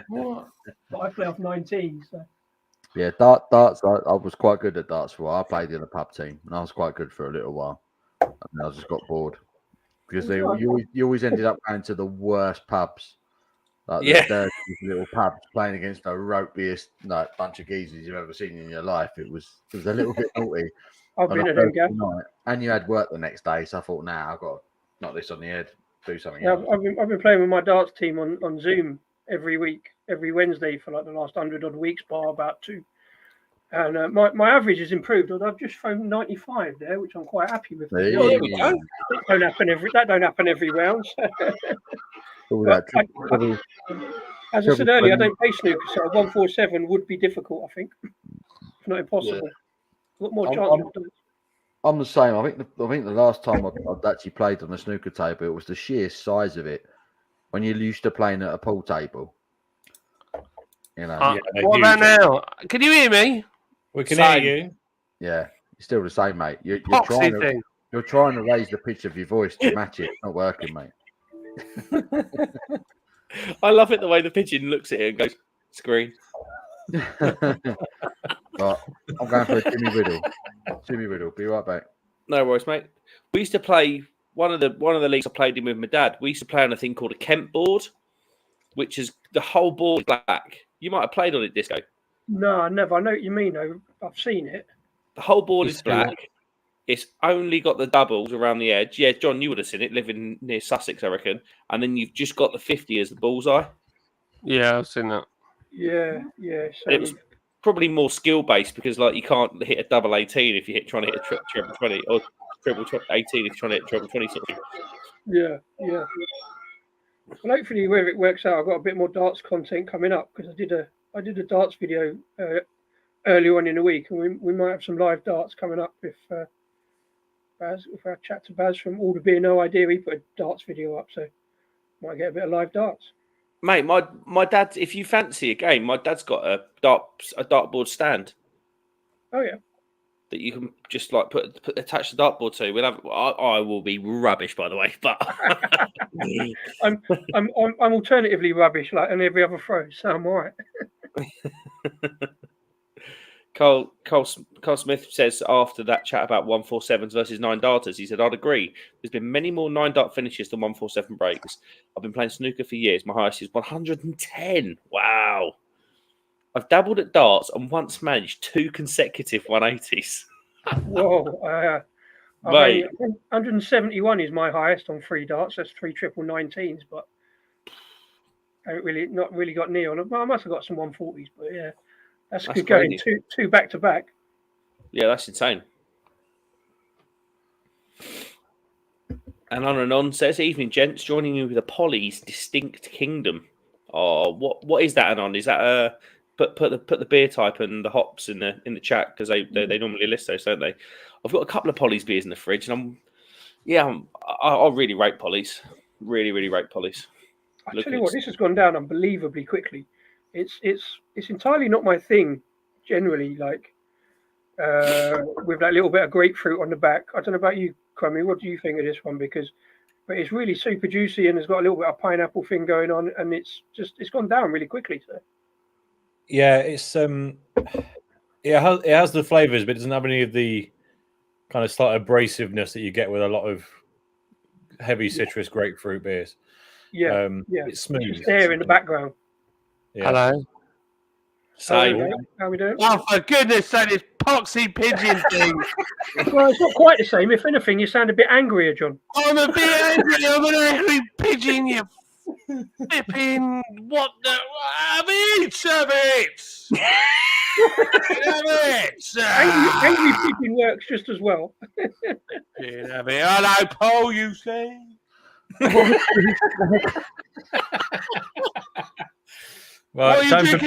What? But I play off 19, so. Yeah, darts. I was quite good at darts for a while. I played in a pub team, and I was quite good for a little while. And I just got bored because you always ended up going to the worst pubs, like the dirty little pubs, playing against the ropiest bunch of geezers you've ever seen in your life. It was a little bit naughty. I've been at them, Gav. And you had work the next day, so I thought, I've got to knock this on the head, do something. Yeah, I've been playing with my darts team on Zoom every week, every Wednesday for like the last 100 odd weeks, bar about 2. And my average has improved. I've just thrown 95 there, which I'm quite happy with. There we go. That don't happen every round. As I said earlier, I don't play snooker, so a 147 would be difficult. I think, if not impossible. A lot more chance. I'm the same. I think the last time I'd actually played on a snooker table, it was the sheer size of it. When you're used to playing at a pool table, you know. What about now? Can you hear me? We can hear you. Yeah, it's still the same, mate. You're trying to raise the pitch of your voice to match it. It's not working, mate. I love it the way the pigeon looks at it and goes, "Screen." Right, I'm going for a Jimmy Riddle. Jimmy Riddle, be right back. No worries, mate. We used to play one of the leagues I played in with my dad. We used to play on a thing called a Kent board, which is the whole board black. You might have played on it, Disco. No, never. I know what you mean, though. I've seen it. The whole board is black. It's only got the doubles around the edge. Yeah, John, you would have seen it, living near Sussex, I reckon. And then you've just got the 50 as the bullseye. Yeah, I've seen that. Yeah. So it was probably more skill based because, like, you can't hit a double 18 if you're trying to hit a triple 20 or triple 18 if you're trying to hit a triple 20 sort of thing. Yeah. Well, hopefully, whether it works out, I've got a bit more darts content coming up because I did a darts video earlier on in the week, and we might have some live darts coming up if Baz, if I chat to Baz from All the Beer No Idea, he put a darts video up, so might get a bit of live darts. Mate, my dad. If you fancy a game, my dad's got a dartboard stand. Oh yeah. That you can just like attach the dartboard to. We'll have. I will be rubbish, by the way, but I'm alternatively rubbish, like on every other throw, so I'm all right. Carl Smith says after that chat about 147s versus 9 darters, he said, I'd agree. There's been many more 9 dart finishes than 147 breaks. I've been playing snooker for years. My highest is 110. Wow. I've dabbled at darts and once managed 2 consecutive 180s. Whoa. 171 is my highest on 3 darts. That's 3 triple 19s, but I not really got near on it. Well, I must have got some 140s, but yeah. That's good going. Two back to back. Yeah, that's insane. And on says, evening, gents, joining you with a Polly's Distinct Kingdom. Oh, what is that, Anon? Is that put the beer type and the hops in the chat because they normally list those, don't they? I've got a couple of Polly's beers in the fridge, and I really rate Polly's. Really, really rate Polly's. I tell you what, this has gone down unbelievably quickly. It's entirely not my thing, generally, like with that little bit of grapefruit on the back. I don't know about you, Crummy. What do you think of this one? But it's really super juicy and it's got a little bit of pineapple thing going on, and it's gone down really quickly. So yeah, it's it has the flavors, but it doesn't have any of the kind of slight abrasiveness that you get with a lot of heavy citrus grapefruit beers. Yeah, it's smooth. It's there in the background. Yeah. Hello. How we doing? Oh, for goodness sake, this poxy pigeon thing. Well, it's not quite the same. If anything, you sound a bit angrier, John. I'm a bit angry. I'm an angry pigeon, you flipping. What the? Have it! Angry pigeon works just as well. Hello, Paul, you say? Right, time for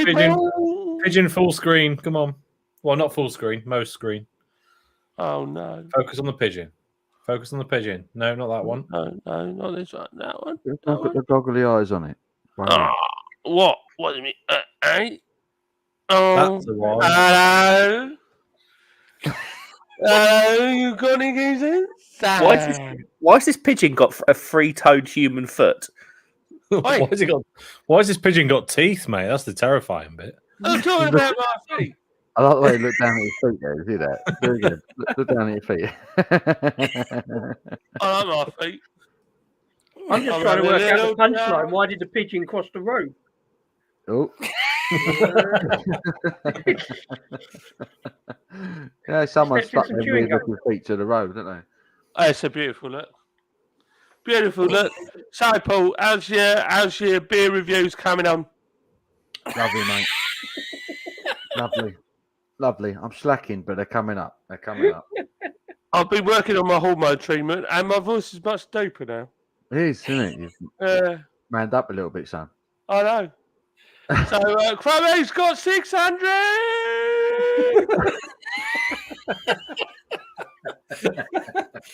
pigeon full screen. Come on. Well, not full screen, most screen. Oh no. Focus on the pigeon. Focus on the pigeon. No, not that one. No, not this one. That one. Don't put the goggly eyes on it. Wow. What? What do you mean? Eh? Oh, that's the one. Hello. Hello, you got any geezers? Why has this pigeon got a 3-toed human foot? Why has this pigeon got teeth, mate? That's the terrifying bit. I'm talking about my feet. I like the way you look down at your feet there. See that? Very good. Look down at your feet. I like my feet. I'm just trying to work out the punchline. Why did the pigeon cross the road? Oh. Yeah, someone stuck their weird looking feet to the road, don't they? Oh, it's a beautiful look. Beautiful look. So, Paul, how's your beer reviews coming on? Lovely, mate. Lovely. I'm slacking, but they're coming up. I've been working on my hormone treatment, and my voice is much deeper now. It is, isn't it? You've manned up a little bit, son. I know. So, Chloe's got 600.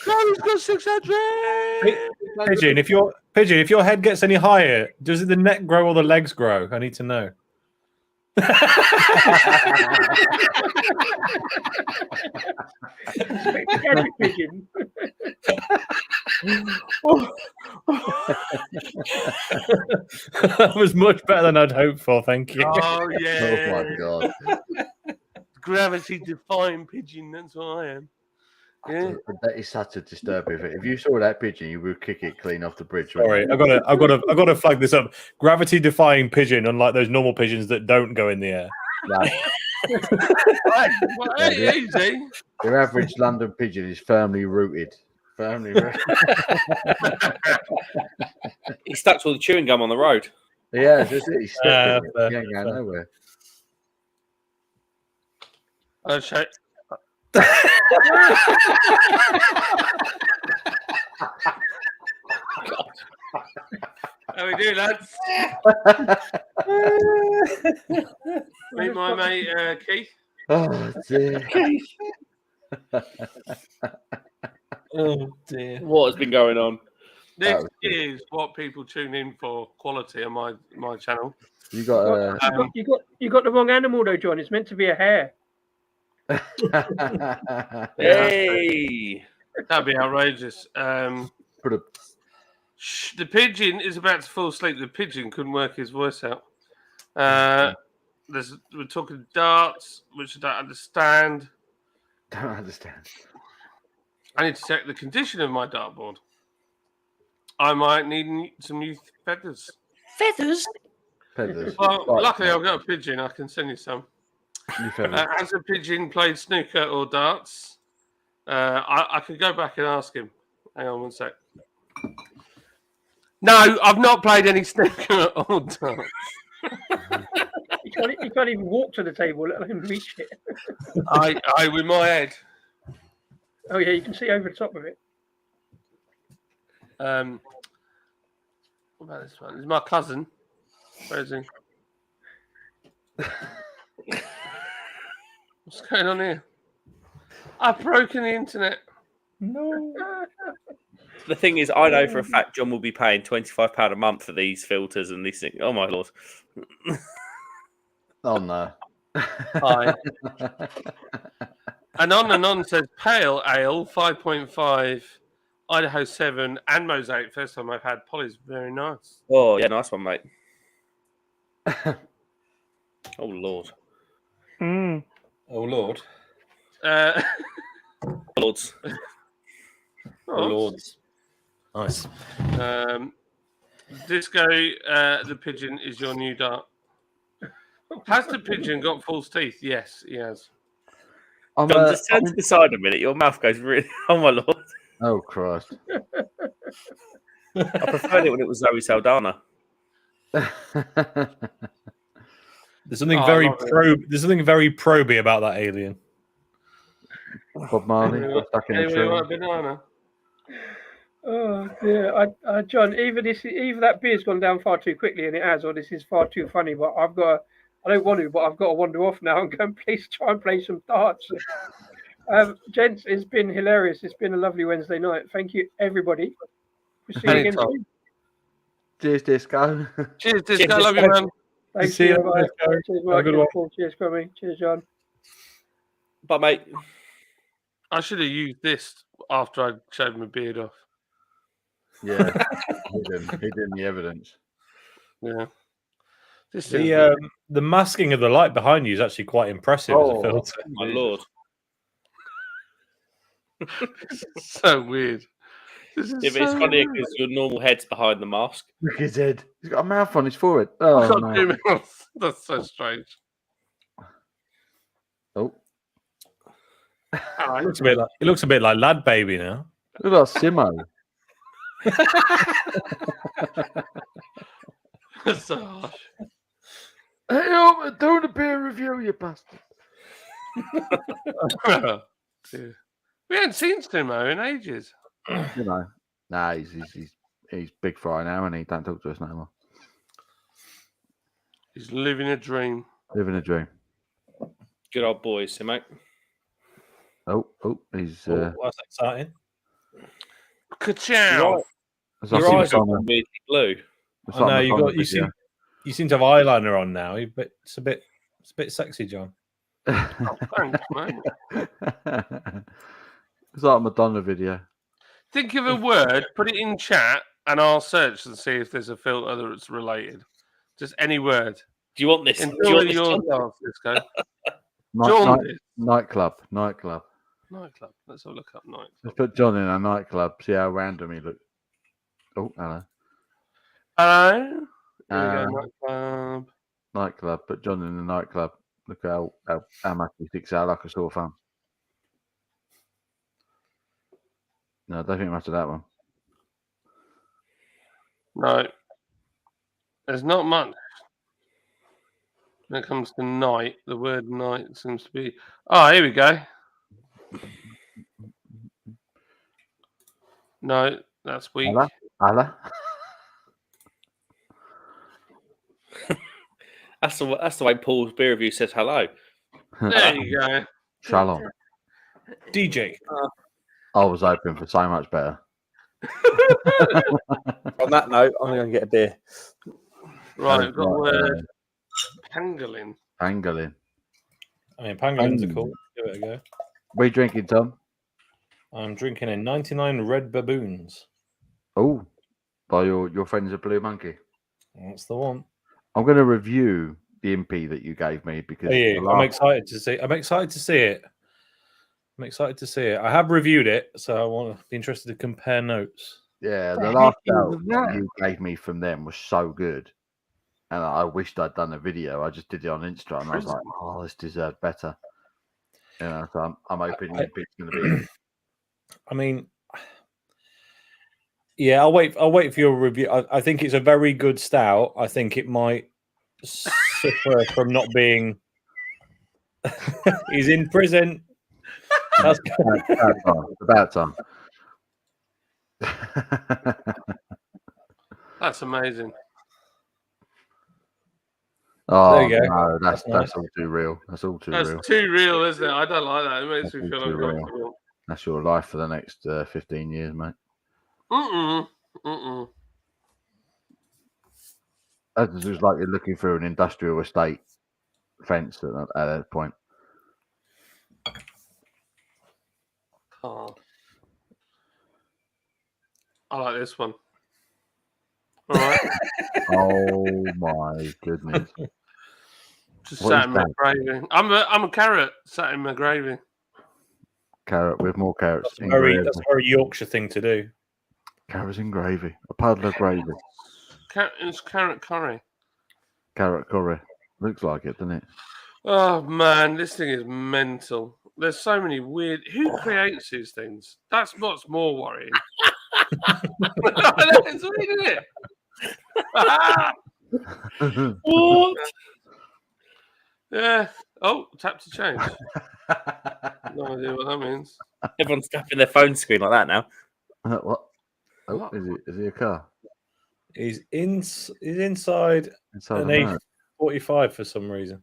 Chloe's got 600. Pigeon, if your head gets any higher, does the neck grow or the legs grow? I need to know. Pigeon. That was much better than I'd hoped for. Thank you. Oh yeah. Oh my god. Gravity-defying pigeon. That's what I am. Yeah. That is such a disturbing thing. If you saw that pigeon, you would kick it clean off the bridge. Sorry, I've got to flag this up. Gravity-defying pigeon, unlike those normal pigeons that don't go in the air. Easy. Your average London pigeon is firmly rooted. He stuck to all the chewing gum on the road. Yeah, that's it. He's stuck in it. He ain't going nowhere. Okay. How we do, lads? Meet my mate Keith. Oh dear. Oh dear. What has been going on? This was good. is what people tune in for. Quality on my channel. You got You got the wrong animal though, John. It's meant to be a hare. Hey. That'd be outrageous. Put a The pigeon is about to fall asleep. The pigeon couldn't work his voice out. We're talking darts, which I don't understand. don't understand. I need to check the condition of my dartboard. I might need some new feathers. Feathers? Feathers. Well, Right, luckily I've got a pigeon. I can send you some. new feathers. Has a pigeon played snooker or darts? I could go back and ask him. Hang on one sec. No, I've not played any snooker or darts. You can't even walk to the table, let alone reach it. I with my head. Oh yeah, you can see over the top of it. What about this one? This is my cousin. Where is he? What's going on here? I've broken the internet. No. The thing is, I know for a fact John will be paying £25 a month for these filters and these things. Oh my lord! Oh no. Hi. And on says pale ale 5.5, Idaho 7, and Mosaic. First time I've had Polly's. Very nice. Oh yeah, nice one, mate. Oh lord, Oh lord. lords. Oh lords. Nice. Disco, the pigeon is your new dart. Has the pigeon got false teeth? Yes, he has. I'm, John, just turn to the side a minute. Your mouth goes really. Oh my lord! oh Christ. I preferred it when it was Zoe Saldana. There's something Oh, I very love it. There's something very proby about that alien. Bob Marley got stuck in the Anyway, you tree. want a banana? Oh dear, John. Either that beer's gone down far too quickly, and it has, or this is far too funny. But I don't want to, but I've got to wander off now and go and try and play some darts. Gents, it's been hilarious. It's been a lovely Wednesday night. Thank you, everybody. We'll see you again Anytime. soon. Cheers, Disco. Cheers, Disco. Cheers, Love you, Disco. man. Thank See you. you Bye. later, Joe. Cheers, Have a good Mike. one. Cheers, Crummy. Cheers, John. But mate, I should have used this after I shaved my beard off. Yeah. hidden the evidence. Yeah. This The masking of the light behind you is actually quite impressive as a filter. my lord. so weird. This is Yeah, but it's so funny weird. because your normal head's behind the mask. Look at his head. He's got a mouth on his forehead. I've Oh, got no. two mouths. That's so strange. Oh, It looks a bit like Lad Baby now. look at that Simo. That's so harsh. Hey, I'm doing a beer review, you bastard. Yeah. We haven't seen Timo in ages. You know. Nah, he's big fry now, and he don't talk to us no more. He's living a dream. Living a dream. Good old boys, eh, mate. Oh, he's. Oh, that's exciting. Ka-chow. it's like Your eyes are Madonna. weirdly blue. It's I like know Madonna you video. seem to have eyeliner on now, but it's a bit sexy, John. Thanks, mate. It's like a Madonna video. Think of a word, put it in chat, and I'll search and see if there's a filter that's related. Just any word. Do you want this? Do you Enjoy want this, your John? dance, Disco. Night, Jaundice. nightclub. Nightclub. Let's have a look up nightclub. Let's put John in a nightclub. See how random he looks. Oh, hello. Hello? Here we Uh, go, nightclub. Nightclub. Put John in the nightclub. Look how much he sticks out like a sore thumb. No, I don't think much of that one. No. There's not much. When it comes to night, the word night seems to be. Oh, here we go. No, that's weak. Hello? That's the way Paul's beer review says hello. There you go. Shalom. DJ. I was hoping for so much better. On that note, I'm going to get a beer. Right, we've got a word. Pangolin. Pangolin. I mean, pangolins are cool. Give it a go. What are you drinking, Tom? I'm drinking a 99 Red Baboons. Oh, by your friends at Blue Monkey. That's the one. I'm going to review the MP that you gave me because I'm excited to see. I'm excited to see it. I have reviewed it, so I want to be interested to compare notes. Yeah, the last out you gave me from them was so good, and I wished I'd done a video. I just did it on Insta, and I was like, "Oh, this deserved better." You know, so I'm hoping the MP's going to be. I mean, yeah, I'll wait for your review. I think it's a very good stout. I think it might suffer from not being. He's in prison. That's about time. That's amazing. Oh, there you go. No, that's nice. all too real. That's all too That's real. too real, isn't it? I don't like that. It makes me That's feel too real. uncomfortable. That's your life for the next 15 years, mate. That's just like you're looking through an industrial estate fence at that point. Oh. I like this one. All right. Oh my goodness! Just What sat is in my that? gravy. I'm a carrot sat in my gravy. Carrot with more carrots. That's a very Yorkshire thing to do. Carrots in gravy. A puddle of gravy. It's carrot curry. Carrot curry. Looks like it, doesn't it? Oh man, this thing is mental. There's so many weird. Who creates these things? That's what's more worrying. It's weird, isn't it? What? Yeah. Oh, tap to change. No idea what that means. Everyone's tapping their phone screen like that now. What? Oh, What? is he a car? He's inside Inside an the man. A45 for some reason.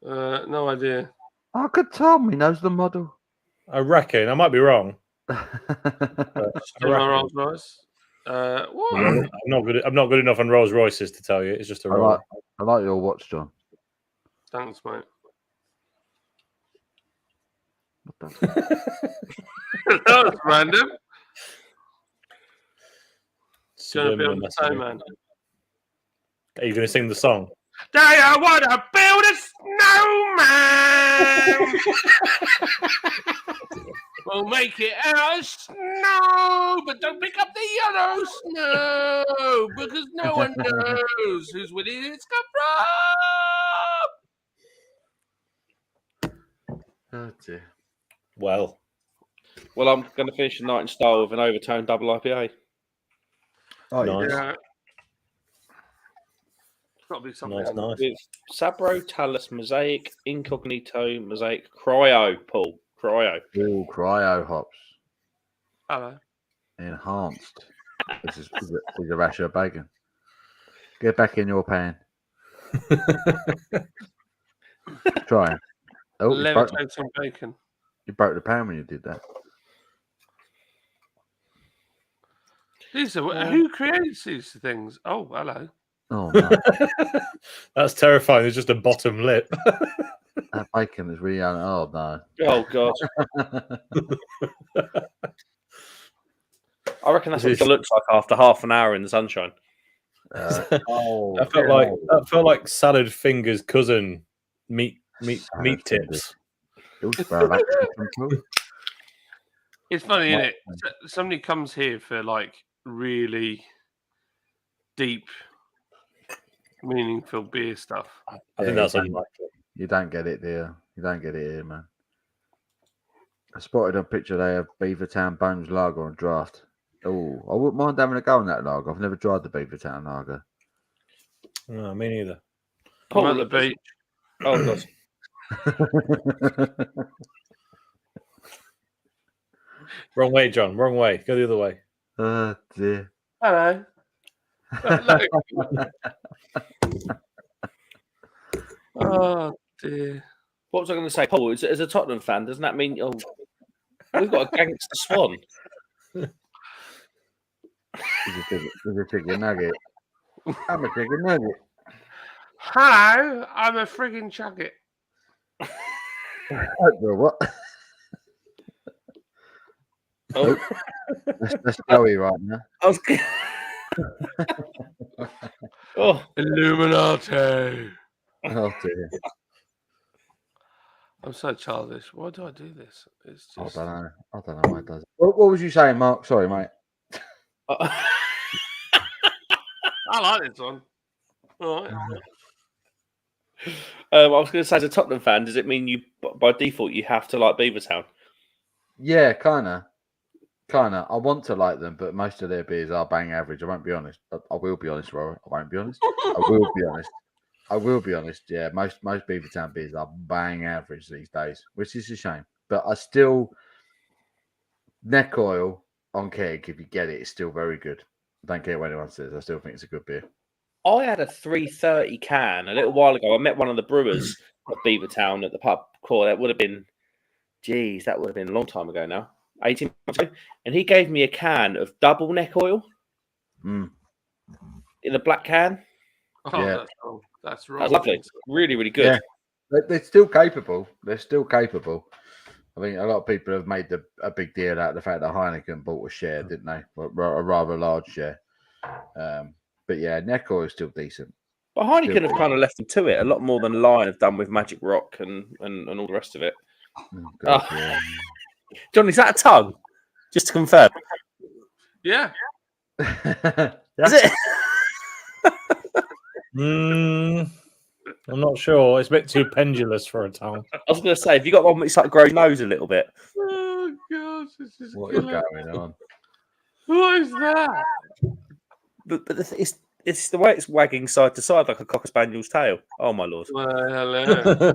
No idea. I could tell me knows the model. I reckon. I might be wrong. Still my Rolls Royce. What? I'm not good enough on Rolls Royces to tell you. It's just a roll. I like your watch, John. Thanks, mate. What the That was random. It's going to be Subliminal on the messaging. same man. Are you going to sing the song? Do you want to build a snowman? We'll make it out of snow, but don't pick up the yellow snow because no one knows whose winning it's come from. Oh dear. Well, I'm going to finish the night in style with an overtone double IPA. Oh, nice. Yeah. It's got to be something. Nice. It's Sabro, Talus, Mosaic, Incognito, Mosaic, Cryo, Paul. Cryo. All cryo hops. Hello. Enhanced. This is a rasher of bacon. Get back in your pan. Try it. Oh, Levitating bacon. you broke the pan when you did that. Who creates these things? Oh, hello. Oh no. That's terrifying. There's just a bottom lip. That bacon is really oh no. Oh, God. I reckon that's what it looks like after half an hour in the sunshine. That felt like salad fingers cousin meat tips. It's funny, isn't it? Somebody comes here for like really deep, meaningful beer stuff. I think that's unlikely. You don't get it there. You don't get it here, man. I spotted a picture there of Beavertown Bones Lager on draft. Oh, I wouldn't mind having a go on that lager. I've never tried the Beavertown Lager. No, me neither. I'm at the beach. Oh, God. Wrong way, John. Wrong way. Go the other way. Oh dear. Hello. Oh dear. What was I going to say, Paul? As a Tottenham fan, doesn't that mean we've got a gangster swan? He's a chicken nugget. I'm a chicken nugget. Hello, I'm a frigging chugget. What? Oh, That's Joey right now. I was. Oh, Illuminati. Oh dear. I'm so childish. Why do I do this? It's I just. don't know. I don't know why it does. What was you saying, Mark? Sorry, mate. I like this one. All right. I was going to say, as a Tottenham fan, does it mean you, by default, you have to like Beavertown? Yeah, kind of. I want to like them, but most of their beers are bang average. I won't be honest. I will be honest, Rory. I won't be honest. I will be honest. I will be honest. Yeah, most Beavertown beers are bang average these days, which is a shame. But I still neck oil on keg. If you get it, it's still very good. I don't care what anyone says. I still think it's a good beer. I had a 330 can a little while ago. I met one of the brewers at Beavertown at the pub crawl. That would have been, that would have been a long time ago now, 18 months ago. And he gave me a can of double neck oil in a black can. Oh, Yeah. That's That's lovely. Really, really good. Yeah. They're still capable. I think a lot of people have made a big deal out of the fact that Heineken bought a share, didn't they? A rather large share. But yeah, neck oil is still decent. But Heineken have kind of left them to it a lot more than Lion have done with Magic Rock and all the rest of it. Oh, God, yeah. John, is that a tongue? Just to confirm. Yeah. Is it? I'm not sure. It's a bit too pendulous for a tongue. I was going to say, have you got one that's like grows nose a little bit? Oh gosh, this is What is going on? What is that? But it's the way it's wagging side to side like a cocker spaniel's tail. Oh my lord! Well, hello.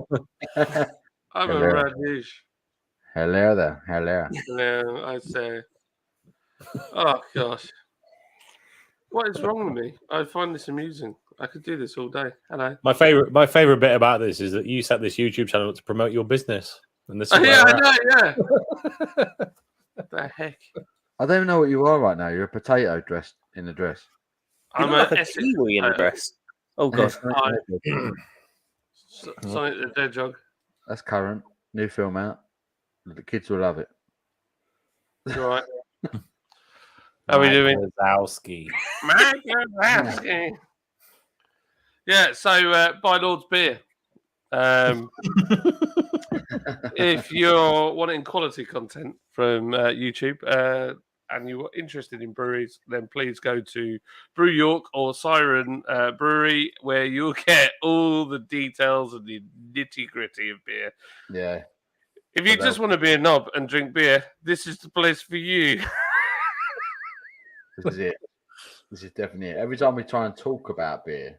I'm a Hello. radish. Hello there. Hello. Hello, I say. Oh gosh, what is wrong with me? I find this amusing. I could do this all day. Hello. My favorite bit about this is that you set this YouTube channel up to promote your business, and this is where Yeah, we're I know. Yeah. The heck. I don't even know what you are right now. You're a potato dressed in a dress. You I'm look like a Essex kiwi in a potato. dress. Oh god! Sonic the Hedgehog. That's current. New film out. The kids will love it. You all right? How are we doing? Wazowski. Mike Wazowski. Yeah, so buy Lord's beer. If you're wanting quality content from YouTube and you're interested in breweries, then please go to Brew York or Siren Brewery, where you'll get all the details and the nitty gritty of beer. Yeah. If you just want to be a knob and drink beer, this is the place for you. This is it. This is definitely it. Every time we try and talk about beer,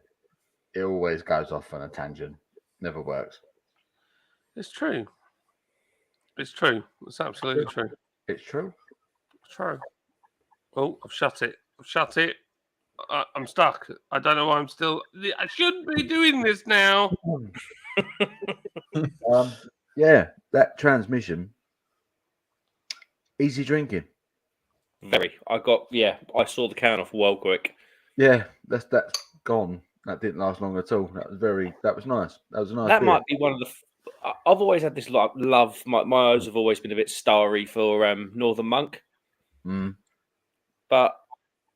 it always goes off on a tangent. Never works. It's true. It's true. It's absolutely true. It's true. It's true. Oh, I've shut it. I'm stuck. I don't know why I'm still. I shouldn't be doing this now. Yeah, that transmission. Easy drinking. Very. I saw the can off well quick. Yeah, that's gone. That didn't last long at all. That was nice. That was a nice. That beer. might be one of the. I've always had this love. My eyes have always been a bit starry for Northern Monk. But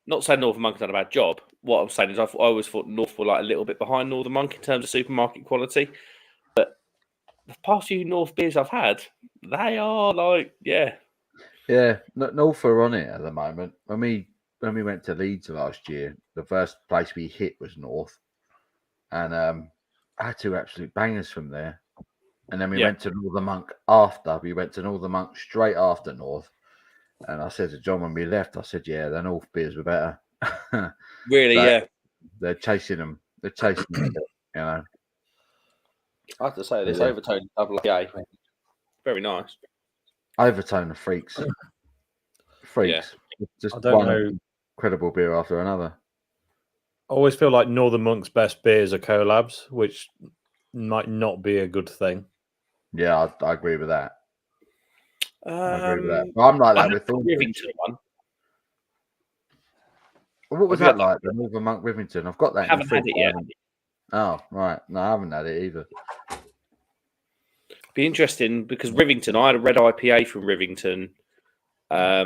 not saying Northern Monk has done a bad job. What I'm saying is I always thought North were like a little bit behind Northern Monk in terms of supermarket quality. But the past few North beers I've had, they are like, yeah. Yeah, North are on it at the moment. When we went to Leeds last year, the first place we hit was North. And I had two absolute bangers from there. And then we went to Northern Monk after. We went to Northern Monk straight after North. And I said to John when we left, I said, yeah, the North beers were better. Really, yeah. They're chasing them. They're chasing them, you know. I have to say, this Overtone double IPA, very nice. Overtone of freaks. Yeah. Just I don't know. incredible beer after another. always feel like Northern Monk's best beers are collabs, which might not be a good thing. Yeah, I agree with that. I agree with that. Um, But I'm like I that had with the Thornbridge. Rivington one. What was Have you that had like? The Northern Monk Rivington. I've got that. Haven't in the had fridge, it yet. but I haven't- Oh, right. No, I haven't had it either. Be interesting because Rivington, I had a red IPA from Rivington. I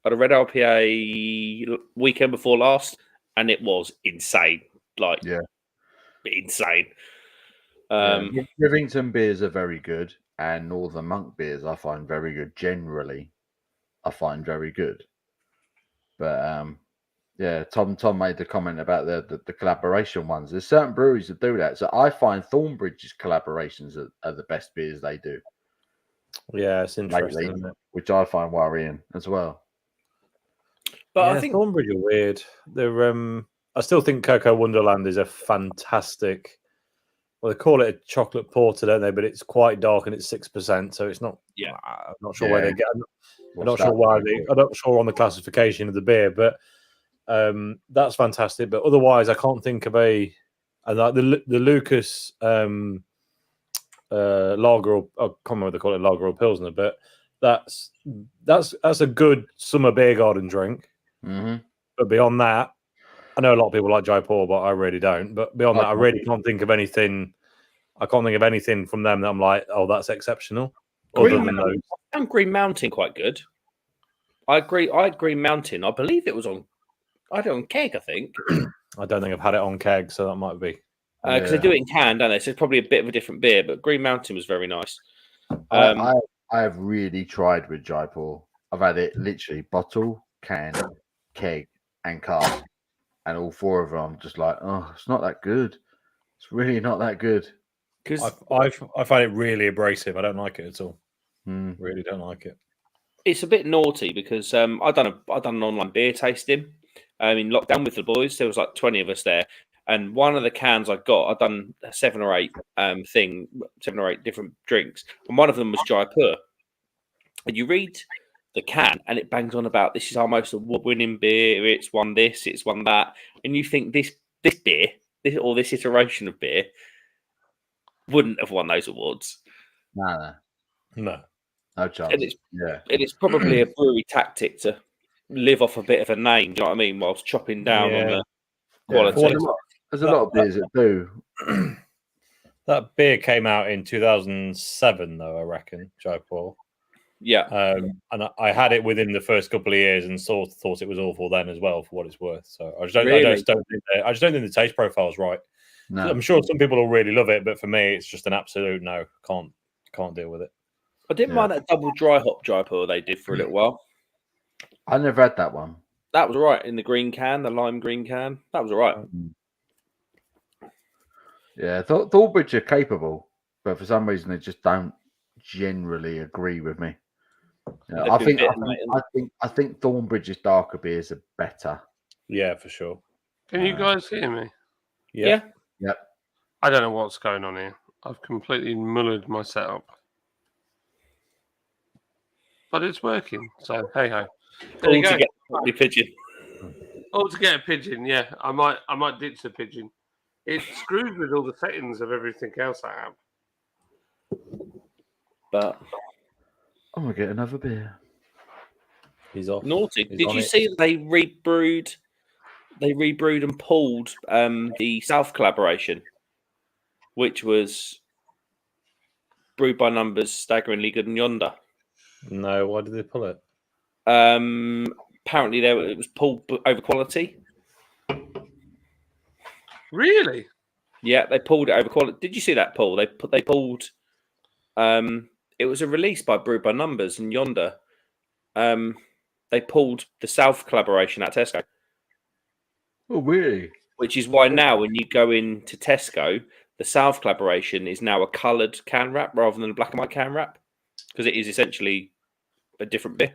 had a red IPA weekend before last, and it was insane. Like, Yeah. insane. Yeah. Rivington beers are very good, and Northern Monk beers I find very good. Generally, I find very good. But yeah, Tom made the comment about the collaboration ones. There's certain breweries that do that. So I find Thornbridge's collaborations are the best beers they do Yeah, it's interesting, lately, isn't it? which I find worrying as well. But yeah, I think Thornbridge are weird. They're I still think Cocoa Wonderland is a fantastic. Well, they call it a chocolate porter, don't they? But it's quite dark and it's 6%, so it's not. Yeah. I'm not sure where they get. I'm What's not sure that why one they. called? I'm not sure on the classification of the beer, but that's fantastic. But otherwise, I can't think of a. And like the Lucas lager, or I can't remember what they call it, lager or pilsner, but that's a good summer beer garden drink. Mm-hmm. But beyond that, I know a lot of people like Jaipur, but I really don't. But beyond that, I really can't think of anything. I can't think of anything from them that I'm like, oh, that's exceptional. Other than those, I found Green Mountain quite good. I agree. I had Green Mountain. I believe it was on. I had it on keg, I think. I don't think I've had it on keg, so that might be. Because they do it in can, don't they? So it's probably a bit of a different beer, but Green Mountain was very nice. I have really tried with Jaipur. I've had it literally bottle, can, keg, and cask, and all four of them. I'm just like, oh, it's not that good. It's really not that good. Because I find it really abrasive. I don't like it at all. Mm. Really don't like it. it's a bit naughty because I done an online beer tasting in lockdown with the boys. There was like 20 of us there, and one of the cans I got, I'd done 7 or 8 different drinks, and one of them was Jaipur. And you read the can, and it bangs on about this is our most award-winning beer. It's won this, it's won that, and you think this beer, this iteration of beer, wouldn't have won those awards. No chance. And it's probably a brewery tactic to live off a bit of a name. Do you know what I mean? Whilst chopping down on the quality. There's a lot of beers that do. That beer came out in 2007, though, I reckon, Jaipur. Yeah. And I had it within the first couple of years and thought it was awful then as well, for what it's worth. So I just don't think the taste profile is right. No. I'm sure some people will really love it, but for me, it's just an absolute no. Can't deal with it. I didn't mind that double dry hop Jaipur they did for a little while. I never had that one. That was all right in the green can, the lime green can. That was all right. Yeah, Thornbridge are capable, but for some reason they just don't generally agree with me. I think Thornbridge's darker beers are better. Yeah, for sure. Can you guys hear me? Yeah. Yep. I don't know what's going on here. I've completely mullered my setup. But it's working, so hey ho. There you go. To get a pigeon. Oh, to get a pigeon, yeah. I might ditch the pigeon. It screws with all the settings of everything else I have. But I'm gonna get another beer. He's off. Naughty. Did you see that they rebrewed and pulled the South collaboration, which was brewed by numbers staggeringly good and yonder? No, why did they pull it? Apparently it was pulled over quality. Really? Yeah, they pulled it over quality. Did you see that, Paul? They pulled. It was a release by Brewed by Numbers and Yonder. They pulled the South collaboration at Tesco. Oh, really? Which is why now, when you go into Tesco, the South collaboration is now a coloured can wrap rather than a black and white can wrap, because it is essentially a different beer.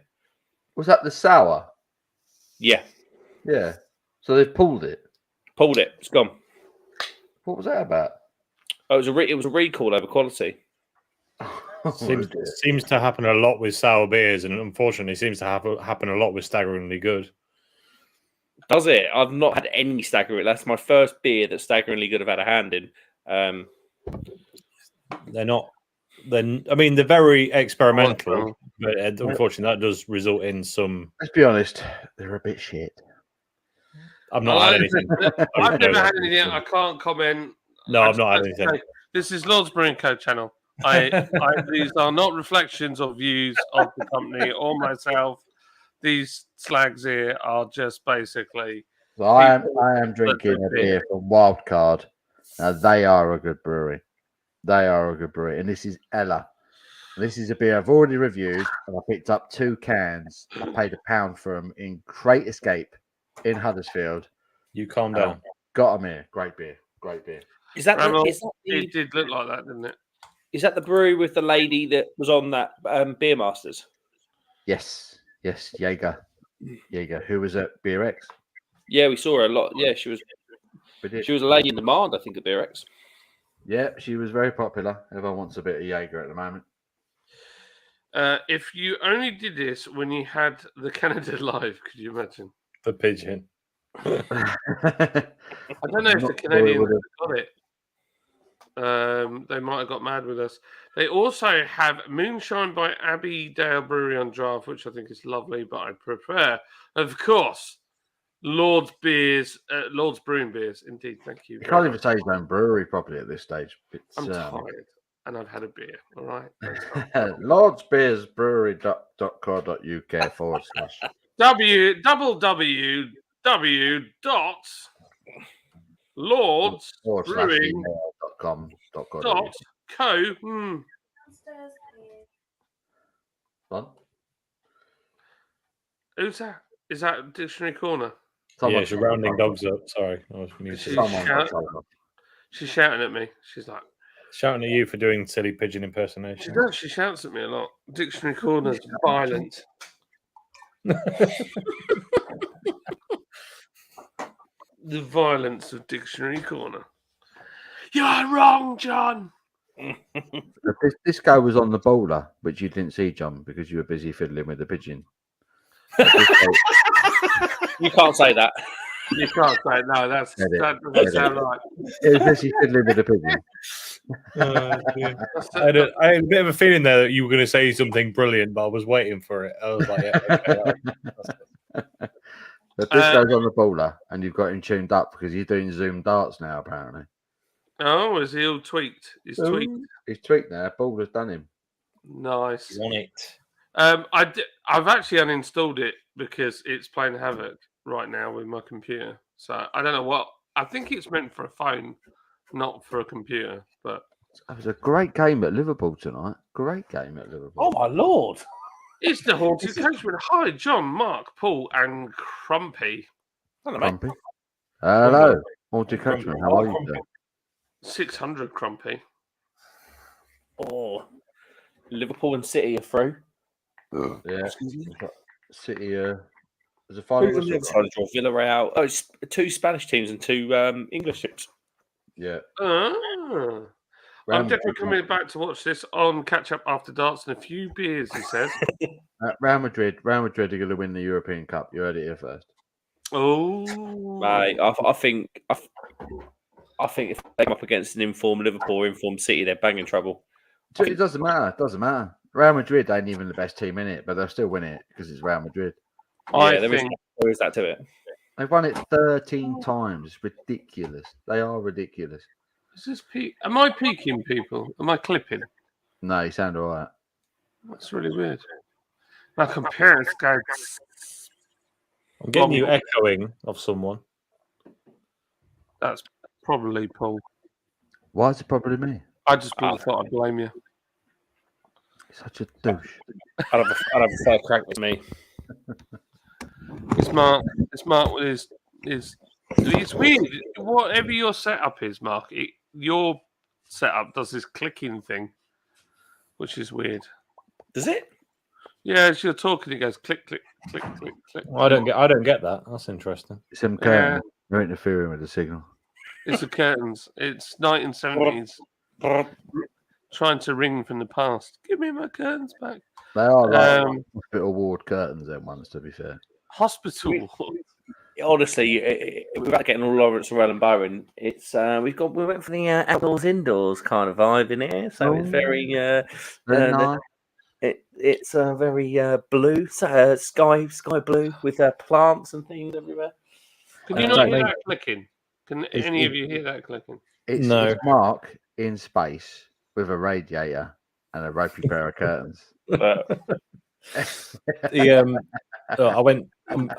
Was that the sour? Yeah. Yeah. So they pulled it. Pulled it. It's gone. What was that about? Oh, it was a recall over quality. Seems to happen a lot with sour beers, and unfortunately, seems to happen a lot with staggeringly good. Does it? I've not had any staggering. That's my first beer that staggeringly good have had a hand in. They're not. They're very experimental, but unfortunately, that does result in some. Let's be honest, they're a bit shit. I've not had anything. I've never had anything. I can't comment. No, I've not had anything. This is Lord's Brewing Co. channel. These are not reflections of views of the company or myself. These slags here are just basically. So I am drinking a beer from Wildcard. Now they are a good brewery. They are a good brewery, and this is Ella. This is a beer I've already reviewed, and I picked up 2 cans. I paid £1 for them in Great Escape in Huddersfield. You calm down. Got them here. Great beer. Great beer. Is that it did look like that, didn't it? Is that the brewery with the lady that was on that Beer Masters? Yes. Jaeger, who was at Beer X. Yeah, we saw her a lot. Yeah, she was a lady in demand, I think, at Beer X. Yeah, she was very popular. Everyone wants a bit of Jaeger at the moment. If you only did this when you had the Canada Live, could you imagine? The pigeon. I don't know if the Canadians got it. They might have got mad with us. They also have Moonshine by Abbey Dale Brewery on draft, which I think is lovely, but I prefer, of course, Lord's Brewing beers. Indeed, thank you. You can't even say his own brewery properly at this stage. I'm tired, and I've had a beer. All right. LordsBeersBrewery.co.uk www.lordsbrewing.co. Who's that? Is that Dictionary Corner? Yeah, she's rounding dogs up. Sorry. She's shouting at me. She's like... Shouting at you for doing silly pigeon impersonation. She does. She shouts at me a lot. Dictionary Corner's violent. The violence of Dictionary Corner. You're wrong, John. This guy was on the bowler, which you didn't see, John, because you were busy fiddling with the pigeon. You can't say that. You can't say no. That doesn't sound right. It was busy fiddling with the pigeon. I had a bit of a feeling there that you were going to say something brilliant, but I was waiting for it. I was like, yeah, okay. But this guy's on the bowler, and you've got him tuned up because he's doing Zoom darts now, apparently. Oh, is he all tweaked? He's tweaked. He's tweaked now. Bowler's done him. Nice. On it. I've actually uninstalled it because it's playing havoc right now with my computer. So I don't know what. I think it's meant for a phone, not for a computer. But it was a great game at Liverpool tonight. Great game at Liverpool. Oh my lord! It's the Haunted Coachman. Hi, John, Mark, Paul, and Crumpy. Hello, Crumpy. Hello, Haunted Coachman. How are you, sir? 600 Crumpy. Oh, Liverpool and City are through. Yeah. City. There's a final. Draw Villarreal. Oh, it's 2 Spanish teams and 2 English teams. Yeah. I'm definitely coming back to watch this on Catch Up After Darts and a few beers, he says. Real Madrid are going to win the European Cup. You heard it here first. Oh, mate, I think if they come up against an informed Liverpool or informed City, they're banging trouble. It doesn't matter. It doesn't matter. Real Madrid ain't even the best team in it, but they'll still win it because it's Real Madrid. Yeah, there is that to it. They've won it 13 times. It's ridiculous. They are ridiculous. Is this am I peeking people? Am I clipping? No, you sound all right. That's really weird. My comparison guys. I'm getting you echoing of someone. That's probably Paul. Why is it probably me? I just thought I'd blame you. Such a douche. I'd have a fair crack with me. It's Mark with his. It's weird. Whatever your setup is, Mark, your setup does this clicking thing, which is weird. Does it? Yeah, as you're talking, it goes click, click, click, click, click. Well, I don't get that. That's interesting. It's some curtains. You're interfering with the signal. It's the curtains. It's 1970s. Trying to ring from the past. Give me my curtains back. They are like hospital ward curtains, them ones, to be fair. Hospital ward. honestly, without getting all Lawrence Orell and Bowen, it's we went for the outdoors indoors kind of vibe in here, so it's very Very nice. it's very blue, sky blue with plants and things everywhere. Can you not hear that clicking? Can any of you hear that clicking? It's Mark in space with a radiator and a ropey pair of curtains. I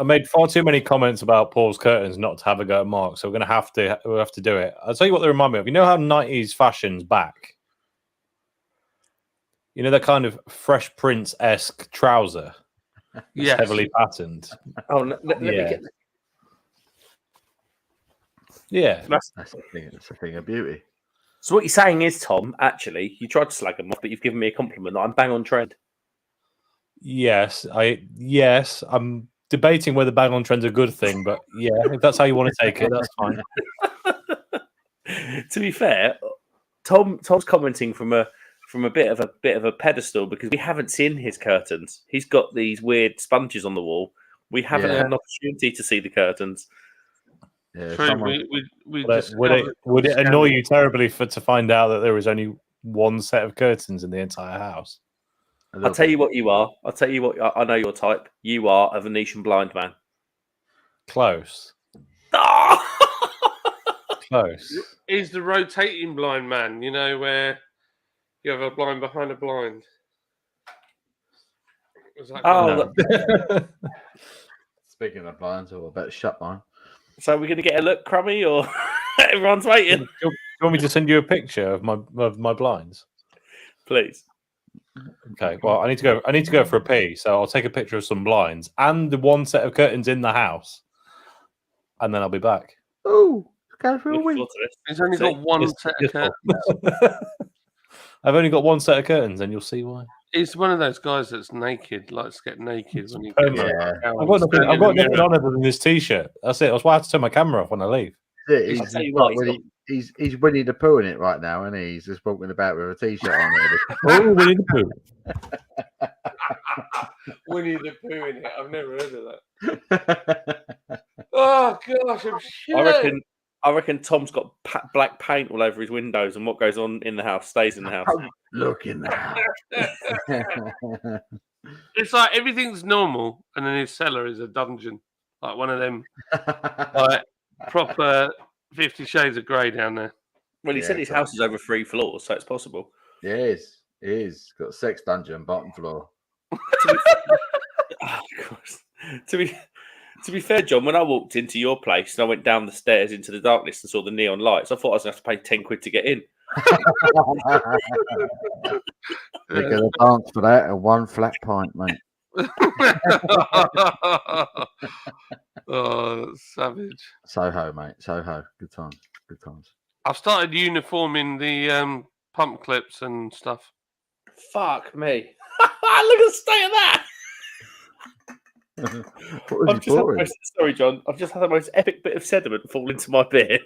made far too many comments about Paul's curtains not to have a go at Mark, so we'll have to do it. I'll tell you what they remind me of. You know how 90s fashion's back? You know that kind of Fresh Prince-esque trouser? Yes. Heavily patterned. Oh, let me get that. Yeah. That's a thing of beauty. So what you're saying is, Tom, actually, you tried to slag them off, but you've given me a compliment that I'm bang on trend. Yes, I'm debating whether bang on trend's a good thing, but yeah, if that's how you want to take it, that's fine. To be fair, Tom's commenting from a bit of a pedestal because we haven't seen his curtains. He's got these weird sponges on the wall. We haven't had an opportunity to see the curtains. Yeah, would it annoy you terribly to find out that there was only one set of curtains in the entire house? I'll tell you what you are. I'll tell you what I know your type. You are a Venetian blind man. Close. Close. Is the rotating blind man, you know, where you have a blind behind a blind? Speaking of blinds, I better shut mine. So we're going to get a look, Crummy, or everyone's waiting? Do you want me to send you a picture of my blinds? Please. Okay. Well, I need to go for a pee, so I'll take a picture of some blinds and the one set of curtains in the house, and then I'll be back. Oh, go for a week. He's only got one set of curtains. I've only got one set of curtains, and you'll see why. He's one of those guys that's naked, likes to get naked when you I've got nothing on other than this t-shirt. That's it. That's why I have to turn my camera off when I leave. He's Winnie the Pooh in it right now, and he's just walking about with a t-shirt on. Oh, Winnie the Pooh. Winnie the Pooh in it. I've never heard of that. Oh gosh, I'm shit. I reckon Tom's got black paint all over his windows, and what goes on in the house stays in the house. Look in the house. It's like everything's normal, and then his cellar is a dungeon, like one of them, like proper 50 Shades of Grey down there. Well, he said his house is over 3 floors, so it's possible. Yeah, it is. Got a sex dungeon bottom floor. To be fair, John, when I walked into your place and I went down the stairs into the darkness and saw the neon lights, I thought I was going to have to pay 10 quid to get in. They're going to dance for that and one flat pint, mate. Oh, savage. Soho, mate. Soho. Good times. Good times. I've started uniforming the pump clips and stuff. Fuck me. Look at the state of that. Sorry, John. I've just had the most epic bit of sediment fall into my beer.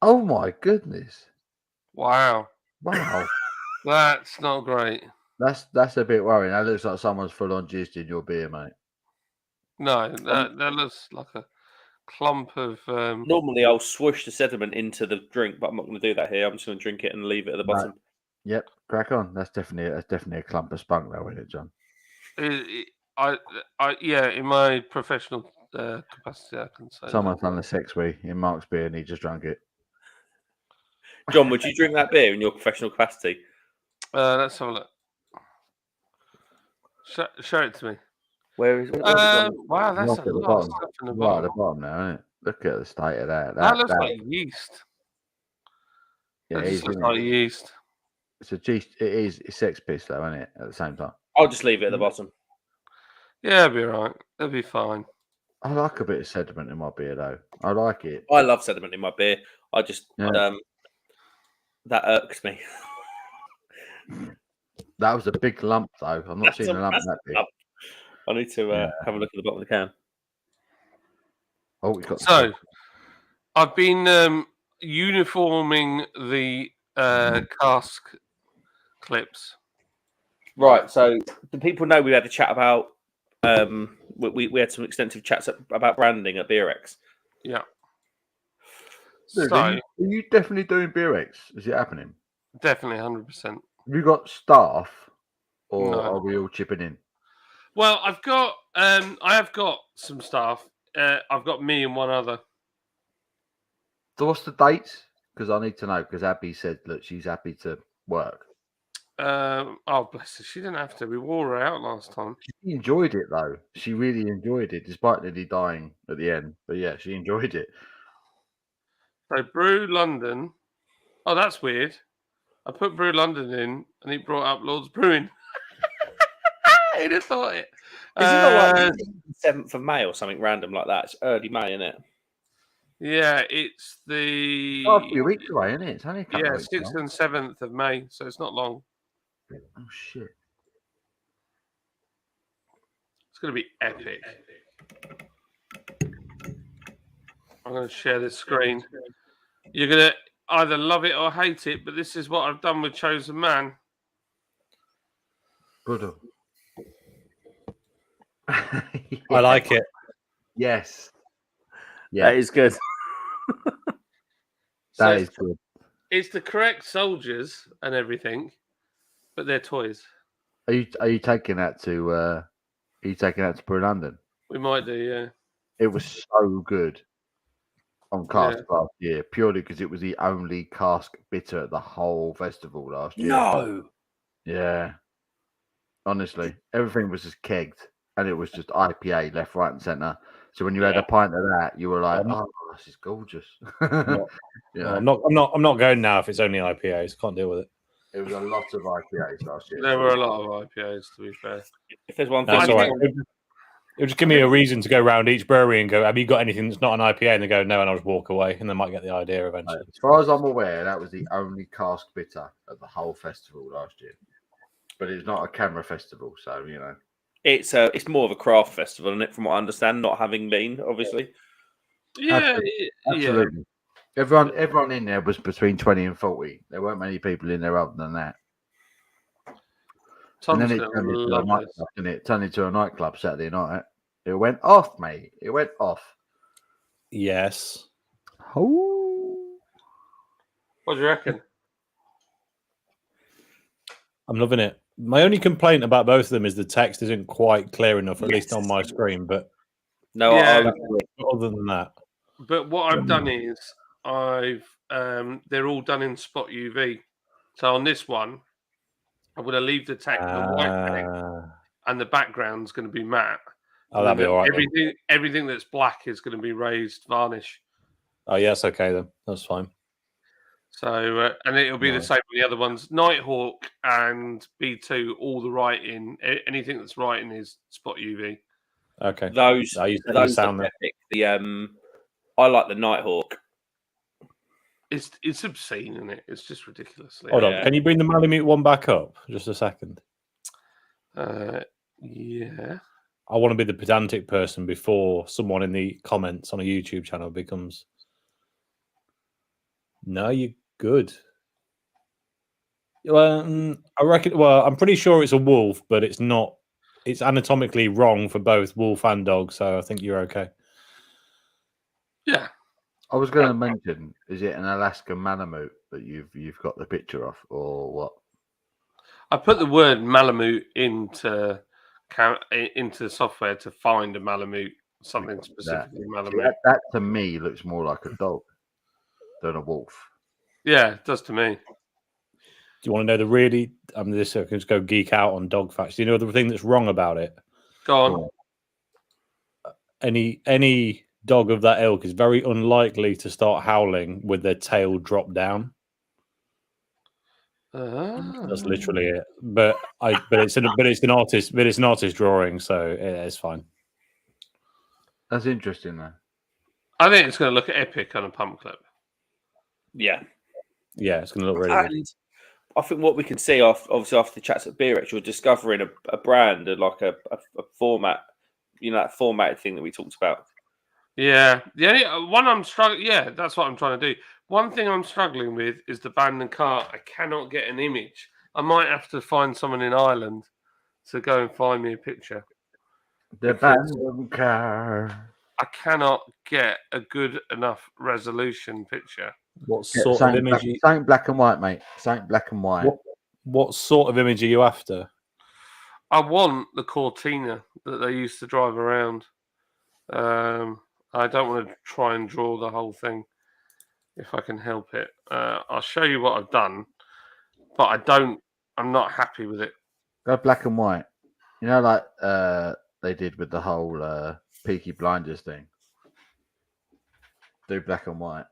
Oh my goodness! Wow! That's not great. That's a bit worrying. That looks like someone's full on jizzed in your beer, mate. No, that looks like a clump of. Normally, I'll swoosh the sediment into the drink, but I'm not going to do that here. I'm just going to drink it and leave it at the bottom. Yep, crack on. That's definitely a clump of spunk, though, isn't it, John? Yeah, in my professional capacity, I can say. Someone's done the sex wee in Mark's beer and he just drank it. John, would you drink that beer in your professional capacity? Let's have a look. Show it to me. Where is it? Wow, that's a lot of stuff in the bottom. Right at the bottom now, isn't it? Look at the state of that. That looks like yeast. Yeah, it looks like yeast. It's it's sex piss though, isn't it? At the same time. I'll just leave it at the bottom. Yeah, it'll be all right. It'll be fine. I like a bit of sediment in my beer, though. I like it. I love sediment in my beer. I just that irks me. That was a big lump, though. I'm not seeing a lump that big. I need to have a look at the bottom of the can. Oh, we've got. So, I've been uniforming the cask clips. Right, so the people know we had a chat about we had some extensive chats about branding at BeerX. Yeah. Dude, So are you definitely doing BeerX? Is it happening? definitely 100%. Have you got staff, or No. are we all chipping in? Well, I've got I have got some staff. I've got me and one other. So what's the dates? Because I need to know. Because Abby said that she's happy to work. Oh bless her, she didn't have to. We wore her out last time. She enjoyed it though. She really enjoyed it, despite nearly dying at the end. But yeah, she enjoyed it. So Brew London. Oh, that's weird. I put Brew London in, and he brought up Lord's Brewing. Who'd have thought it? Is it not like the 7th of May or something random like that? It's early May, isn't it? Yeah, it's the Oh, a few weeks away, isn't it? It's only a couple of weeks 6th now. and 7th of May, so it's not long. Oh shit! It's going to be epic. I'm going to share this screen. You're going to either love it or hate it, but this is what I've done with Chosen Man. Good. I like it. Yes. Yeah, That is good. So that is good. it's the correct soldiers and everything, but they're toys. Are you taking that to? Are you taking that to Brew London? We might do, yeah. It was so good on cask last year, purely because it was the only cask bitter at the whole festival last year. No. Yeah. Honestly, everything was just kegged, and it was just IPA left, right, and centre. So when you had a pint of that, you were like, "Oh, this is gorgeous." Yeah. I'm not going now if it's only IPAs. Can't deal with it. It was a lot of IPAs last year. There were a lot of IPAs, to be fair. If there's one thing, That's all right. It'll just give me a reason to go around each brewery and go, "Have you got anything that's not an IPA?" And they go, "No," and I'll just walk away, and they might get the idea eventually. As far as I'm aware, that was the only cask bitter at the whole festival last year. But it's not a camera festival, so you know. it's more of a craft festival, isn't it? From what I understand, not having been, obviously. Yeah, Absolutely. Everyone in there was between 20 and 40. There weren't many people in there other than that. Tom's and then it turned into a nightclub, didn't it? It turned into a nightclub Saturday night. It went off, mate. It went off. Yes. Oh. What do you reckon? I'm loving it. My only complaint about both of them is the text isn't quite clear enough, at least on my screen. But no, Yeah. other than that, But what I've done is they're all done in spot UV. So on this one, I'm going to leave the text, the white text, and the background's going to be matte. oh, that'd be all right. Everything that's black is going to be raised varnish. Oh, yes, okay then, that's fine. So and it'll be the same with the other ones. Nighthawk and B2, all the writing, anything that's writing is spot UV. Okay, those sound are epic. I like the Nighthawk. It's obscene, isn't it? It's just ridiculously. Hold on, can you bring the Malamute one back up? Just a second. Yeah. I want to be the pedantic person before someone in the comments on a YouTube channel becomes. No, you're good. Well, I reckon. Well, I'm pretty sure it's a wolf, but it's not. It's anatomically wrong for both wolf and dog, so I think you're okay. Yeah. I was going to mention, is it an Alaskan Malamute that you've got the picture of, or what? I put the word Malamute into software to find a Malamute, something specifically Malamute. That to me looks more like a dog than a wolf. Yeah, it does to me. Do you want to know the really? I can just go geek out on dog facts. Do you know the thing that's wrong about it? Go on. Any dog of that ilk is very unlikely to start howling with their tail dropped down. That's literally it. But it's an artist drawing, so it's fine. That's interesting, though. I think it's going to look epic on a pump clip. Yeah, it's going to look really good. I think what we can see obviously after the chats at BeerX, you're discovering a brand and like a format, that formatted thing that we talked about. Yeah, the only one I'm struggling. Yeah, that's what I'm trying to do. One thing I'm struggling with is the band and cart. I cannot get an image. I might have to find someone in Ireland to go and find me a picture. The because Bantam car. I cannot get a good enough resolution picture. What sort of image? Something black and white, mate. Something black and white. What sort of image are you after? I want the Cortina that they used to drive around. I don't want to try and draw the whole thing if I can help it. I'll show you what I've done, but I'm not happy with it. Go black and white. You know, like they did with the whole Peaky Blinders thing. Do black and white.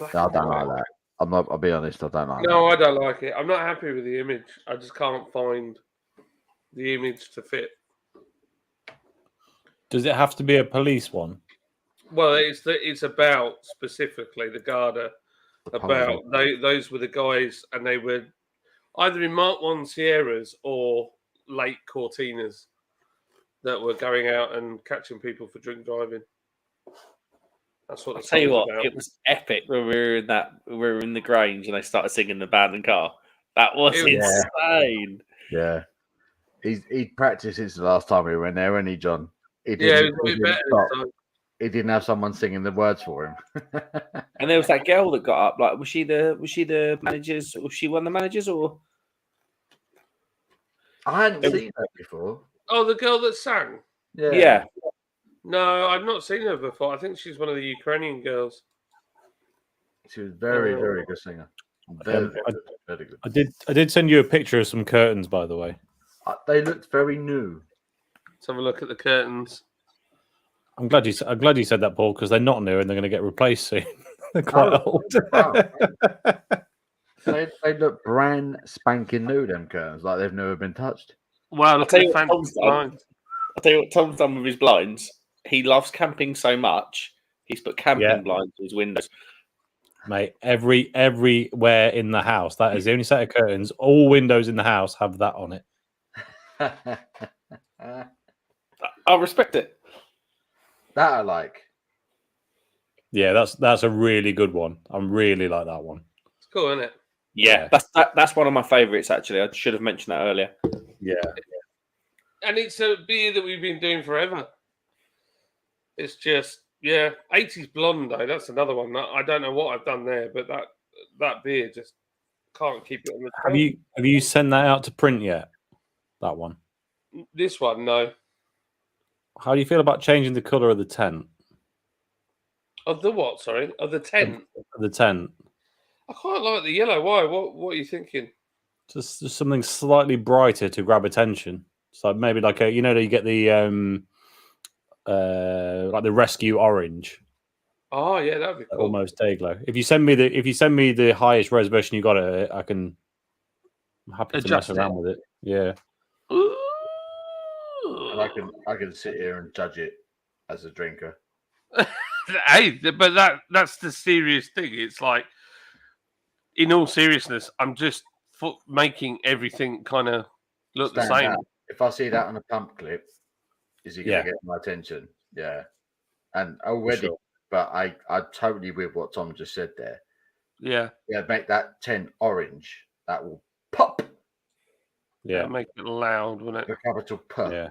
No, I don't like that. I'll be honest, I don't like No, that. I don't like it. I'm not happy with the image. I just can't find the image to fit. Does it have to be a police one? Well, it's about specifically the Garda. Those were the guys, and they were either in Mark 1 Sierras or late Cortinas that were going out and catching people for drink driving. That's what I'll tell you what, about. it was epic when we were in the Grange and they started singing the band and car. That was insane. Yeah. He practiced since the last time we went there, wasn't he, John? He It was a bit better. He didn't have someone singing the words for him. And there was that girl that got up. Like, was she the managers? Was she one of the managers or? I hadn't seen her before. Oh, the girl that sang? Yeah. No, I've not seen her before. I think she's one of the Ukrainian girls. She was very, very good singer. Very good. I did send you a picture of some curtains, by the way. They looked very new. Let's have a look at the curtains. I'm glad you said that, Paul, because they're not new and they're going to get replaced soon. They're quite old. Wow. they look brand spanking new, them curtains, like they've never been touched. Wow, look at the fancy blinds. I'll tell you what Tom's done with his blinds. He loves camping so much, he's put camping blinds in his windows. Mate, everywhere in the house, that is the only set of curtains. All windows in the house have that on it. I respect it. That I like. Yeah, that's a really good one. I really like that one. It's cool, isn't it? Yeah, that's one of my favourites, actually. I should have mentioned that earlier. Yeah. And it's a beer that we've been doing forever. It's just, 80s blonde, though. That's another one. I don't know what I've done there, but that beer just can't keep it on the top. Have you sent that out to print yet? That one? This one, no. How do you feel about changing the colour of the tent? Of the what, sorry? Of the tent? Of the tent. I quite like the yellow. Why? What are you thinking? Just something slightly brighter to grab attention. So maybe like you get the like the rescue orange. Oh yeah, that'd be cool. Almost day glow. If you send me the highest res version you got it, I'm happy to mess around with it. Yeah. Ooh. And I can sit here and judge it as a drinker. Hey, but that's the serious thing. It's like, in all seriousness, I'm just making everything kind of look the same. If I see that on a pump clip, is he going to get my attention? Yeah. And already, but I totally with what Tom just said there. Yeah. Yeah, make that tent orange. That will pop. Yeah, make it loud, wouldn't it? The capital P. Yeah.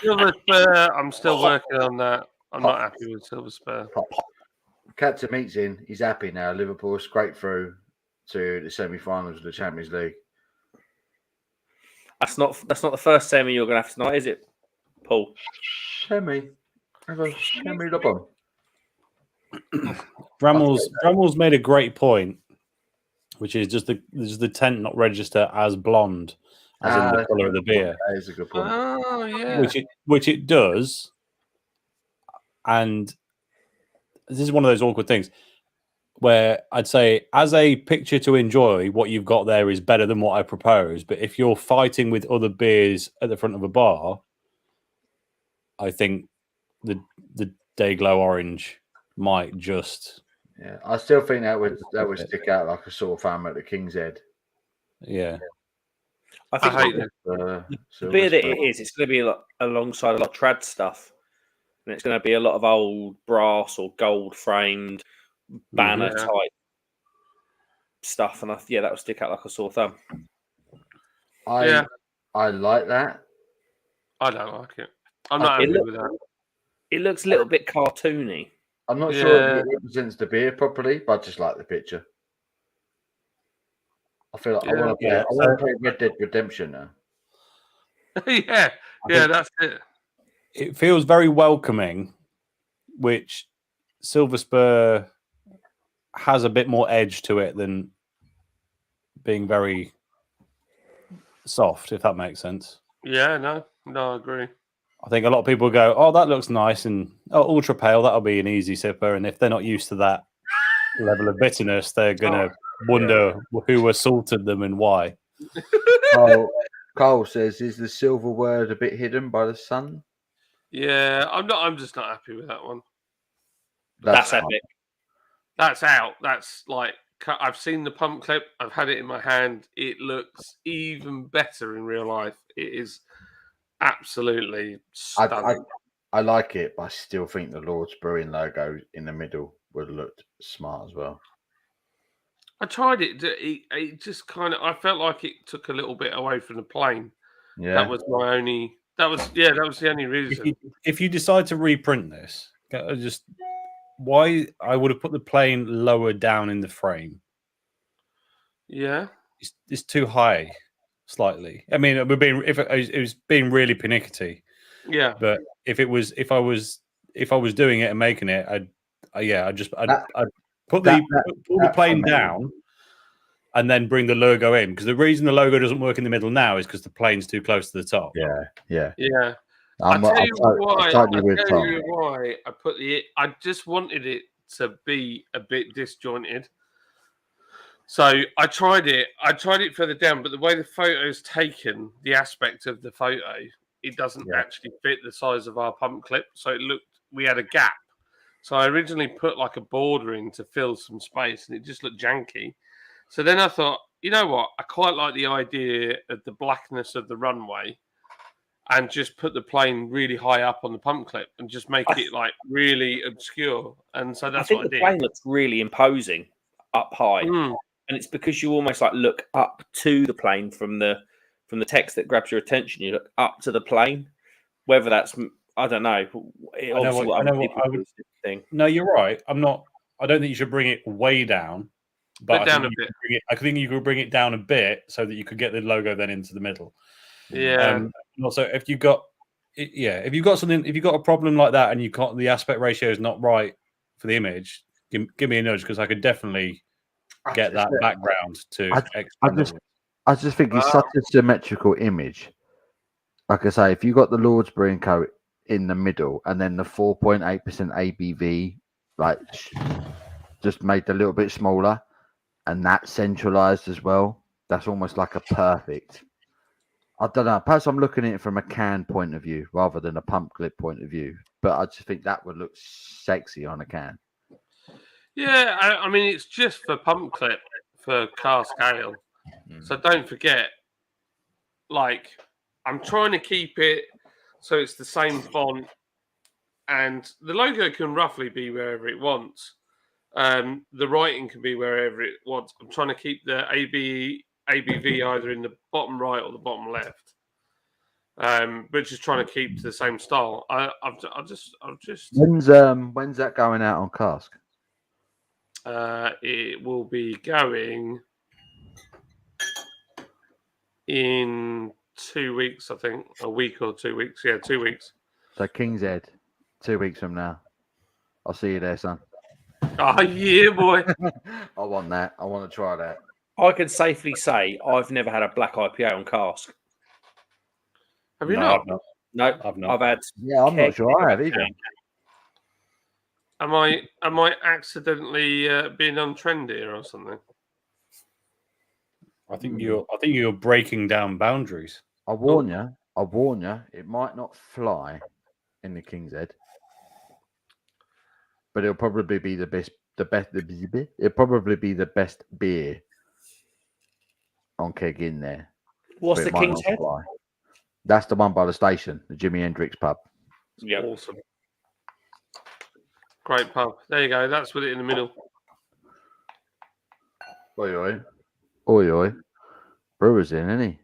Silver Spur, I'm still working on that. I'm not happy with Silver Spur. Captain Meat's in. He's happy now. Liverpool scraped through to the semi-finals of the Champions League. That's not the first semi you're going to have tonight, is it, Paul? Semi. Semi. Bramall's made a great point, which is just the tent not register as blonde as in the colour of the beer. That is a good point. Oh yeah. Which it does, and this is one of those awkward things where I'd say, as a picture to enjoy, what you've got there is better than what I propose. But if you're fighting with other beers at the front of a bar, I think the Dayglow Orange might just. Yeah, I still think that would stick out like a sore thumb at the King's Head. Yeah. I think the beer that it is, it's going to be alongside a lot of trad stuff. And it's going to be a lot of old brass or gold framed banner type stuff. And that will stick out like a sore thumb. I I like that. I don't like it. I'm not It happy look- with that. It looks a little bit cartoony. I'm not sure Yeah. if it represents the beer properly, but I just like the picture. I feel like I want to play. Yeah, I want to play Red Dead Redemption now. Yeah, think- that's it. it feels very welcoming, which Silver Spur has a bit more edge to it than being very soft, if that makes sense. Yeah, no, I agree. I think a lot of people go, "Oh, that looks nice," and ultra pale, that'll be an easy sipper. And if they're not used to that level of bitterness, they're gonna wonder who assaulted them and why. Cole says, "Is the silver word a bit hidden by the sun?" Yeah, I'm just not happy with that one. That's fine. epic. That's out. That's like I've seen the pump clip. I've had it in my hand. It looks even better in real life. It is absolutely stunning. I like it, but I still think the Lord's Brewing logo in the middle would have looked smart as well. I tried it. It just kind of. I felt like it took a little bit away from the plane. Yeah, That was my only. That was the only reason. If you decide to reprint this, just why I would have put the plane lower down in the frame. Yeah. It's too high, slightly. I mean, if it was being really pernickety. Yeah. But if I was doing it and making it, I'd pull the plane down and then bring the logo in, because the reason the logo doesn't work in the middle now is because the plane's too close to the top. Yeah. I'll tell you why. Tom. Why I put I just wanted it to be a bit disjointed. So I tried it. I tried it further down, but the way the photo's taken, the aspect of the photo, it doesn't actually fit the size of our pump clip. So we had a gap. So I originally put like a border in to fill some space, and it just looked janky. So then I thought, you know what? I quite like the idea of the blackness of the runway, and just put the plane really high up on the pump clip and just make it like really obscure. And so that's I think what I the did. plane looks really imposing up high, and it's because you almost like look up to the plane from the text that grabs your attention. You look up to the plane, whether that's I don't know. No, you're right. I don't think you should bring it way down, but down a bit. I think you could bring it down a bit so that you could get the logo then into the middle. Yeah. And also, if you've got a problem like that and you can't, the aspect ratio is not right for the image, give me a nudge, because I could definitely get that background to. I just think it's such a symmetrical image. Like I say, if you got the Lord's Brewing Co. in the middle and then the 4.8% ABV, like just made a little bit smaller, and that centralized as well, that's almost like a perfect. I don't know. Perhaps I'm looking at it from a can point of view rather than a pump clip point of view, but I just think that would look sexy on a can. Yeah, I mean, it's just for pump clip for cask ale. So don't forget, like, I'm trying to keep it so it's the same font, and the logo can roughly be wherever it wants. The writing can be wherever it wants. I'm trying to keep the ABV either in the bottom right or the bottom left. But just trying to keep the same style. I'll just. When's that going out on cask? It will be going in 2 weeks, I think. A week or 2 weeks. Yeah, 2 weeks. So King's Head, 2 weeks from now. I'll see you there, son. Oh, yeah, boy. I want that. I want to try that. I can safely say I've never had a black IPA on cask. Have you not? No, I've not. I've had. Yeah, I'm not sure I have either. Am I accidentally being untrendy or something? I think you're breaking down boundaries. I warn you, it might not fly in the King's Head, but it'll probably be the best. It'll probably be the best beer on keg in there. What's but the it might King's not Head? fly. That's the one by the station, the Jimi Hendrix pub. Yeah, awesome. Great pub. There you go. That's with it in the middle. Oi, oi. Oi, oi. Brewer's in, isn't he?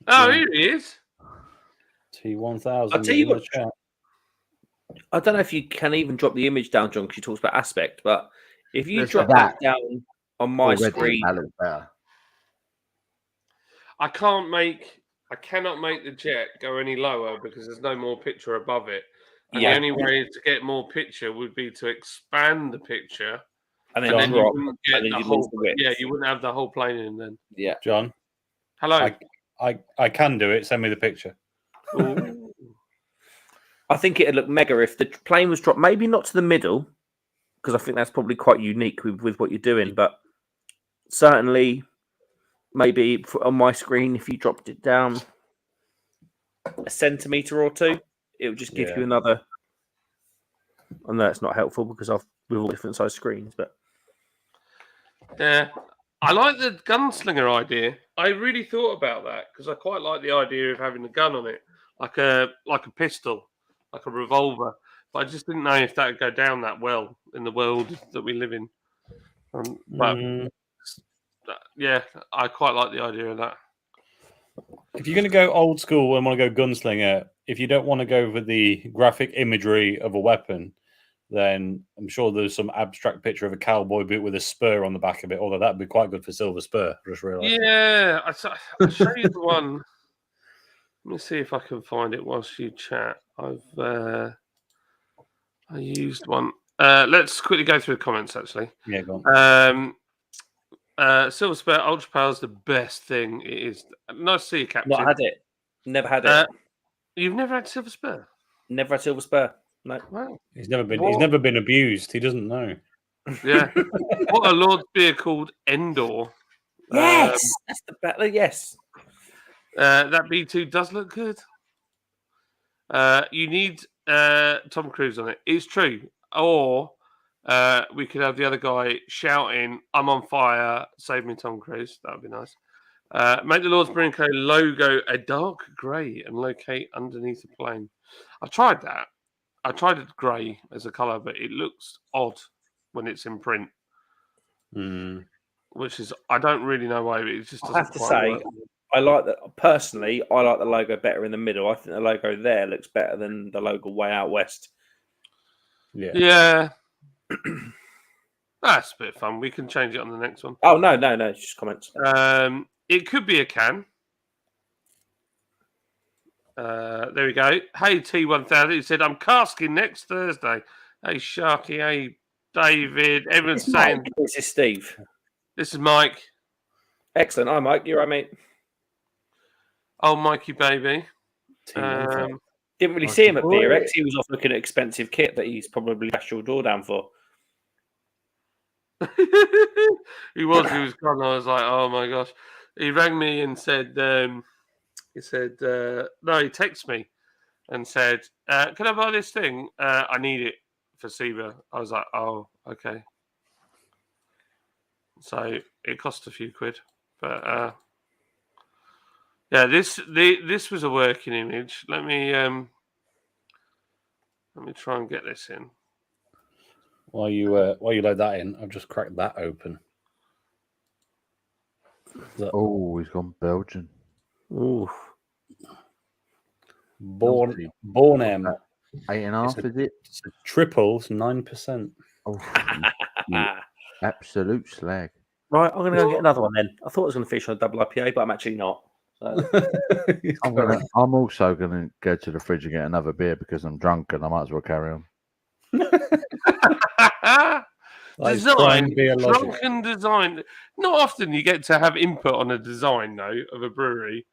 Oh, here he is. T1000. I'll tell you in the what. chat. I don't know if you can even drop the image down, John, because you talked about aspect, but if you Listen, drop that down on my Already, screen, that looks better. I cannot make the jet go any lower because there's no more picture above it. And Yeah. the only way to get more picture would be to expand the picture, and and then then you drop, wouldn't get and then the you whole. lose the width. Yeah, you wouldn't have the whole plane in then. Yeah. John, Hello. I can do it. Send me the picture. Ooh. I think it'd look mega if the plane was dropped, maybe not to the middle, because I think that's probably quite unique with what you're doing, but certainly maybe on my screen, if you dropped it down a centimetre or two, it would just give you another. I know it's not helpful because we've all different size screens, but Yeah, I like the gunslinger idea. I really thought about that because I quite like the idea of having a gun on it, like a pistol, like a revolver. But I just didn't know if that would go down that well in the world that we live in. But yeah, I quite like the idea of that. If you're going to go old school and want to go gunslinger, if you don't want to go with the graphic imagery of a weapon, then I'm sure there's some abstract picture of a cowboy boot with a spur on the back of it, although that'd be quite good for Silver Spur. Just realised. Yeah, I'll show you the one. Let me see if I can find it whilst you chat. I used one. Let's quickly go through the comments, actually. Yeah, go on. Silver Spur Ultra Power is the best thing. It is nice to see you, Captain. not had it. Never had it. You've never had Silver Spur? Never had Silver Spur. No. Wow. He's never been abused. He doesn't know. Yeah. What a Lord's beer called Endor. Yes, that's the better. Yes. That B2 does look good. You need Tom Cruise on it. It's true. Or we could have the other guy shouting, "I'm on fire, save me, Tom Cruise." That would be nice. Make the Lord's Brewing Co. logo a dark grey and locate underneath the plane. I've tried that. I tried it grey as a colour, but it looks odd when it's in print. Which is, I don't really know why, but it just doesn't I have to quite say, work. I like that personally. I like the logo better in the middle. I think the logo there looks better than the logo way out west. Yeah. That's a bit of fun. We can change it on the next one. Oh no, it's just comments. It could be a can. There we go. Hey T1000, he said, "I'm casking next Thursday." Hey Sharky, hey David. Everyone's saying Mike. This is Steve. This is Mike. Excellent. Hi Mike, you're right, mate. Oh, Mikey baby. Didn't really see him at BRX. He was off looking at expensive kit that he's probably bashed your door down for. He was gone. I was like, oh my gosh. He rang me and said, no, he texted me and said, can I buy this thing? I need it for SIBA. I was like, oh, okay. So it cost a few quid. But yeah, this was a working image. Let me try and get this in. While you load that in, I've just cracked that open. Oh, he's gone Belgian. Ooh. Born M. 8.5, is it? It's a triple, it's 9%. Oh, you absolute slag. Right, I'm going to go get another one then. I thought I was going to finish on a double IPA, but I'm actually not. So. I'm also going to go to the fridge and get another beer because I'm drunk and I might as well carry on. Design, drunken design. Not often you get to have input on a design, though, of a brewery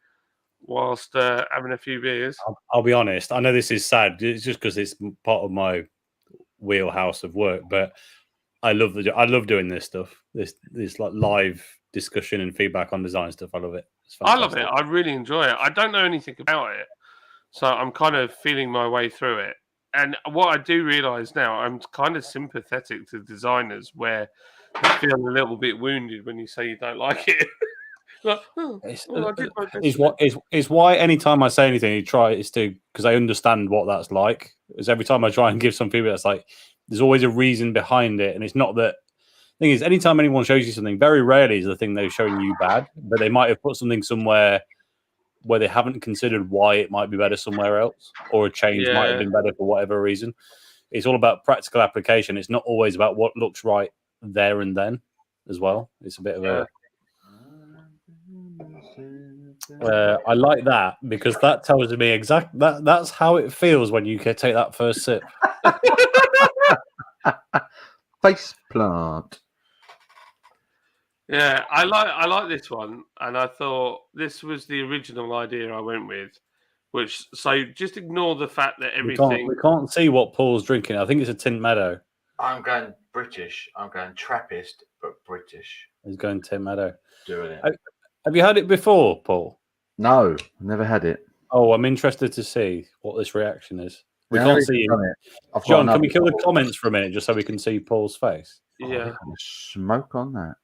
whilst having a few beers. I'll be honest. I know this is sad. It's just because it's part of my wheelhouse of work, but I love doing this stuff. This like live discussion and feedback on design stuff. I love it. I love it. I really enjoy it. I don't know anything about it, so I'm kind of feeling my way through it. And what I do realise now, I'm kind of sympathetic to designers where you feel a little bit wounded when you say you don't like it. Like, it's why anytime I say anything, you try is to, because I understand what that's like. Is every time I try and give some feedback, it's like there's always a reason behind it, and it's not that. Thing is, anytime anyone shows you something, very rarely is the thing they're showing you bad, but they might have put something somewhere where they haven't considered why it might be better somewhere else, or a change might have been better for whatever reason. It's all about practical application. It's not always about what looks right there and then as well. It's a bit of a... I like that because that tells me exactly that's how it feels when you take that first sip. Face plant. Yeah, I like this one, and I thought this was the original idea I went with. So just ignore the fact that everything. We can't see what Paul's drinking. I think it's a Tint Meadow. I'm going British. I'm going Trappist, but British. He's going Tint Meadow. Doing it. Have you had it before, Paul? No, never had it. Oh, I'm interested to see what this reaction is. We can't see you. John, can we kill the comments for a minute just so we can see Paul's face? Yeah. Smoke on that.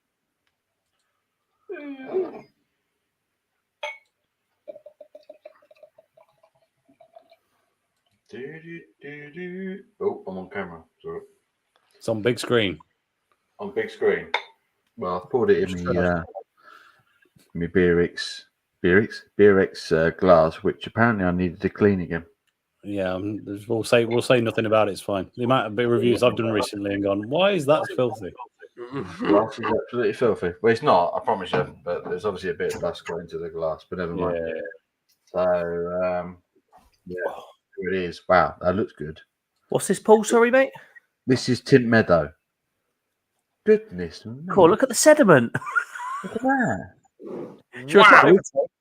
Oh, I'm on camera. Sorry. It's on big screen. On big screen. Well, I poured it in my Beerix glass, which apparently I needed to clean again. Yeah, we'll say nothing about it. It's fine. The amount of bit reviews I've done recently and gone, why is that filthy? Glass is absolutely filthy. Well, it's not, I promise you, but there's obviously a bit of dust going into the glass, but never mind. Yeah. So, here it is. Wow, that looks good. What's this, Paul? Sorry, mate. This is Tint Meadow. Goodness me. Cool. Look at the sediment. Look at that. Wow.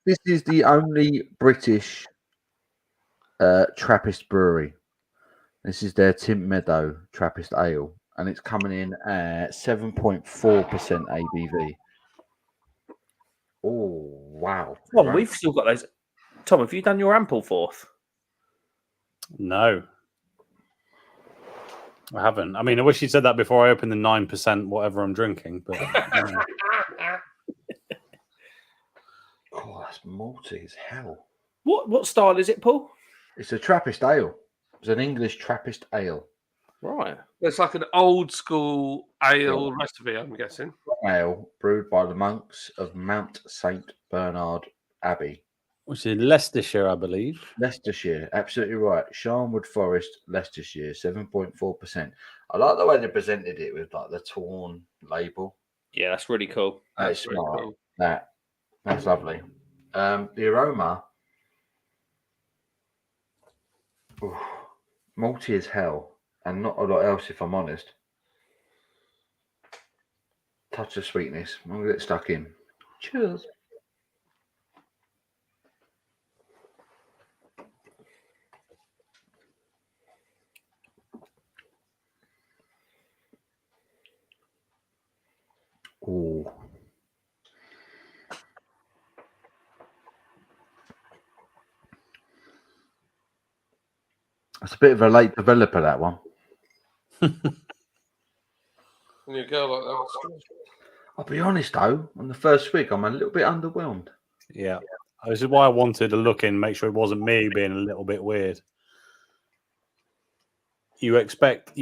This is the only British Trappist brewery. This is their Tint Meadow Trappist Ale, and it's coming in at 7.4% ABV. Oh, wow. Tom, we've still got those. Tom, have you done your ample forth? No. I haven't. I mean, I wish you said that before I opened the 9% whatever I'm drinking, but... Oh, that's malty as hell. What style is it, Paul? It's a Trappist ale. It's an English Trappist ale. Right. It's like an old school ale recipe, I'm guessing. Ale brewed by the monks of Mount St. Bernard Abbey. Which is Leicestershire, I believe. Leicestershire, absolutely right. Sharnwood Forest, Leicestershire, 7.4%. I like the way they presented it with like the torn label. Yeah, that's really cool. That's smart. Cool. That's lovely. The aroma, malty as hell, and not a lot else, if I'm honest. Touch of sweetness. I'm gonna get stuck in. Cheers. Oh. It's a bit of a late developer, that one. When you go like that. I'll be honest, though, on the first week, I'm a little bit underwhelmed. Yeah. This is why I wanted to look in, make sure it wasn't me being a little bit weird. You expect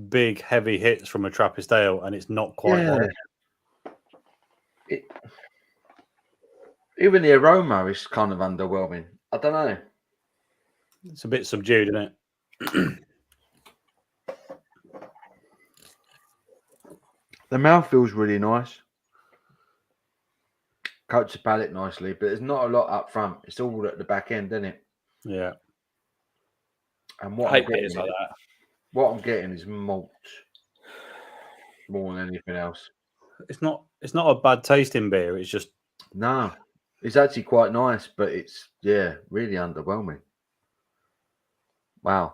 big, heavy hits from a Trappist ale, and it's not quite there. Even the aroma is kind of underwhelming. I don't know. It's a bit subdued, isn't it? The mouth feels really nice. Coats the palate nicely, but there's not a lot up front. It's all at the back end, isn't it? Yeah. And what I'm getting is malt more than anything else. It's not a bad tasting beer. It's just it's actually quite nice, but it's really underwhelming. Wow.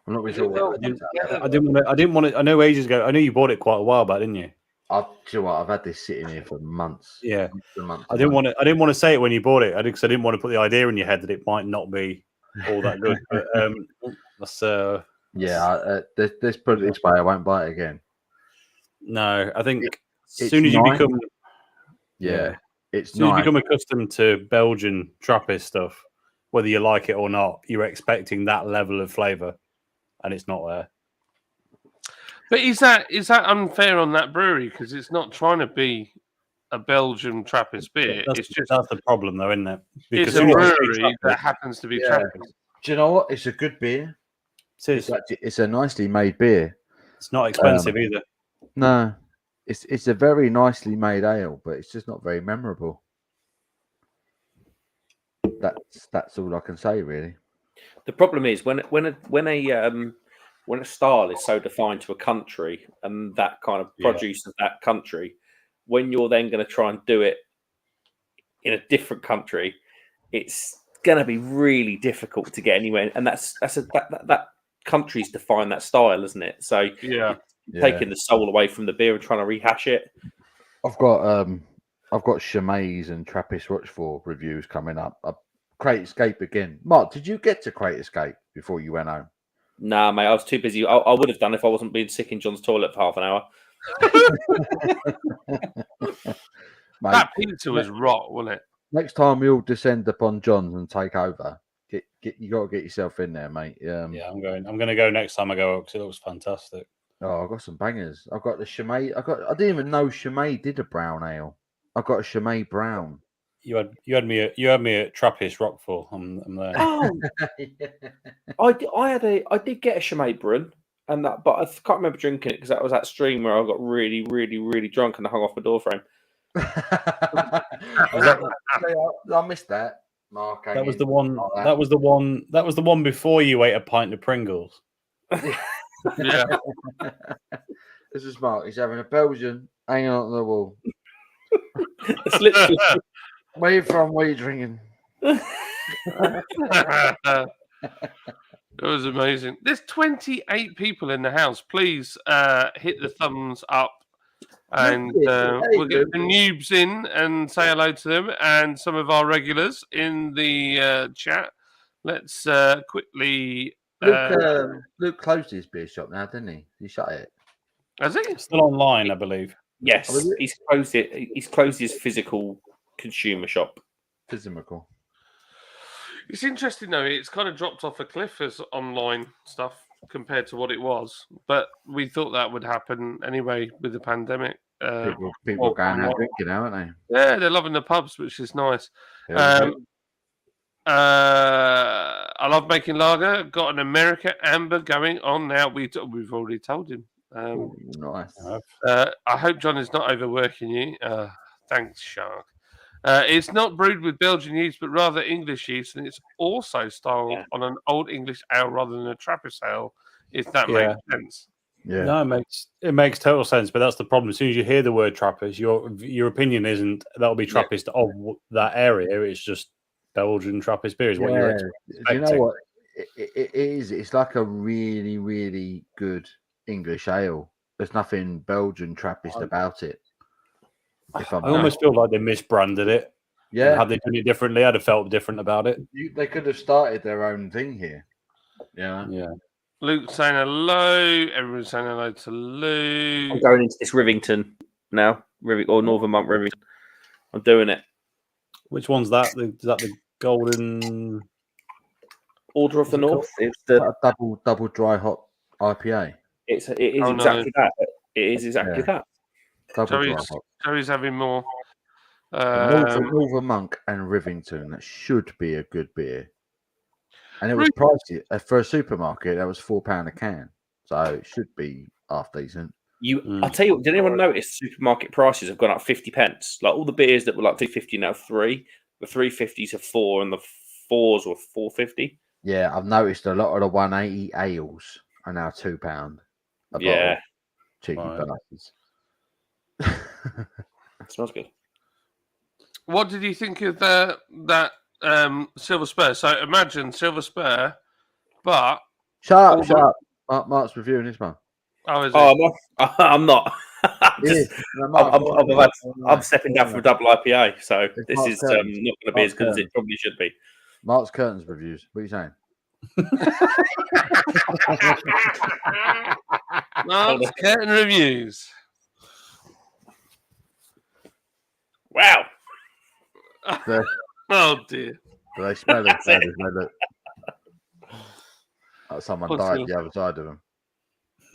I'm not really sure. I didn't want it. I know ages ago. I know you bought it quite a while back, didn't you? I've had this sitting here for months. Yeah. I didn't want to say it when you bought it. Because I didn't want to put the idea in your head that it might not be all that good. But let's put it this way. I won't buy it again. No, I think as soon as you become as soon as you become accustomed to Belgian Trappist stuff, whether you like it or not, you're expecting that level of flavour, and it's not there. But is that unfair on that brewery because it's not trying to be a Belgian Trappist beer. It's just that's the problem, though, isn't it? it's as a soon as you say brewery that Trappist, happens to be Yeah. Trappist. Do you know what? It's a good beer. it's It's a nicely made beer. not expensive either. No, it's a very nicely made ale, but it's just not very memorable. That's all I can say, really. The problem is when a style is so defined to a country and that kind of produce of that country, when you're then going to try and do it in a different country, it's going to be really difficult to get anywhere. And that country's define that style, isn't it? So taking the soul away from the beer and trying to rehash it. I've got Chimay's and Trappist Rochefort reviews coming up. Crate Escape again. Mark, did you get to Crate Escape before you went home? Nah, mate, I was too busy. I would have done if I wasn't being sick in John's toilet for half an hour. Mate, That pizza was rot, wasn't it? next time you'll descend upon John's and take over. You got to get yourself in there, mate. Yeah, I'm going to go next time I go because it looks fantastic. Oh, I've got some bangers. I've got the Chimay. I didn't even know Chimay did a brown ale. I've got a Chimay brown. You had me at Trappist Rockfall. I'm there. Oh, I did get a Chimay Brewing, but I can't remember drinking it because that was that stream where I got really, really, really drunk and I hung off my door frame. I missed that. Mark, That was the one. That was the one. That was the one before you ate a pint of Pringles. Yeah. This is Mark. He's having a Belgian hanging on the wall. It's literally. Where you from? What are you drinking? It was amazing. There's 28 people in the house. Please hit the thumbs up. And we'll get the noobs in and say hello to them and some of our regulars in the chat. Let's quickly... Luke closed his beer shop now, didn't he? He shut it. Has he? It's still online, I believe. Yes, he's closed it. He's closed his physical consumer shop. Physical. It's interesting, though. It's kind of dropped off a cliff as online stuff compared to what it was. But we thought that would happen anyway with the pandemic. People going out drinking now, aren't they? Yeah, they're loving the pubs, which is nice. I love making lager. Got an America Amber going on now. We've already told him. Nice. I hope John is not overworking you. Thanks, Shark. It's not brewed with Belgian yeast, but rather English yeast, and it's also styled on an old English ale rather than a Trappist ale, if that makes sense. Yeah. No, it makes total sense, but that's the problem. As soon as you hear the word Trappist, your opinion isn't that'll be Trappist of that area. It's just Belgian Trappist beer is what you're expecting. You know what? It is. It's like a really, really good English ale. There's nothing Belgian Trappist about it. I almost feel like they misbranded it. Yeah. And had they done it differently, I'd have felt different about it. They could have started their own thing here. Yeah. Yeah. Luke saying hello. Everyone's saying hello to Luke. I'm going into this Rivington now, or Northern Monk Rivington. I'm doing it. Which one's that? Is that the Golden Order of the North? It's the double dry hop IPA. It is exactly that. It is exactly that. Joey's having more. Northern Monk and Rivington. That should be a good beer. And it was pricey for a supermarket. That was £4 a can, so it should be half decent. I'll tell you what. Did anyone notice supermarket prices have gone up 50 pence? Like all the beers that were like 250 now 3, the 350s are 4, and the 4s were 450. Yeah, I've noticed a lot of the 180 ales are now £2. Yeah, cheeky bastards. Smells good. What did you think of that Silver Spur? So imagine Silver Spur, but shut up. Mark's reviewing this one. Oh, is it? I'm not. I'm stepping down from a double IPA, so this is not going to be as good as it probably should be. Mark's Curtains reviews. What are you saying? Mark's Curtain reviews. Wow. Oh dear. Do they smell it? They look. Like someone died the other side of them.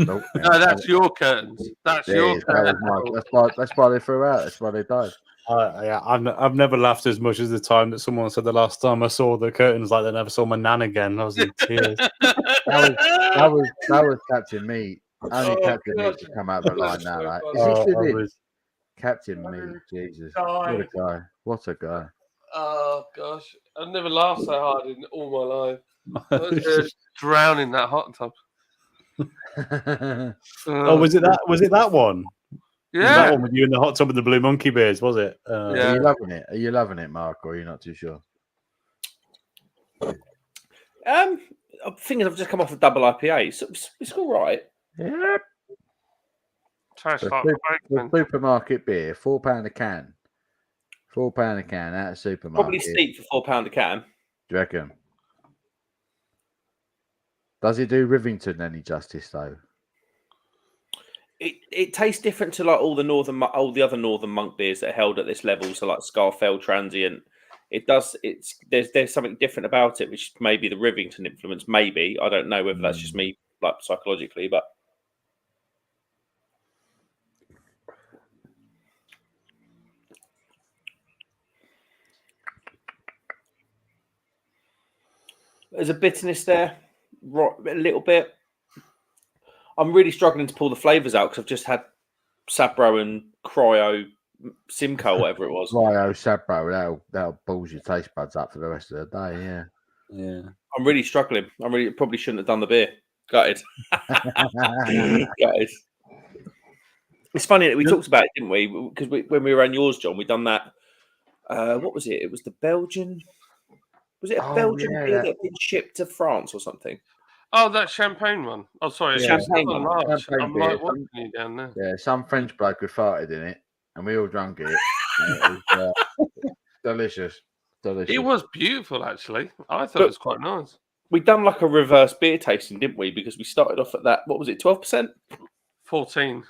Nope. No, that's your curtains. That's Yeah, your that was curtains. mine. That's why they threw out. That's why they died. I've never laughed as much as the time that someone said the last time I saw the curtains like they never saw my nan again. I was in tears. That was Captain Meat. Only Oh, Captain God. Meat to come out of the line That's now. so Like, funny. is he still I in? was- Captain Meat, Jesus, Die. what a guy! What a guy! Oh gosh, I've never laughed so hard in all my life. I was just drowning in that hot tub. Oh, was it that? Was it that one? Was that Yeah. one with you in the hot tub with the blue monkey bears? Was it? Are Yeah. you loving it? Are you loving it, Mark, or are you not too sure? I think I've just come off a double IPA. So it's all right. Yeah. Tastes The like bacon. supermarket beer, £4 a can. £4 a can out of supermarket. Probably steep for £4 a can. Do you reckon? Does it do Rivington any justice though? It tastes different to like all the other northern monk beers that are held at this level. So like Scarfell Transient, it does. There's something different about it, which may be the Rivington influence. Maybe I don't know whether that's just me like psychologically, but there's a bitterness there, a little bit. I'm really struggling to pull the flavors out because I've just had Sabro and Cryo Simcoe, whatever it was. Cryo Sabro, that'll balls your taste buds up for the rest of the day. Yeah. Yeah. I'm really struggling. Probably shouldn't have done the beer. Gutted. Gutted. It's funny that we talked about it, didn't we? Because when we were on yours, John, we done that. What was it? It was the Belgian. Was it a Belgian beer that had been shipped to France or something? Oh, that champagne one. Oh, sorry. Yeah. It's just Champagne large. Champagne I'm beer. like watching you down there. Yeah, some French bloke who farted in it, and we all drank it. And it was delicious. Delicious. It was beautiful, actually. I thought it was quite nice. We done like a reverse beer tasting, didn't we? Because we started off at that. What was it? 12%. 14.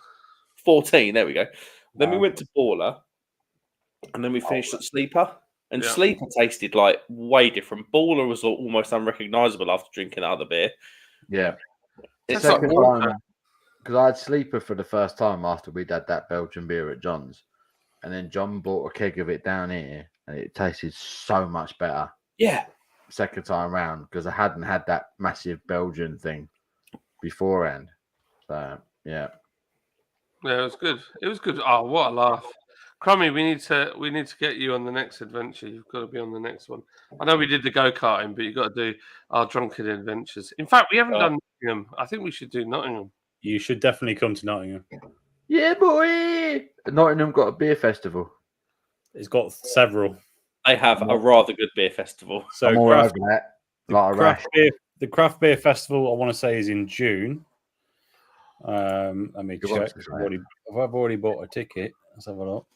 14. There we go. Then we went to Baller, and then we finished at Sleeper. And Sleeper tasted like way different. Baller was almost unrecognisable after drinking that other beer. Yeah. It's Second like water. time, because I had Sleeper for the first time after we'd had that Belgian beer at John's. And then John bought a keg of it down here, and it tasted so much better. Yeah. Second time round, because I hadn't had that massive Belgian thing beforehand. So, yeah. Yeah, it was good. It was good. Oh, what a laugh. Crummy, we need to get you on the next adventure. You've got to be on the next one. I know we did the go-karting, but you've got to do our drunken adventures. In fact, we haven't done Nottingham. I think we should do Nottingham. You should definitely come to Nottingham. Yeah, boy. Nottingham got a beer festival. It's got several. They have a rather good beer festival. So I'm all craft, over that. Like a rash. the craft beer festival, I want to say, is in June. Let me Good check. one, I've already bought a ticket. Let's have a look.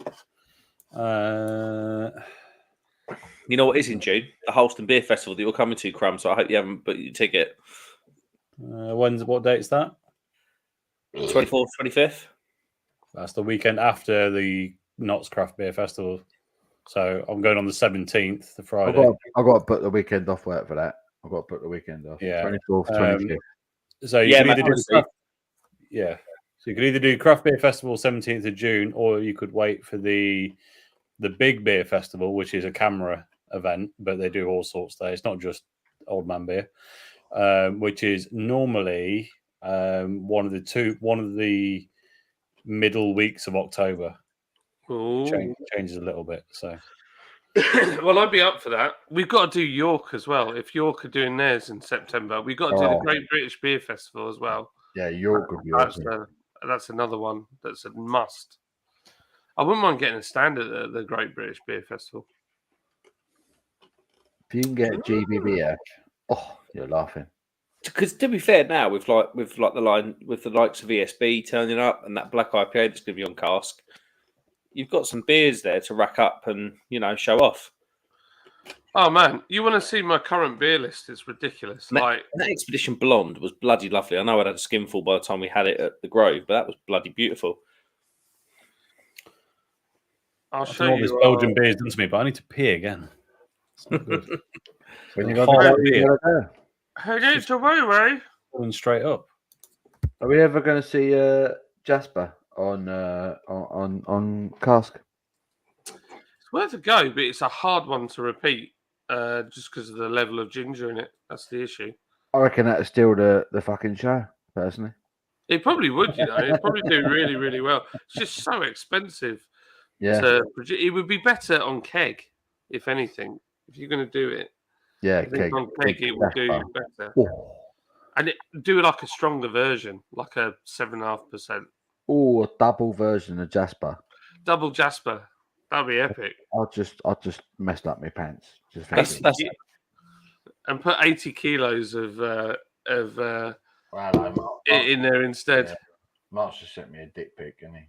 You know what is in June? The Holston Beer Festival that you're coming to, Crumb. So I hope you haven't booked your ticket. What date's that? 24th, 25th. That's the weekend after the Knott's Craft Beer Festival. So I'm going on the 17th, the Friday. I've got to put the weekend off work for that. I've got to put the weekend off. Yeah. 24th, 25th. So you can either do So you could either do Craft Beer Festival 17th of June, or you could wait for the Big Beer Festival, which is a camera event, but they do all sorts there. It's not just old man beer, which is normally one of the middle weeks of October. Changes a little bit. So, well, I'd be up for that. We've got to do York as well. If York are doing theirs in September, we've got to do the Great British Beer Festival as well. Yeah, York would be awesome. That's another one that's a must. I wouldn't mind getting a stand at the Great British Beer Festival. If you can get GBBF, you're laughing. Because to be fair, now with the likes of ESB turning up and that black IPA that's going to be on cask, you've got some beers there to rack up and show off. Oh man, you want to see my current beer list? It's ridiculous. That Expedition Blonde was bloody lovely. I know I'd had a skinful by the time we had it at the Grove, but that was bloody beautiful. I'll show you what this Belgian beer has done to me, but I need to pee again. It's not good. When you got beer. Hey, it's a way. Going straight up. Are we ever going to see Jasper on cask? It's worth a go, but it's a hard one to repeat just because of the level of ginger in it. That's the issue. I reckon that'd steal the fucking show, personally. It probably would, It'd probably do really, really well. It's just so expensive. Yeah. It would be better on keg, if anything. If you're going to do it, Yeah, I think on keg it would do better. Oh. And do like a stronger version, like a 7.5%. Oh, a double version of Jasper. Double Jasper. That'd be epic. I just messed up my pants. Just That's and put 80 kilos of Well, in there instead. Yeah. Mark's just sent me a dick pic, isn't he?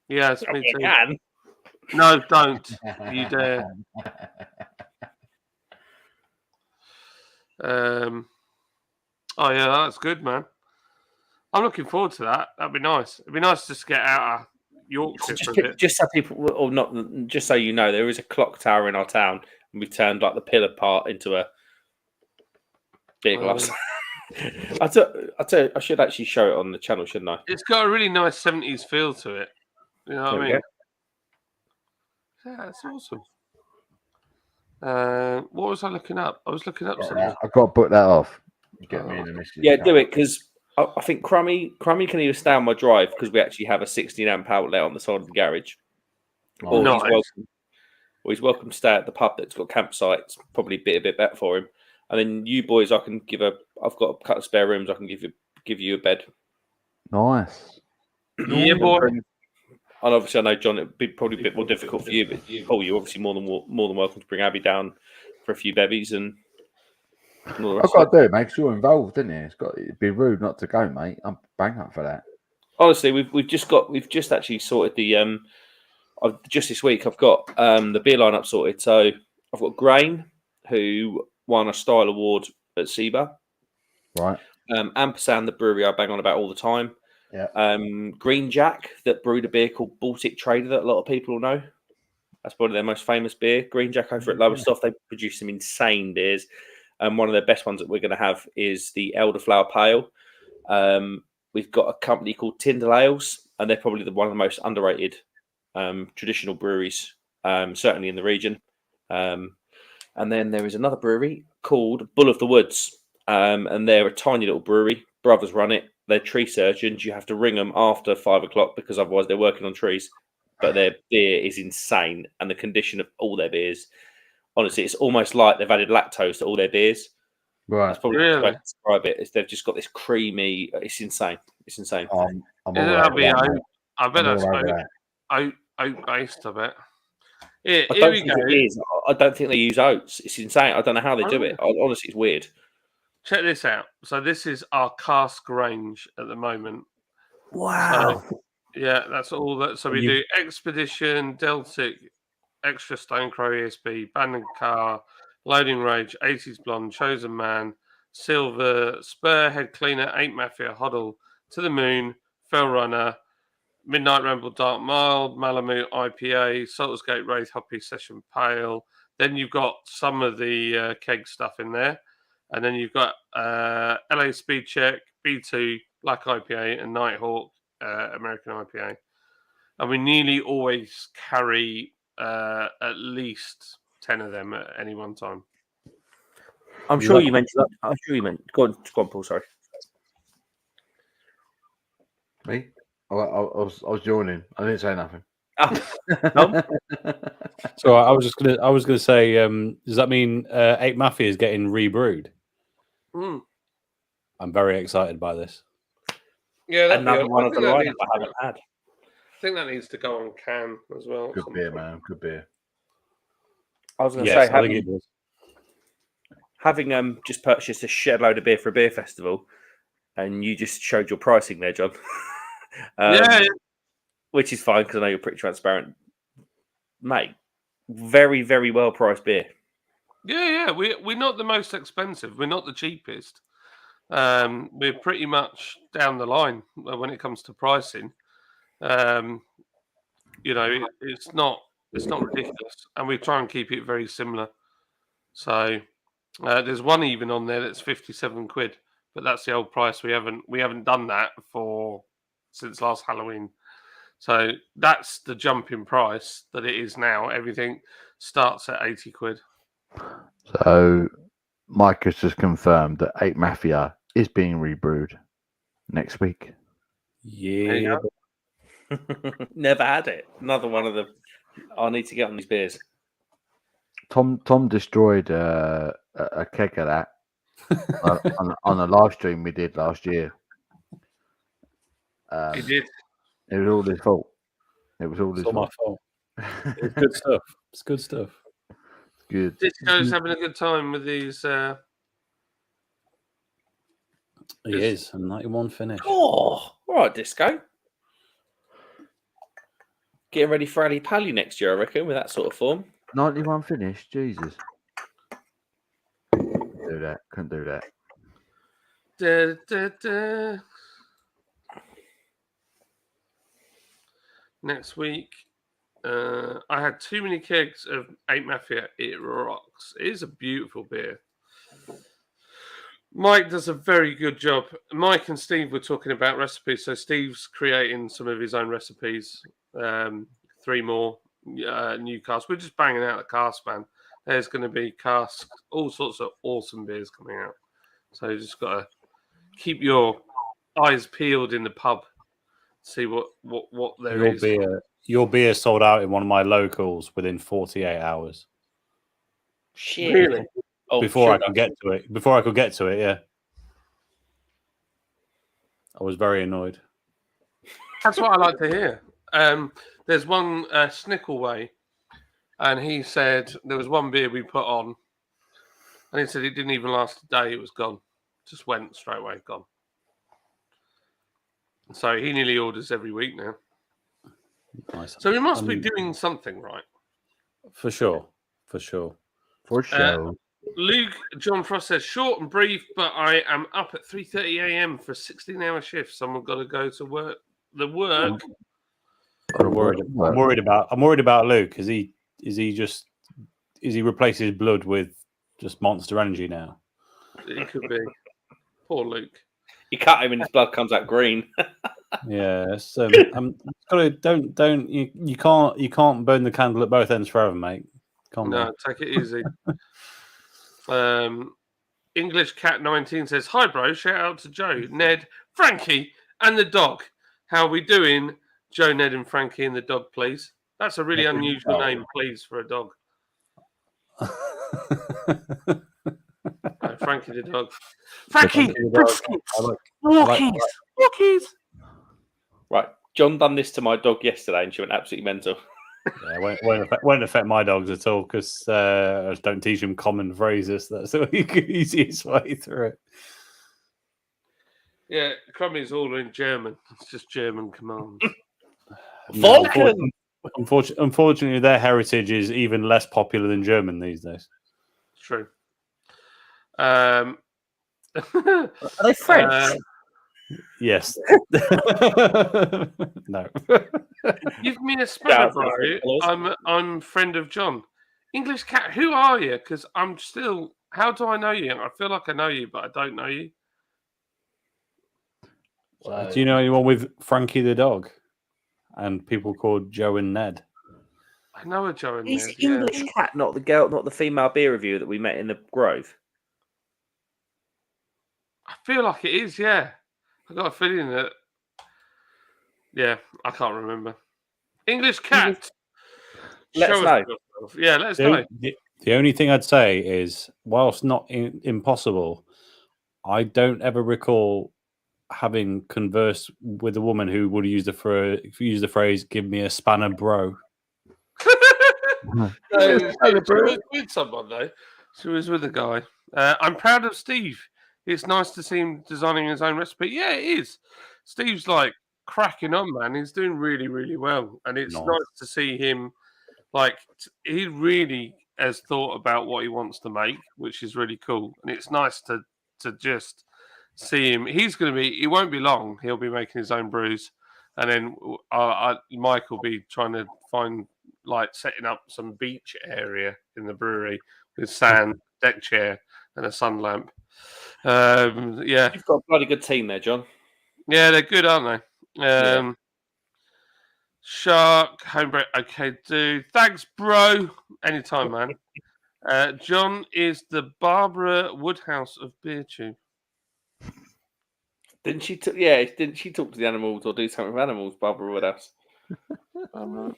Yes, me too. can. No, don't. You dare. Oh yeah, that's good, man. I'm looking forward to that. That'd be nice. It'd be nice just to get out of Yorkshire for a bit. Just so people, or not, just so you know, there is a clock tower in our town, and we turned like the pillar part into a beer glass. I should actually show it on the channel, shouldn't I? It's got a really nice 70s feel to it. You know what I mean? Yeah, that's awesome. What was I looking up? I was looking up something. I've got to put that off. Get me in the missus. Yeah, do it, because I think Crummy can either stay on my drive because we actually have a 16 amp outlet on the side of the garage. Or he's welcome to stay at the pub that's got campsites. Probably a bit better for him. And then you boys, I've got a couple of spare rooms. I can give you a bed. Nice. Yeah, boy. And obviously, I know John, it'd be probably a bit more difficult for you, but Paul, you're obviously more than welcome to bring Abby down for a few bevies and all the rest. I've got to do it, mate, because you're involved, isn't it? It'd be rude not to go, mate. I'm bang up for that. Honestly, we've just actually sorted the just this week. I've got the beer lineup sorted. So I've got Grain, who won a style award at SEBA. Right. Ampersand, the brewery I bang on about all the time. Yeah. Green Jack, that brewed a beer called Baltic Trader that a lot of people will know. That's probably their most famous beer. Green Jack over at Lowestoft. They produce some insane beers. One of the best ones that we're going to have is the Elderflower Pale. We've got a company called Tyndall Ales, and they're probably one of the most underrated traditional breweries, certainly in the region. And then there is another brewery called Bull of the Woods, and they're a tiny little brewery. Brothers run it. They're tree surgeons. You have to ring them after 5 o'clock because otherwise they're working on trees. But their beer is insane, and the condition of all their beers, honestly, it's almost like they've added lactose to all their beers. Right. That's probably the best way to describe it. They've just got this creamy. It's insane. It's insane. I bet that's oat based. I bet. Yeah, I don't think it is. I don't think they use oats. It's insane. I don't know how they do it. Honestly, it's weird. Check this out. So this is our cask range at the moment. Wow. So, yeah, that's all that. So we do Expedition, Deltic, Extra Stone Crow ESB, Bandon Car, Loading Rage, 80s Blonde, Chosen Man, Silver, Spur, Head Cleaner, 8 Mafia, Hoddle, To the Moon, Fell Runner, Midnight Ramble, Dark Mild, Malamute IPA, Salters Gate Wraith, Hoppy Session Pale. Then you've got some of the keg stuff in there. And then you've got LA Speed Check, B2, Black IPA, and Nighthawk, American IPA. And we nearly always carry at least 10 of them at any one time. I'm sure you meant. Go on, Paul. Sorry. Me? I was yawning. I didn't say nothing. No? So I was gonna say, does that mean 8 Mafia is getting rebrewed? I'm very excited by this. Yeah, another one of the lineup I haven't had. I think that needs to go on can as well. Good beer, man. Good beer. I was going to say, having just purchased a shed load of beer for a beer festival, and you just showed your pricing there, John. Which is fine because I know you're pretty transparent, mate. Very, very well priced beer. Yeah. We're not the most expensive. We're not the cheapest. We're pretty much down the line when it comes to pricing. It's not ridiculous, and we try and keep it very similar. So there's one even on there that's 57 quid but that's the old price. We haven't done that since last Halloween. So that's the jump in price that it is now. Everything starts at 80 quid. So Mike has just confirmed that 8 Mafia is being rebrewed next week. Yeah. Never had it. Another one of the. I need to get on these beers. Tom destroyed a keg of that on a live stream we did last year. He did. It was all his fault. It was all his It's all my fault. fault. It's good stuff. It's good stuff. Good. Disco's having a good time with these. He is. A 91 finish. Oh, all right, Disco. Getting ready for Ali Pally next year, I reckon, with that sort of form. 91 finish. Jesus. Couldn't do that. Da, da, da. Next week, I had too many kegs of 8 Mafia. It rocks. It is a beautiful beer. Mike does a very good job. Mike and Steve were talking about recipes. So Steve's creating some of his own recipes. 3 more new casks. We're just banging out the cask, man. There's going to be casks, all sorts of awesome beers coming out. So you just got to keep your eyes peeled in the pub. See what there is. Your beer sold out in one of my locals within 48 hours. Shit. Really? Oh, Before I could get to it, yeah. I was very annoyed. That's what I like to hear. There's one Snickleway, and he said there was one beer we put on, and he said it didn't even last a day. It was gone. Just went straight away, gone. So he nearly orders every week now. Nice. So he must be doing something right. For sure. For sure. Luke John Frost says, short and brief, but I am up at 3:30 a.m. for a 16-hour shift. Someone got to go to work. The work. I'm worried about Luke. Is he replacing his blood with just Monster Energy now? It could be. Poor Luke. You cut him and his blood comes out green. Yeah, you can't burn the candle at both ends forever, mate. No, take it easy. English Cat 19 says, hi bro, shout out to Joe, Ned, Frankie, and the dog. How are we doing? Joe, Ned, and Frankie and the dog, please. That's a really unusual name, please, for a dog. Frankie the dog. Frankie, Walkies. Right, John done this to my dog yesterday, and she went absolutely mental. Yeah, won't affect my dogs at all because I just don't teach them common phrases. That's the easiest way through it. Yeah, Crummy's all in German. It's just German commands. Vulcan! Unfortunately, their heritage is even less popular than German these days. True. Are they French? Yes. No. Give me a spell, bro. I'm friend of John. English Cat, who are you? Because I'm still... How do I know you? I feel like I know you, but I don't know you. Do you know anyone with Frankie the dog? And people called Joe and Ned? I know a Joe and He's Ned. English Cat, not the female beer reviewer that we met in the Grove. I feel like it is, yeah. I got a feeling that... Yeah, I can't remember. English Cat. Let us know. Yeah, let us know. The only thing I'd say is, whilst not impossible, I don't ever recall having conversed with a woman who would use the phrase "give me a spanner, bro." No, she was with someone though. She was with a guy. I'm proud of Steve. It's nice to see him designing his own recipe. Yeah, it is. Steve's like cracking on, man. He's doing really, really well, and it's nice to see him. Like he really has thought about what he wants to make, which is really cool, and it's nice to just see him. He won't be long. He'll be making his own brews, and then Mike will be trying to find setting up some beach area in the brewery with sand deck chair and a sun lamp. Yeah, You've got a bloody good team there, John. yeah, they're good, aren't they? Yeah. Shark, homebrew. Okay, dude. Thanks, bro. Anytime, man. John is the Barbara Woodhouse of Beer Tube. Didn't she talk to the animals or do something with animals, Barbara Woodhouse? I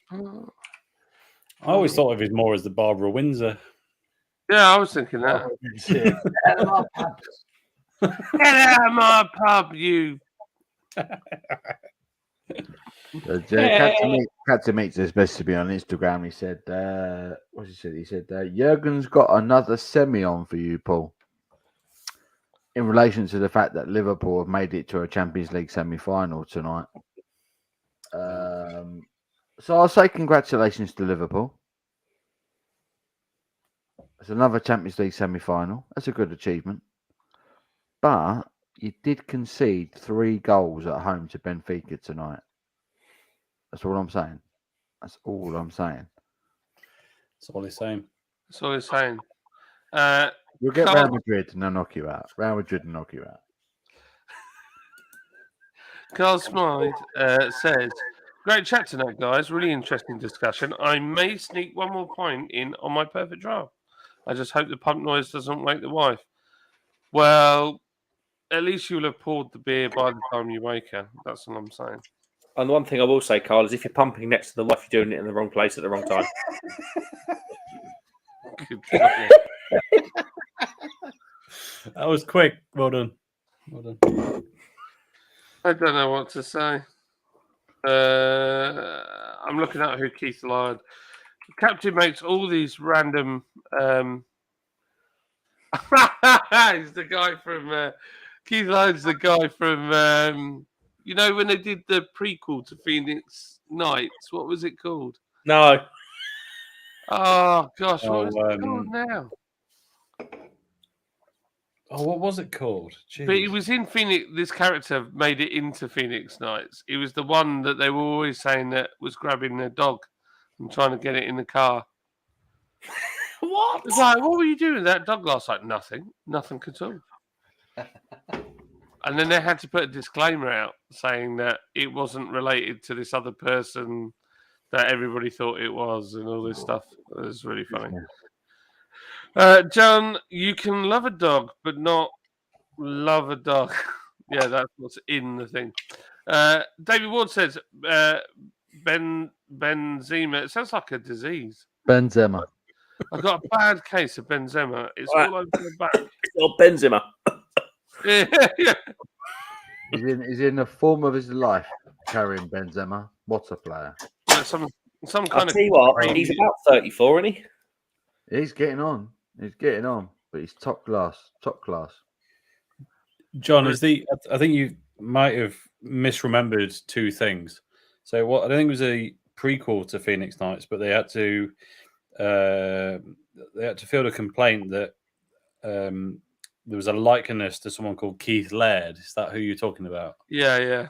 always thought of it more as the Barbara Windsor. Yeah, I was thinking that. Get out Get out of my pub, you. Captain Meats is best to be on Instagram. He said, "What's he said?" He said, "Jurgen's got another semi on for you, Paul." In relation to the fact that Liverpool have made it to a Champions League semi-final tonight, so I'll say congratulations to Liverpool. It's another Champions League semi-final. That's a good achievement, but you did concede 3 goals at home to Benfica tonight. That's all I'm saying. That's all I'm saying. That's all he's saying. That's all he's saying. You'll get Carl- Real Madrid and they'll knock you out. Real Madrid will knock you out. Carl Smythe says, great chat tonight, guys. Really interesting discussion. I may sneak one more pint in on my perfect draft. I just hope the pump noise doesn't wake the wife. Well, at least you'll have poured the beer by the time you wake her. That's what I'm saying. And the one thing I will say, Carl, is if you're pumping next to the wife, you're doing it in the wrong place at the wrong time. Good point. That was quick. Well done. Well done. I don't know what to say. I'm looking at who Keith Lard. Captain makes all these random. He's the guy from Keith Lyde's the guy from you know when they did the prequel to Phoenix Nights. What was it called? No. Oh gosh, what was it called now? Oh, what was it called? Jeez. But he was in Phoenix. This character made it into Phoenix Nights. He was the one that they were always saying that was grabbing their dog and trying to get it in the car. What? It's like, what were you doing with that dog last night? Nothing at all. And then they had to put a disclaimer out saying that it wasn't related to this other person that everybody thought it was and all this stuff. It was really funny. John, you can love a dog, but not love a dog. Yeah, that's what's in the thing. David Ward says Benzema. It sounds like a disease. Benzema. I've got a bad case of Benzema. It's all over the back. Or Benzema. Yeah. He's in the form of his life, carrying Benzema. What a player. Some I'll kind of. tell you what, he's about 34, isn't he? He's getting on. But he's top class. John, I think you might have misremembered 2 things. So what I don't think it was a prequel to Phoenix Nights, but they had to field a complaint that there was a likeness to someone called Keith Laird. Is that who you're talking about? Yeah.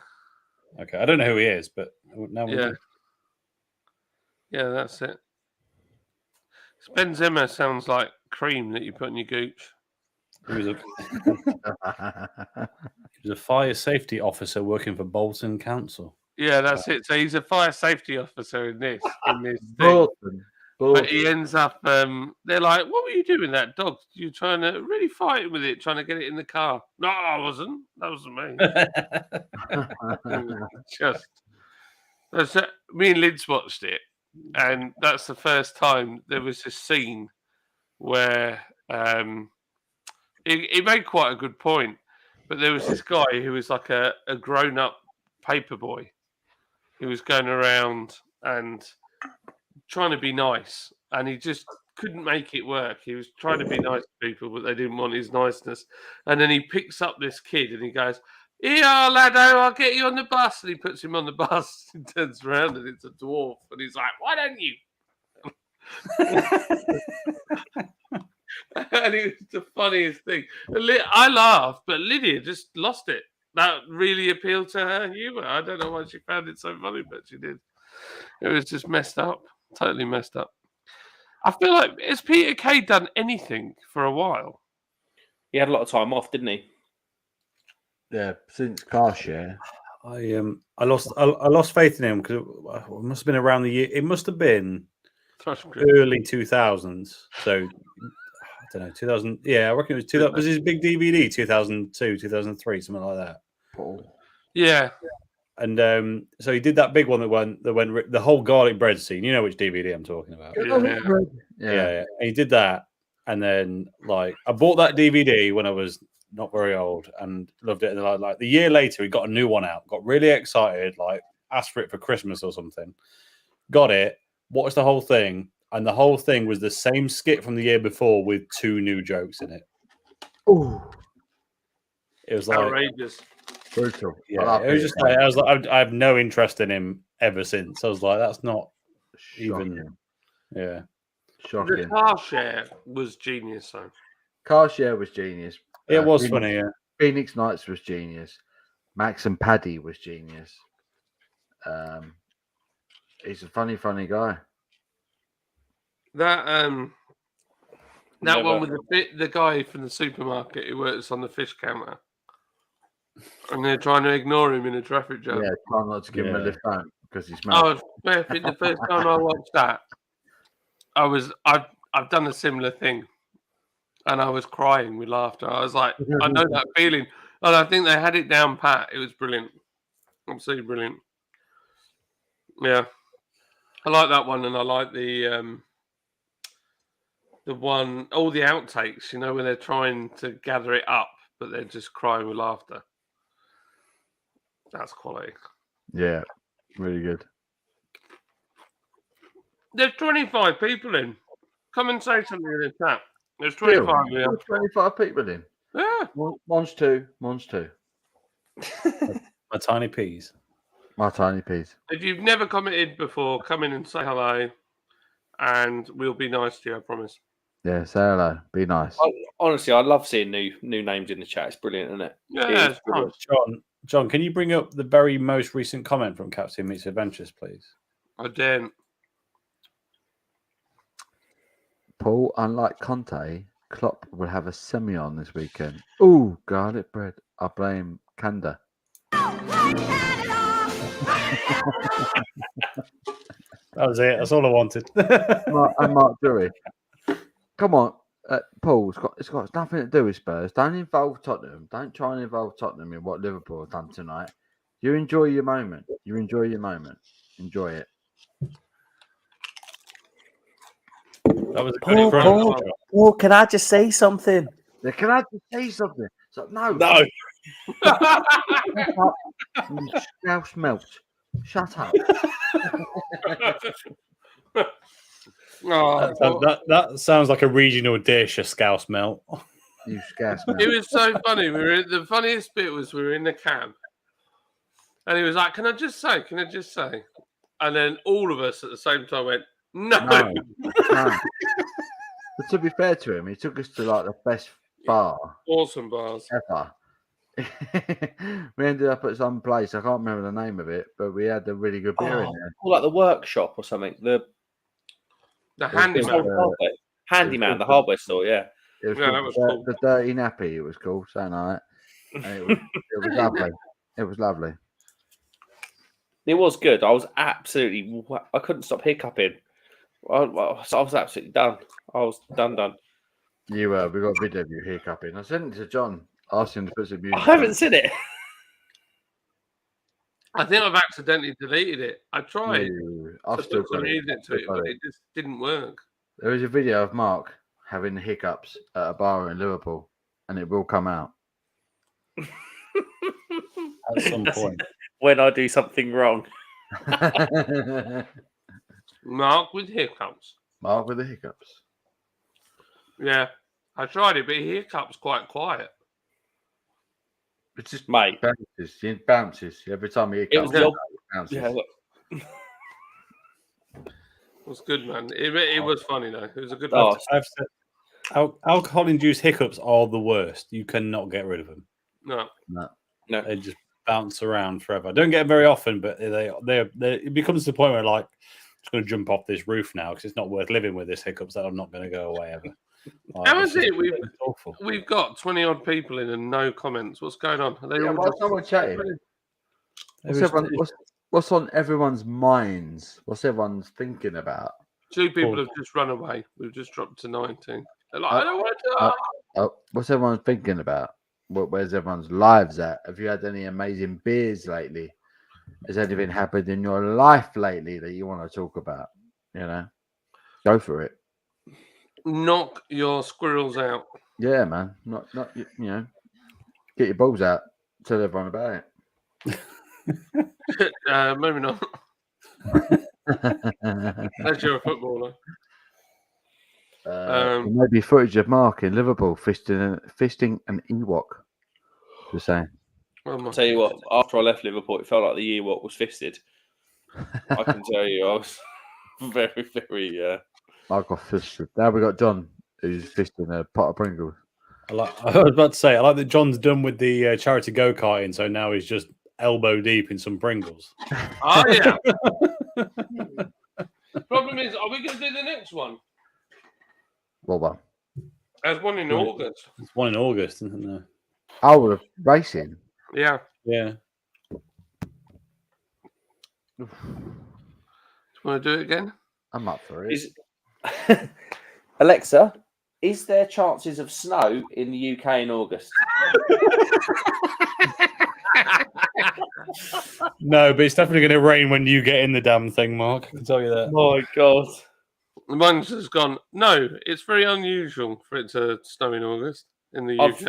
Okay, I don't know who he is, but now we do. Yeah, that's it. Benzema sounds like cream that you put in your gooch. He was a fire safety officer working for Bolton Council. Yeah, that's it. So he's a fire safety officer in this thing. But he ends up. They're like, "What were you doing with that dog? You're trying to really fight with it, trying to get it in the car." No, I wasn't. That wasn't me. Me and Lids watched it, and that's the first time there was a scene where it made quite a good point. But there was this guy who was like a grown-up paper boy who was going around and trying to be nice, and he just couldn't make it work. He was trying to be nice to people, but they didn't want his niceness. And then he picks up this kid and he goes, "Here, laddo, I'll get you on the bus." And he puts him on the bus and turns around and it's a dwarf. And he's like, "Why don't you?" And it was the funniest thing. I laughed, but Lydia just lost it. That really appealed to her humour. I don't know why she found it so funny, but she did. It was just messed up. Totally messed up. I feel like has Peter Kay done anything for a while? He had a lot of time off, didn't he? Yeah, since car share. I lost faith in him because it must have been around the year. It must have been early 2000s. So I don't know, 2000. Yeah, I reckon it was 2000. Was his big DVD 2002, 2003, something like that. Yeah. And so he did that big one that went the whole garlic bread scene. You know which DVD I'm talking about? Yeah. And he did that, and then like I bought that DVD when I was not very old and loved it. And like the year later, he got a new one out. Got really excited, like asked for it for Christmas or something. Got it. Watched the whole thing, and the whole thing was the same skit from the year before with 2 new jokes in it. Ooh, it was like outrageous. Brutal. Yeah, it was just like I was like I have no interest in him ever since. I was like, that's not even. Yeah, shocking. The car share was genius, though. Car share was genius. It was funny. Yeah, Phoenix Nights was genius. Max and Paddy was genius. He's a funny guy. That one with the guy from the supermarket who works on the fish counter. And they're trying to ignore him in a traffic jam. Yeah, try not to give him a lift home because he's mad. The first time I watched that, I've done a similar thing, and I was crying with laughter. I was like, I know that feeling, and I think they had it down pat. It was brilliant, absolutely brilliant. Yeah, I like that one, and I like the one, all the outtakes. You know, when they're trying to gather it up, but they're just crying with laughter. That's quality. Yeah, really good. There's 25 people in. Come and say something in the chat. There's 25 in. 25 people in. Yeah. Mine's two. My tiny peas. My tiny peas. If you've never commented before, come in and say hello, and we'll be nice to you, I promise. Yeah, say hello. Be nice. Honestly, I love seeing new names in the chat. It's brilliant, isn't it? Yeah, it's nice. John, can you bring up the very most recent comment from Captain Meets Adventures, please? I didn't. Paul, unlike Conte, Klopp will have a semi on this weekend. Ooh, garlic bread. I blame Kanda. That was it. That's all I wanted. And Mark Drury. Come on, Paul. It's got nothing to do with Spurs. Don't involve Tottenham. Don't try and involve Tottenham in what Liverpool have done tonight. You enjoy your moment. Enjoy it. That was a Paul, can I just say something? Yeah, can I just say something? So, no. You scouse melt. Shut up. That sounds like a regional dish, a scouse melt. You scouse melt. It was so funny. The funniest bit was we were in the cab, and he was like, "Can I just say? And then all of us at the same time went, No. But to be fair to him, he took us to like the best bar. Awesome bars. Ever. We ended up at some place, I can't remember the name of it, but we had a really good beer in there. Like the workshop or something. The handyman. The hardware store, yeah. It was cool. The Dirty Nappy, it was called, something like that. And it was lovely. It was lovely. It was good. I couldn't stop hiccuping. I was absolutely done. I was done. We got a video of you hiccuping. I sent it to John, asked him to put some music. I haven't seen it. I think I've accidentally deleted it. I tried I've still put some music to it, but it just didn't work. There is a video of Mark having hiccups at a bar in Liverpool, and it will come out. At some point. When I do something wrong. Mark with hiccups. Mark with the hiccups. Yeah, I tried it, but he hiccups quite quiet. It's just mate bounces. It bounces every time he hiccups. It bounces. Yeah, look. It was good, man. It was funny though. It was a good. I've said alcohol-induced hiccups are the worst. You cannot get rid of them. No. They just bounce around forever. I don't get them very often, but they it becomes to the point where like just going to jump off this roof now because it's not worth living with this hiccups that I'm not going to go away ever. How is it? It's awful. We've got 20 odd people in and no comments. What's going on? Are they all why just... someone chatting? What's on everyone's minds? What's everyone's thinking about? 2 people have just run away. We've just dropped to 19. They're like, I don't want to. What's everyone thinking about? Where's everyone's lives at? Have you had any amazing beers lately? Has anything happened in your life lately that you want to talk about? You know, go for it. Knock your squirrels out. Yeah, man. Not you know, get your balls out. Tell everyone about Maybe not. Unless you're a footballer. Maybe footage of Mark in Liverpool fisting an Ewok. Just saying. I'll tell you what, after I left Liverpool, it felt like the Ewok was fisted. I can tell you, I was very, very. I got fisted. Now we got John, who's fisting a pot of Pringles. I was about to say, I like that John's done with the charity go-karting, so now he's just elbow deep in some Pringles. Oh, yeah. Problem is, are we going to do the next one? What one? There's one in August. There's one in August, isn't there? Oh, we're racing. Yeah. Yeah. Do you want to do it again? I'm up for it. Alexa, is there chances of snow in the UK in August? No, but it's definitely going to rain when you get in the damn thing, Mark. I can tell you that. My God. Mine's just gone, no, it's very unusual for it to snow in August in the UK.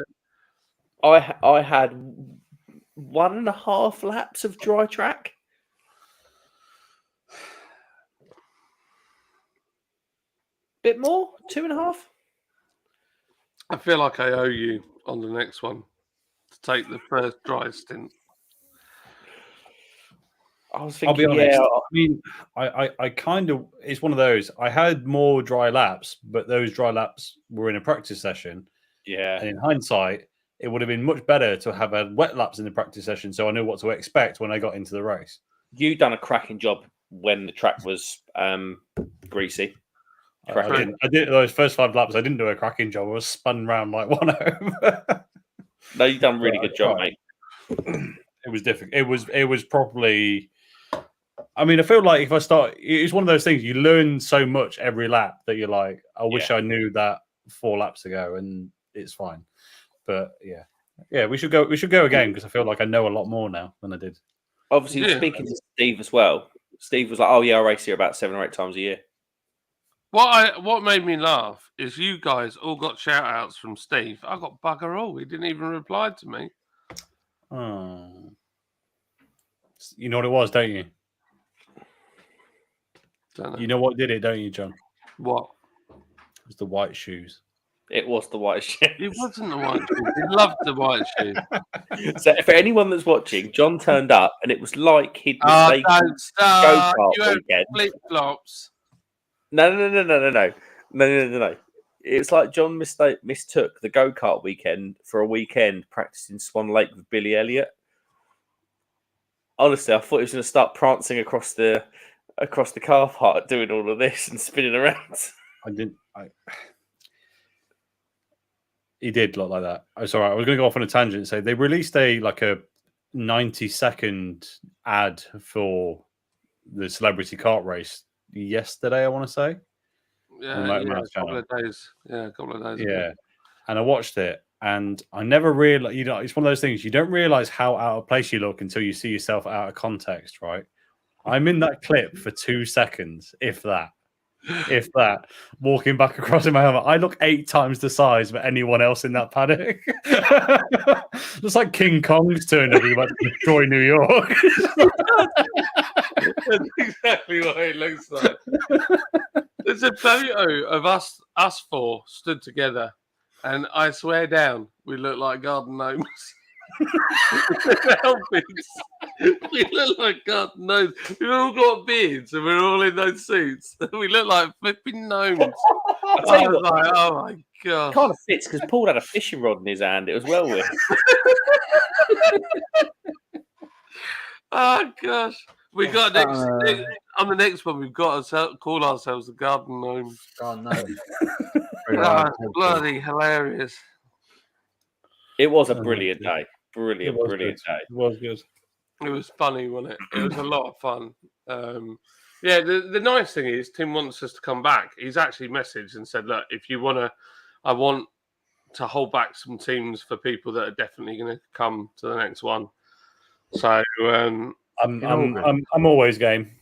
I had 1.5 laps of dry track. Bit more? 2.5? I feel like I owe you on the next one to take the first dry stint. I was I'll thinking, be honest. yeah. I mean, I kind of, it's one of those. I had more dry laps, but those dry laps were in a practice session. Yeah. And in hindsight, it would have been much better to have had wet laps in the practice session so I knew what to expect when I got into the race. You done a cracking job when the track was greasy. I did those first 5 laps. I didn't do a cracking job. I was spun round like one over. No, you done a really good job, mate. It was difficult. It was probably. I mean, I feel like if I start, it's one of those things. You learn so much every lap that you're like, I wish I knew that 4 laps ago, and it's fine. But yeah, we should go again because I feel like I know a lot more now than I did. Obviously, speaking to Steve as well. Steve was like, "Oh yeah, I race here about 7 or 8 times a year." What made me laugh is you guys all got shout outs from Steve. I got bugger all. He didn't even reply to me. Oh. You know what it was, don't you? Don't know. You know what did it, don't you, John? What? It was the white shoes. It was the white shoes. It wasn't the white shoes. He loved the white shoes. So for anyone that's watching, John turned up and it was like he'd mistaken Don't start. go-kart You have weekend. flip flops. No. It's like John mistook the go-kart weekend for a weekend practicing Swan Lake with Billy Elliot. Honestly, I thought he was going to start prancing across the car park doing all of this and spinning around. He did look like that. It's all right. I was going to go off on a tangent and say they released a 90-second ad for the celebrity kart race yesterday, I want to say. A couple of days. Yeah, a couple of days. Yeah. And I watched it and I never realized, it's one of those things you don't realize how out of place you look until you see yourself out of context, right? I'm in that clip for 2 seconds, if that, walking back across in my helmet. I look 8 times the size of anyone else in that paddock. Looks like King Kong's turned up. He's about to destroy New York. That's exactly what it looks like. There's a photo of us 4 stood together, and I swear down, we look like garden gnomes. We look like garden gnomes. We've all got beards, and we're all in those suits. We look like flipping gnomes. I was like, oh my god! It kind of fits because Paul had a fishing rod in his hand. It was well with. Oh gosh! We got on the next one. We've got to call ourselves the Garden Gnomes. God no. Bloody hilarious! It was a brilliant day. Brilliant day. It was good. It was funny, wasn't it? It was a lot of fun. Yeah, the nice thing is Tim wants us to come back. He's actually messaged and said, "Look, if you want to, I want to hold back some teams for people that are definitely going to come to the next one." So I'm always game.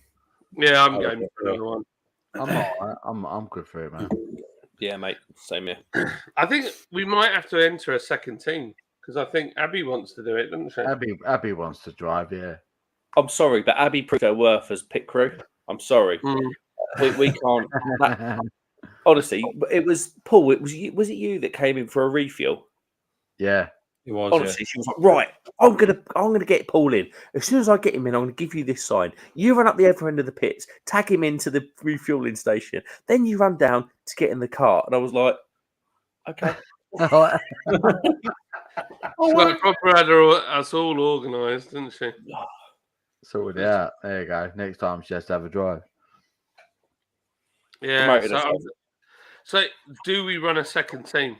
yeah, I'm going for another one. I'm all right. I'm good for it, man. Yeah, mate. Same here. I think we might have to enter a second team because I think Abby wants to do it, doesn't she? Abby wants to drive, yeah. I'm sorry, but Abby proved her worth as pit crew. I'm sorry. We can't. Honestly, it was Paul. Was it you that came in for a refuel? Yeah. It was. Honestly, she was like, "Right, I'm gonna get Paul in. As soon as I get him in, I'm gonna give you this sign. You run up the other end of the pits, tag him into the refueling station. Then you run down to get in the car." And I was like, "Okay." She proper had us all organised, didn't she? Sorted out. There you go. Next time she has to have a drive. Yeah. So do we run a second team?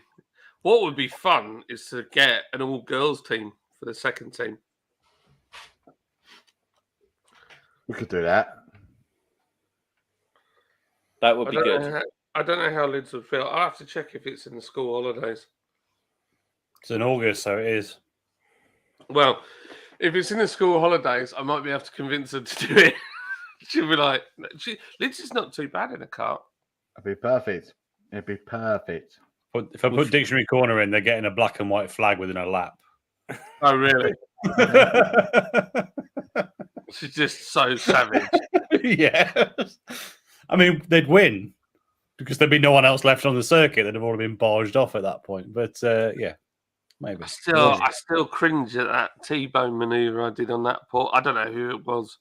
What would be fun is to get an all-girls team for the second team. We could do that. That would be good. I don't know how Lids would feel. I'll have to check if it's in the school holidays. It's in August, so it is. Well, if it's in the school holidays, I might be able to convince her to do it. She'll be like, Lids is not too bad in a car. It'd be perfect. It'd be perfect. If I put Dictionary Corner in, they're getting a black and white flag within a lap. Oh, really? She's just so savage. Yeah. I mean, they'd win because there'd be no one else left on the circuit. They'd have already been barged off at that point. But yeah, maybe. I still cringe at that T-bone maneuver I did on that port. I don't know who it was.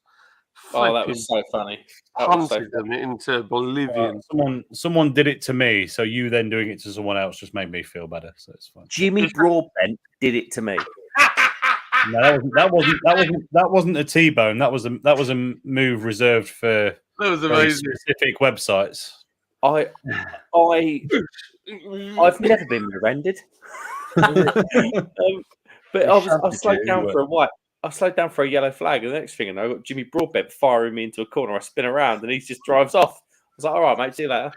Oh, that was so funny. Punted them into oblivion. Someone did it to me, so you then doing it to someone else just made me feel better. So it's fine. Jimmy Broadbent did it to me. No, that wasn't a T-bone. That was a move reserved for very specific websites. I've never been rear-ended. But I slowed down for a white. I slowed down for a yellow flag, and the next thing I know, I got Jimmy Broadbent firing me into a corner. I spin around, and he just drives off. I was like, "All right, mate, see you later."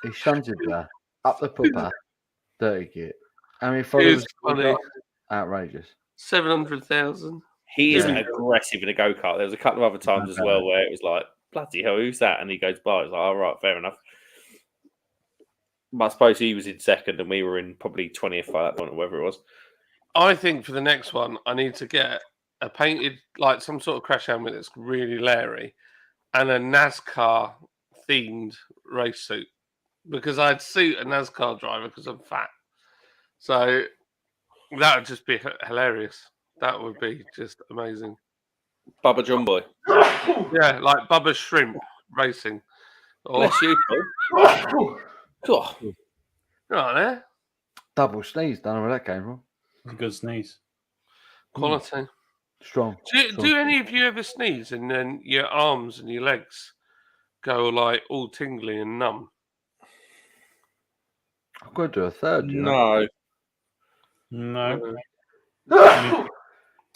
He shunted her up the pupper, dirty git. I mean, followers outrageous. 700,000. He isn't aggressive in a go kart. There was a couple of other times as well where it was like, "Bloody hell, who's that?" And he goes by. It's like, "All right, fair enough." But I suppose he was in second, and we were in probably 20th by that point, or whatever it was. I think for the next one, I need to get a painted, like some sort of crash helmet that's really Larry, and a NASCAR themed race suit, because I'd suit a NASCAR driver because I'm fat. So that would just be hilarious. That would be just amazing. Bubba John Boy. Yeah, like Bubba Shrimp Racing. Bless you, Paul. God. Right there. Double sneeze. Don't know where that came from. A good sneeze. Quality. Strong. Do any of you ever sneeze and then your arms and your legs go like all tingly and numb? I've got to do a third. You know? No. Do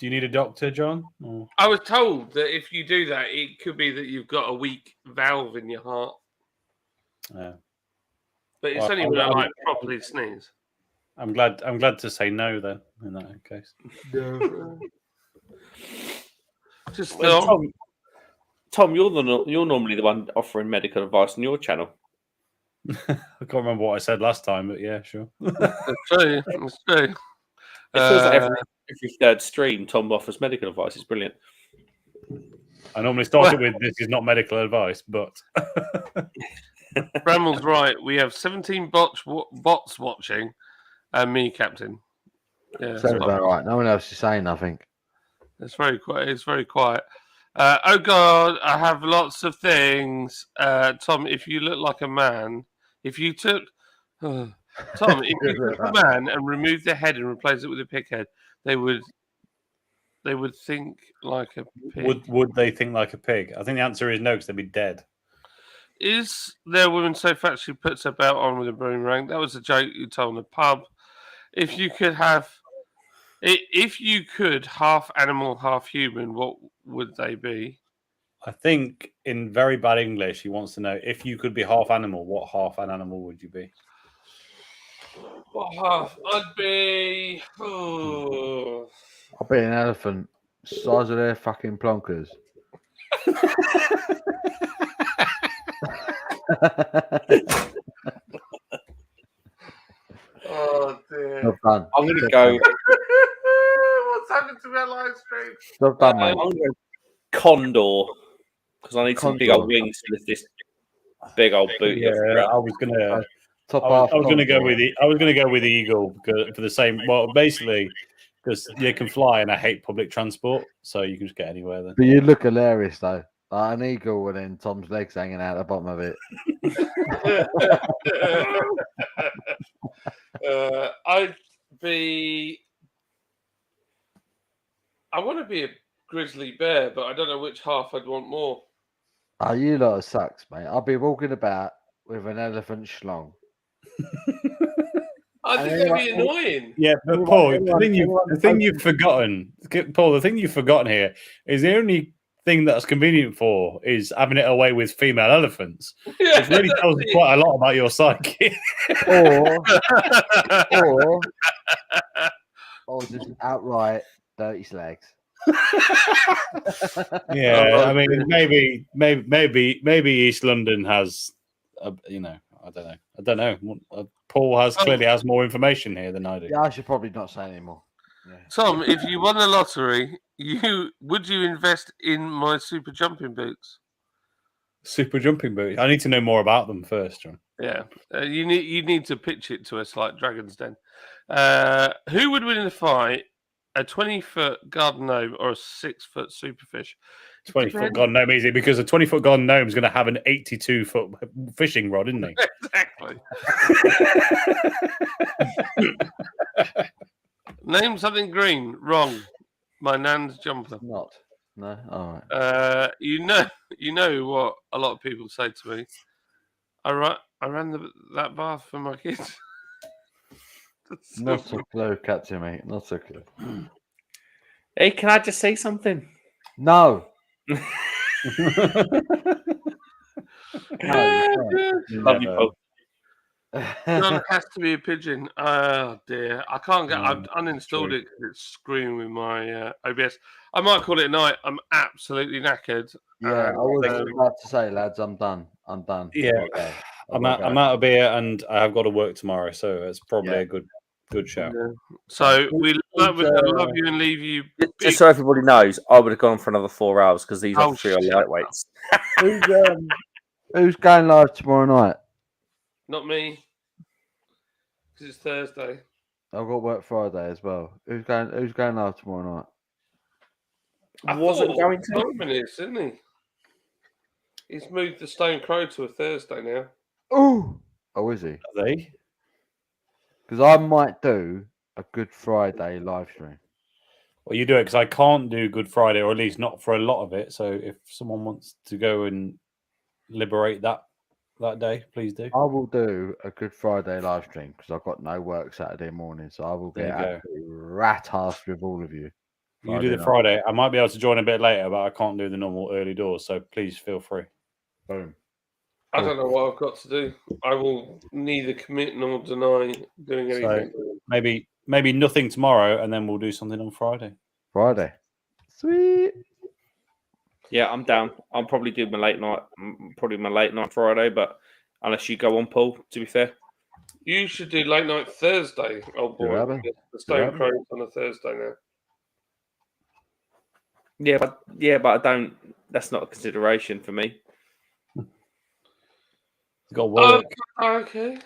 you need a doctor, John? Or... I was told that if you do that, it could be that you've got a weak valve in your heart. Yeah. But it's only when I like properly sneeze. I'm glad to say no then in that case. No. Just Tom, you're normally the one offering medical advice on your channel. I can't remember what I said last time, but yeah, sure. It's true. It's true. It feels like every third stream, Tom offers medical advice. It's brilliant. I normally start it with "This is not medical advice," but Bramwell's right. We have 17 bots watching, and me, Captain. Yeah, sounds about right. No one else is saying nothing. It's very quiet. It's very quiet. Oh God, I have lots of things. Tom, if you look like a man, if you took Tom, if you took a man and removed the head and replaced it with a pig head, they would they would think like a pig. Would they think like a pig? I think the answer is no, because they'd be dead. Is there a woman so fat she puts her belt on with a broom rank? That was a joke you told in the pub. If you could half animal, half human, what would they be? I think in very bad English, he wants to know if you could be half animal, what half an animal would you be? What half? I'd be. Oh. I'll be an elephant, size of their fucking plonkers. Oh dear. Not done. I'm going to go. What's happened to my live stream? Not done, mate. I'm going to go condor because I need some big old wings to lift this big old boot. Yeah, I was gonna. Top I was half going to go condor. with the eagle for the same. Well, basically, because they can fly, and I hate public transport, so you can just get anywhere. Then But you look hilarious though. Like an eagle and then Tom's legs hanging out the bottom of it. I'd be. I want to be a grizzly bear, but I don't know which half I'd want more. Oh, you lot of sucks, mate. I'll be walking about with an elephant schlong. I think that'd be annoying. yeah, but Paul, the thing you've forgotten, Paul, the thing you've forgotten here is the only thing that's convenient for is having it away with female elephants. It really tells us quite a lot about your psyche. or just outright dirty slags. Yeah, I mean, maybe East London has, I don't know. Paul clearly has more information here than I do. Yeah, I should probably not say anymore. Yeah. Tom, if you won the lottery, would you invest in my super jumping boots? Super jumping boots. I need to know more about them first, John. Yeah, you need to pitch it to us like Dragon's Den. Who would win in a fight? A 20-foot garden gnome or a 6-foot superfish? 20-foot garden gnome easy because a 20-foot garden gnome is going to have an 82-foot fishing rod, isn't he? Exactly. Name something green. Wrong. My nan's jumper. Not. No. All right. You know what a lot of people say to me. I ran that bath for my kids. Not a clue, Captain, mate. Not a clue. Hey, can I just say something? No. Love you, Paul. John has to be a pigeon. Oh dear, I can't get. I've uninstalled it because it's screwing with my OBS. I might call it a night. I'm absolutely knackered. Yeah, I was about to say, lads, I'm done. Yeah, I'm out of beer and I have got to work tomorrow, so it's probably a good shout. Yeah. So we're gonna love you and leave you. Just so everybody knows, I would have gone for another 4 hours because these are 3 are lightweights. Who's going live tomorrow night? Not me, because it's Thursday. I've got work Friday as well. Who's going live tomorrow night? I wasn't going to. Simon is, isn't he? He's moved the Stone Crow to a Thursday now. Oh, is he? Are they? Because I might do a Good Friday live stream. Well, you do it because I can't do Good Friday, or at least not for a lot of it. So if someone wants to go and liberate that day, please do. I will do a Good Friday live stream because I've got no work Saturday morning, so I will get absolutely rat-assed with all of you. You do the Friday. I might be able to join a bit later, but I can't do the normal early doors. So please feel free. Boom. I don't know what I've got to do. I will neither commit nor deny doing anything. So maybe nothing tomorrow, and then we'll do something on Friday. Sweet. Yeah, I'm down. I'll probably do my late night Friday, but unless you go on, Paul, to be fair. You should do late night Thursday. Oh boy, the Stone Crow's on a Thursday now. Yeah, but I don't. That's not a consideration for me. Got work. Okay.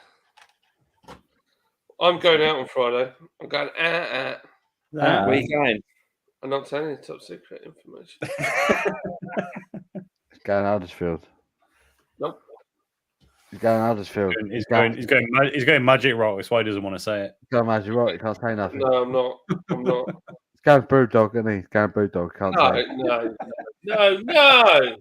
I'm going out on Friday. I'm going out. Where are you going? I'm not telling you top secret information. He's going Huddersfield. Nope. He's going Huddersfield. He's going Magic Rock. That's why he doesn't want to say it. He's going Magic Rock. He can't say nothing. No, I'm not. He's Going Brewdog, isn't he? Going Brewdog, can't say. No.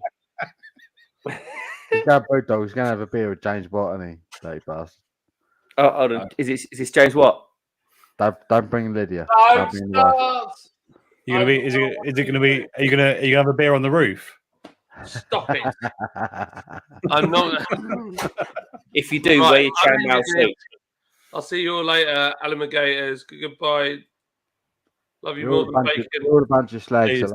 He's going Brewdog. He's going to have a beer with James Watt, isn't he? Dirty bastard. Oh, hold on. Is this James Watt? Don't bring Lydia. Don't bring the wife. start. You gonna be? Is it gonna be? Are you gonna have a beer on the roof? Stop it. I'm not. If you do, Right, wear your I'm chainmail leaving. suit. I'll see you all later, alligators. Goodbye. Love you You're more all than a bunch bacon. of slags. Cheers.